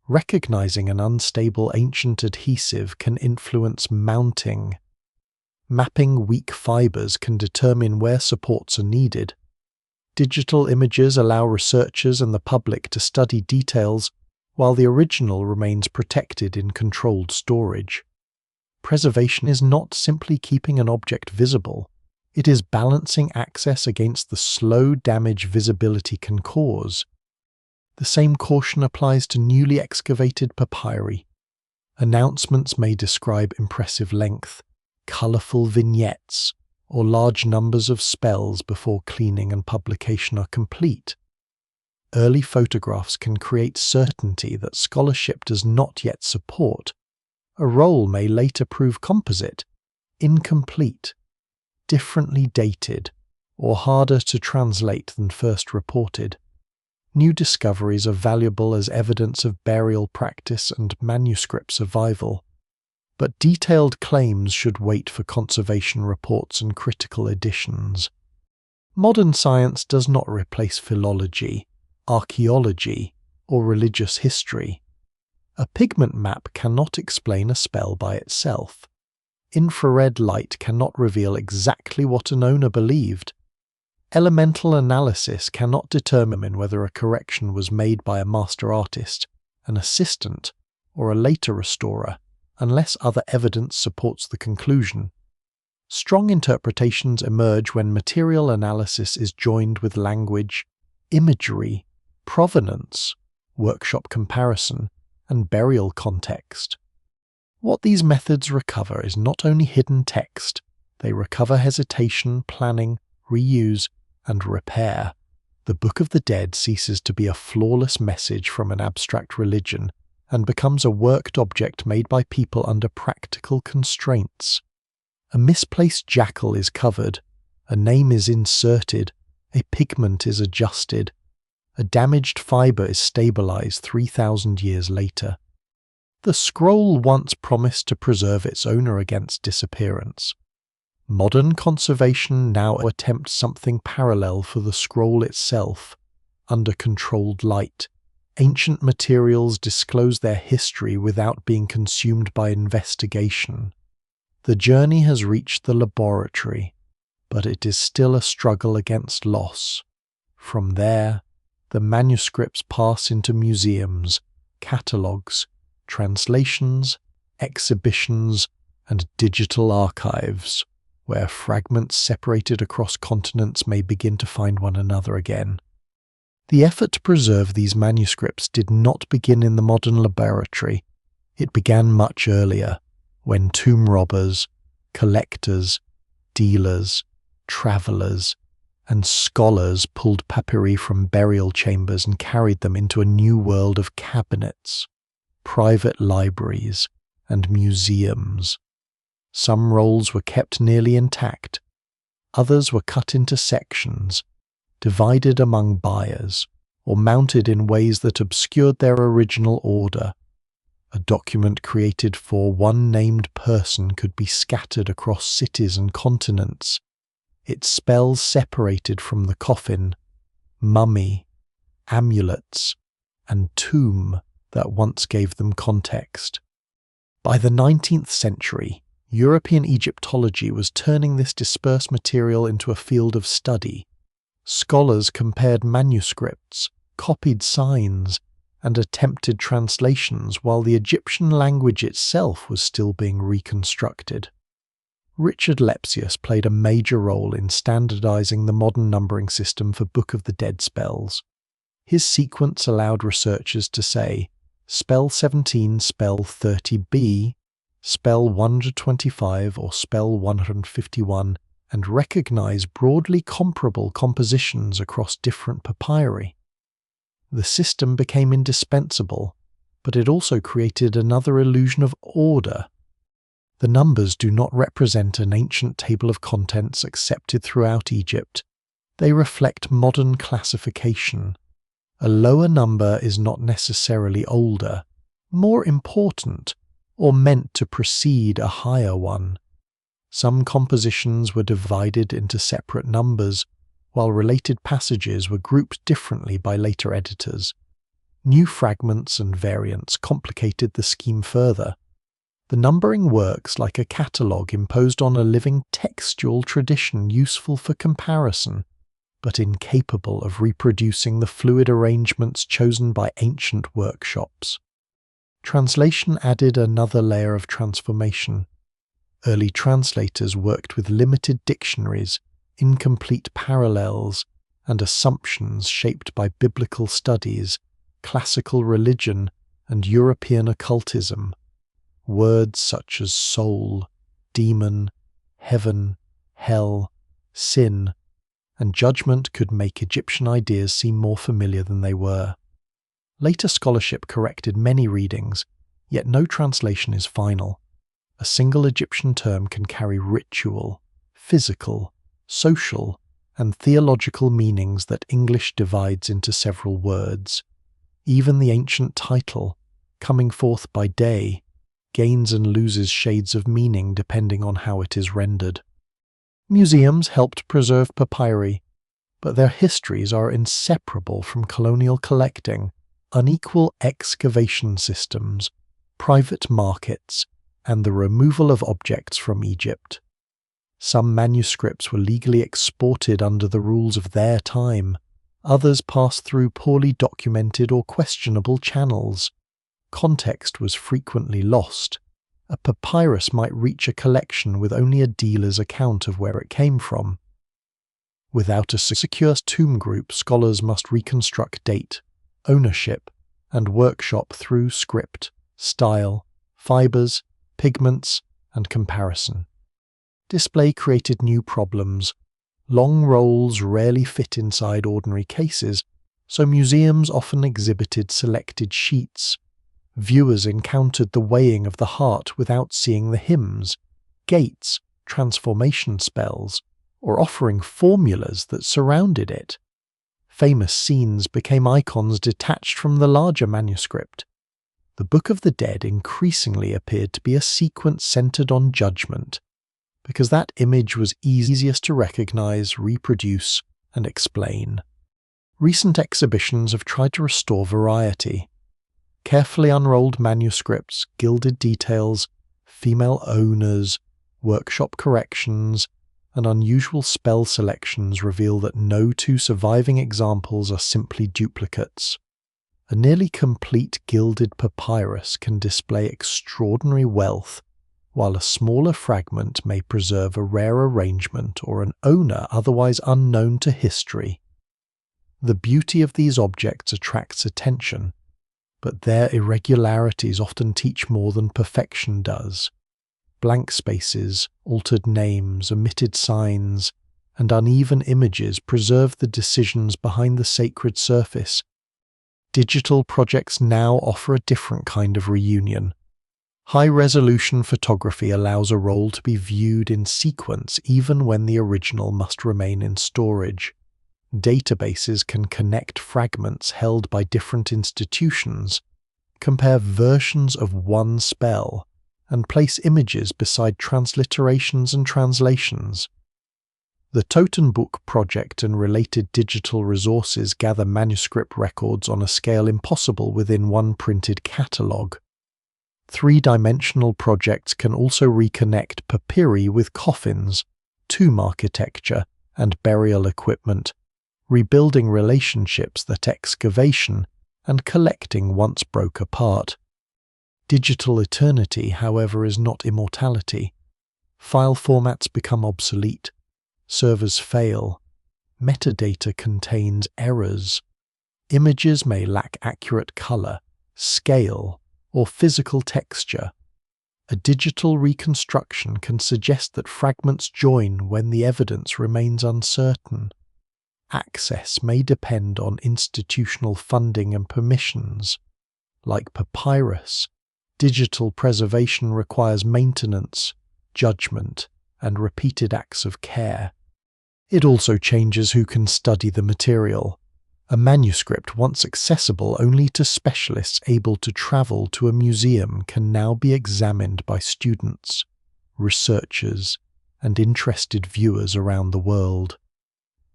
Recognizing an unstable ancient adhesive can influence mounting. Mapping weak fibers can determine where supports are needed. Digital images allow researchers and the public to study details, while the original remains protected in controlled storage. Preservation is not simply keeping an object visible, it is balancing access against the slow damage visibility can cause. The same caution applies to newly excavated papyri. Announcements may describe impressive length, colourful vignettes, or large numbers of spells before cleaning and publication are complete. Early photographs can create certainty that scholarship does not yet support. A roll may later prove composite, incomplete, differently dated, or harder to translate than first reported. New discoveries are valuable as evidence of burial practice and manuscript survival, but detailed claims should wait for conservation reports and critical editions. Modern science does not replace philology, archaeology, or religious history. A pigment map cannot explain a spell by itself. Infrared light cannot reveal exactly what an owner believed. Elemental analysis cannot determine whether a correction was made by a master artist, an assistant, or a later restorer, unless other evidence supports the conclusion. Strong interpretations emerge when material analysis is joined with language, imagery, provenance, workshop comparison, and burial context. What these methods recover is not only hidden text, they recover hesitation, planning, reuse, and repair. The Book of the Dead ceases to be a flawless message from an abstract religion and becomes a worked object made by people under practical constraints. A misplaced jackal is covered, a name is inserted, a pigment is adjusted, a damaged fibre is stabilized 3,000 years later. The scroll once promised to preserve its owner against disappearance. Modern conservation now attempts something parallel for the scroll itself. Under controlled light, ancient materials disclose their history without being consumed by investigation. The journey has reached the laboratory, but it is still a struggle against loss. From there, the manuscripts pass into museums, catalogues, translations, exhibitions, and digital archives, where fragments separated across continents may begin to find one another again. The effort to preserve these manuscripts did not begin in the modern laboratory. It began much earlier, when tomb robbers, collectors, dealers, travellers, and scholars pulled papyri from burial chambers and carried them into a new world of cabinets, private libraries, and museums. Some rolls were kept nearly intact, others were cut into sections, divided among buyers, or mounted in ways that obscured their original order. A document created for one named person could be scattered across cities and continents, its spells separated from the coffin, mummy, amulets, and tomb that once gave them context. By the 19th century, European Egyptology was turning this dispersed material into a field of study. Scholars compared manuscripts, copied signs, and attempted translations while the Egyptian language itself was still being reconstructed. Richard Lepsius played a major role in standardizing the modern numbering system for Book of the Dead spells. His sequence allowed researchers to say, spell 17, spell 30b, spell 125 or spell 151, and recognize broadly comparable compositions across different papyri. The system became indispensable, but it also created another illusion of order. The numbers do not represent an ancient table of contents accepted throughout Egypt. They reflect modern classification. A lower number is not necessarily older, more important, or meant to precede a higher one. Some compositions were divided into separate numbers, while related passages were grouped differently by later editors. New fragments and variants complicated the scheme further. The numbering works like a catalogue imposed on a living textual tradition useful for comparison, but incapable of reproducing the fluid arrangements chosen by ancient workshops. Translation added another layer of transformation. Early translators worked with limited dictionaries, incomplete parallels, and assumptions shaped by biblical studies, classical religion, and European occultism. Words such as soul, demon, heaven, hell, sin, and judgment could make Egyptian ideas seem more familiar than they were. Later scholarship corrected many readings, yet no translation is final. A single Egyptian term can carry ritual, physical, social, and theological meanings that English divides into several words. Even the ancient title, coming forth by day, gains and loses shades of meaning depending on how it is rendered. Museums helped preserve papyri, but their histories are inseparable from colonial collecting, unequal excavation systems, private markets, and the removal of objects from Egypt. Some manuscripts were legally exported under the rules of their time, others passed through poorly documented or questionable channels. Context was frequently lost. A papyrus might reach a collection with only a dealer's account of where it came from. Without a secure tomb group, scholars must reconstruct date, ownership, and workshop through script, style, fibers, pigments, and comparison. Display created new problems. Long rolls rarely fit inside ordinary cases, so museums often exhibited selected sheets. Viewers encountered the weighing of the heart without seeing the hymns, gates, transformation spells, or offering formulas that surrounded it. Famous scenes became icons detached from the larger manuscript. The Book of the Dead increasingly appeared to be a sequence centered on judgment. because that image was easiest to recognize, reproduce, and explain. Recent exhibitions have tried to restore variety. Carefully unrolled manuscripts, gilded details, female owners, workshop corrections, and unusual spell selections reveal that no two surviving examples are simply duplicates. A nearly complete gilded papyrus can display extraordinary wealth, while a smaller fragment may preserve a rare arrangement or an owner otherwise unknown to history. The beauty of these objects attracts attention, but their irregularities often teach more than perfection does. Blank spaces, altered names, omitted signs, and uneven images preserve the decisions behind the sacred surface. Digital projects now offer a different kind of reunion. High-resolution photography allows a roll to be viewed in sequence even when the original must remain in storage. Databases can connect fragments held by different institutions, compare versions of one spell, and place images beside transliterations and translations. The Totenbuch project and related digital resources gather manuscript records on a scale impossible within one printed catalogue. Three-dimensional projects can also reconnect papyri with coffins, tomb architecture, and burial equipment, rebuilding relationships that excavation and collecting once broke apart. Digital eternity, however, is not immortality. File formats become obsolete. Servers fail. Metadata contains errors. Images may lack accurate color, scale, or physical texture. A digital reconstruction can suggest that fragments join when the evidence remains uncertain. Access may depend on institutional funding and permissions. Like papyrus, digital preservation requires maintenance, judgment, and repeated acts of care. It also changes who can study the material. A manuscript once accessible only to specialists able to travel to a museum can now be examined by students, researchers, and interested viewers around the world.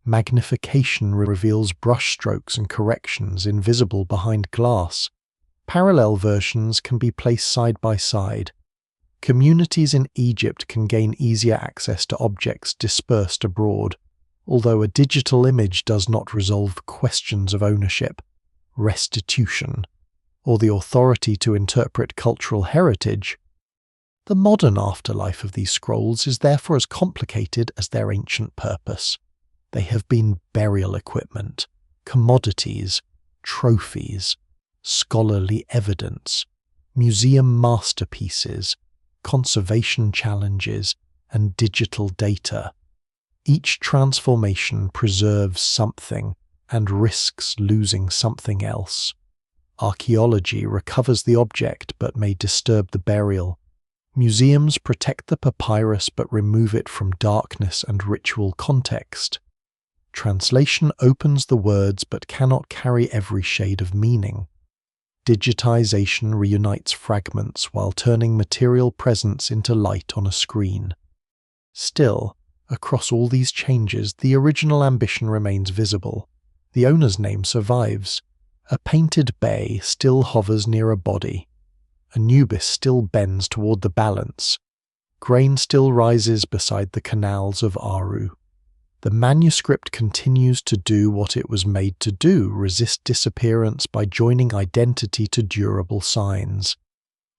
Magnification reveals brushstrokes and corrections invisible behind glass. Parallel versions can be placed side by side. Communities in Egypt can gain easier access to objects dispersed abroad, although a digital image does not resolve questions of ownership, restitution, or the authority to interpret cultural heritage. The modern afterlife of these scrolls is therefore as complicated as their ancient purpose. They have been burial equipment, commodities, trophies, scholarly evidence, museum masterpieces, conservation challenges, and digital data. Each transformation preserves something and risks losing something else. Archaeology recovers the object but may disturb the burial. Museums protect the papyrus but remove it from darkness and ritual context. Translation opens the words but cannot carry every shade of meaning. Digitization reunites fragments while turning material presence into light on a screen. Still, across all these changes, the original ambition remains visible. The owner's name survives. A painted bay still hovers near a body. Anubis still bends toward the balance. Grain still rises beside the canals of Aru. The manuscript continues to do what it was made to do, resist disappearance by joining identity to durable signs.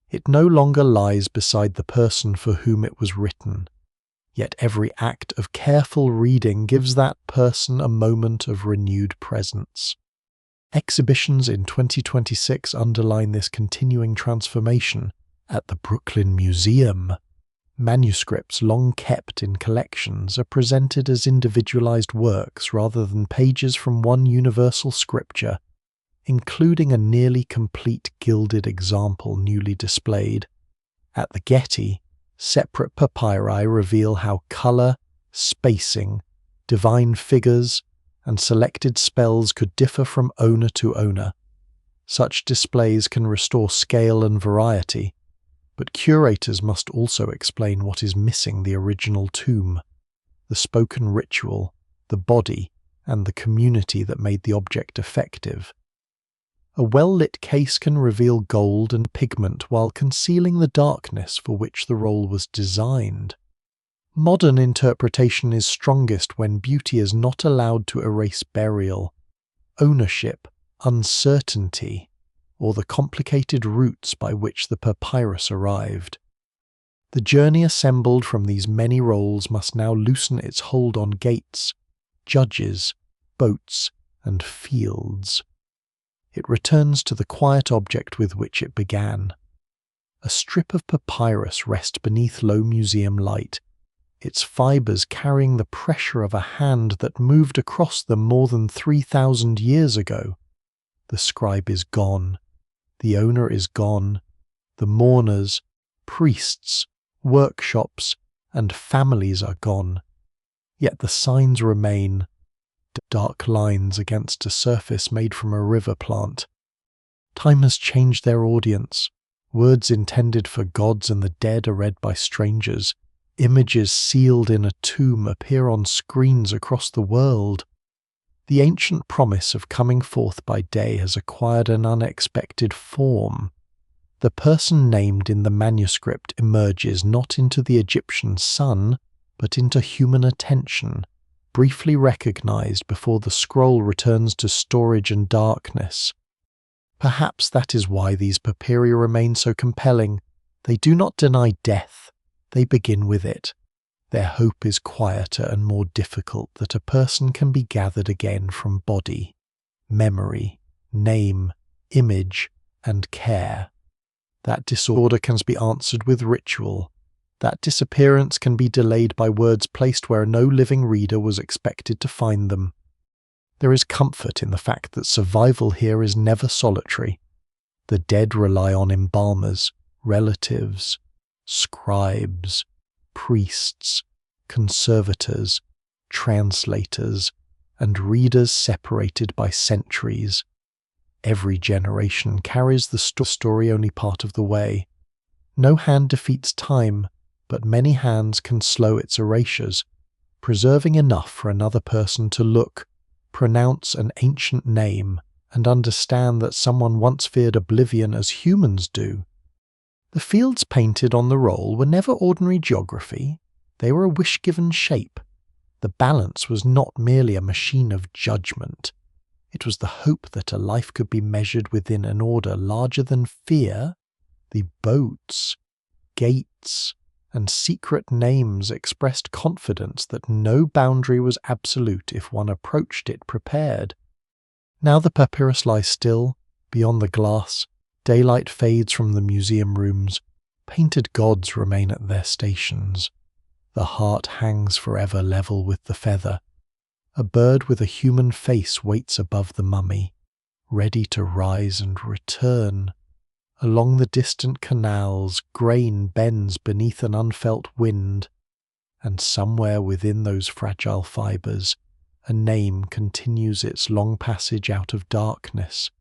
It no longer lies beside the person for whom it was written. Yet every act of careful reading gives that person a moment of renewed presence. Exhibitions in 2026 underline this continuing transformation. At the Brooklyn Museum, manuscripts long kept in collections are presented as individualized works rather than pages from one universal scripture, including a nearly complete gilded example newly displayed. At the Getty, separate papyri reveal how color, spacing, divine figures, and selected spells could differ from owner to owner. Such displays can restore scale and variety, But curators must also explain what is missing the original tomb, the spoken ritual, the body, and the community that made the object effective. A well-lit case can reveal gold and pigment while concealing the darkness for which the role was designed. Modern interpretation is strongest when beauty is not allowed to erase burial, ownership, uncertainty, or the complicated routes by which the papyrus arrived. The journey assembled from these many roles must now loosen its hold on gates, judges, boats, and fields. It returns to the quiet object with which it began. A strip of papyrus rests beneath low museum light, its fibers carrying the pressure of a hand that moved across them more than 3,000 years ago. The scribe is gone. The owner is gone. The mourners, priests, workshops, and families are gone. Yet the signs remain, dark lines against a surface made from a river plant. Time has changed their audience. Words intended for gods and the dead are read by strangers. Images sealed in a tomb appear on screens across the world. The ancient promise of coming forth by day has acquired an unexpected form. The person named in the manuscript emerges not into the Egyptian sun, but into human attention, briefly recognized before the scroll returns to storage and darkness. Perhaps that is why these papyri remain so compelling. They do not deny death, they begin with it. Their hope is quieter and more difficult that a person can be gathered again from body, memory, name, image, and care. That disorder can be answered with ritual. That disappearance can be delayed by words placed where no living reader was expected to find them. There is comfort in the fact that survival here is never solitary. The dead rely on embalmers, relatives, scribes, priests, conservators, translators, and readers separated by centuries. Every generation carries the story only part of the way. No hand defeats time, but many hands can slow its erasures, preserving enough for another person to look, pronounce an ancient name, and understand that someone once feared oblivion as humans do. The fields painted on the roll were never ordinary geography, they were a wish-given shape. The balance was not merely a machine of judgment. It was the hope that a life could be measured within an order larger than fear. The boats, gates, and secret names expressed confidence that no boundary was absolute if one approached it prepared. Now the papyrus lies still, beyond the glass, daylight fades from the museum rooms, painted gods remain at their stations. The heart hangs forever level with the feather. A bird with a human face waits above the mummy, ready to rise and return. Along the distant canals, grain bends beneath an unfelt wind, and somewhere within those fragile fibers, a name continues its long passage out of darkness,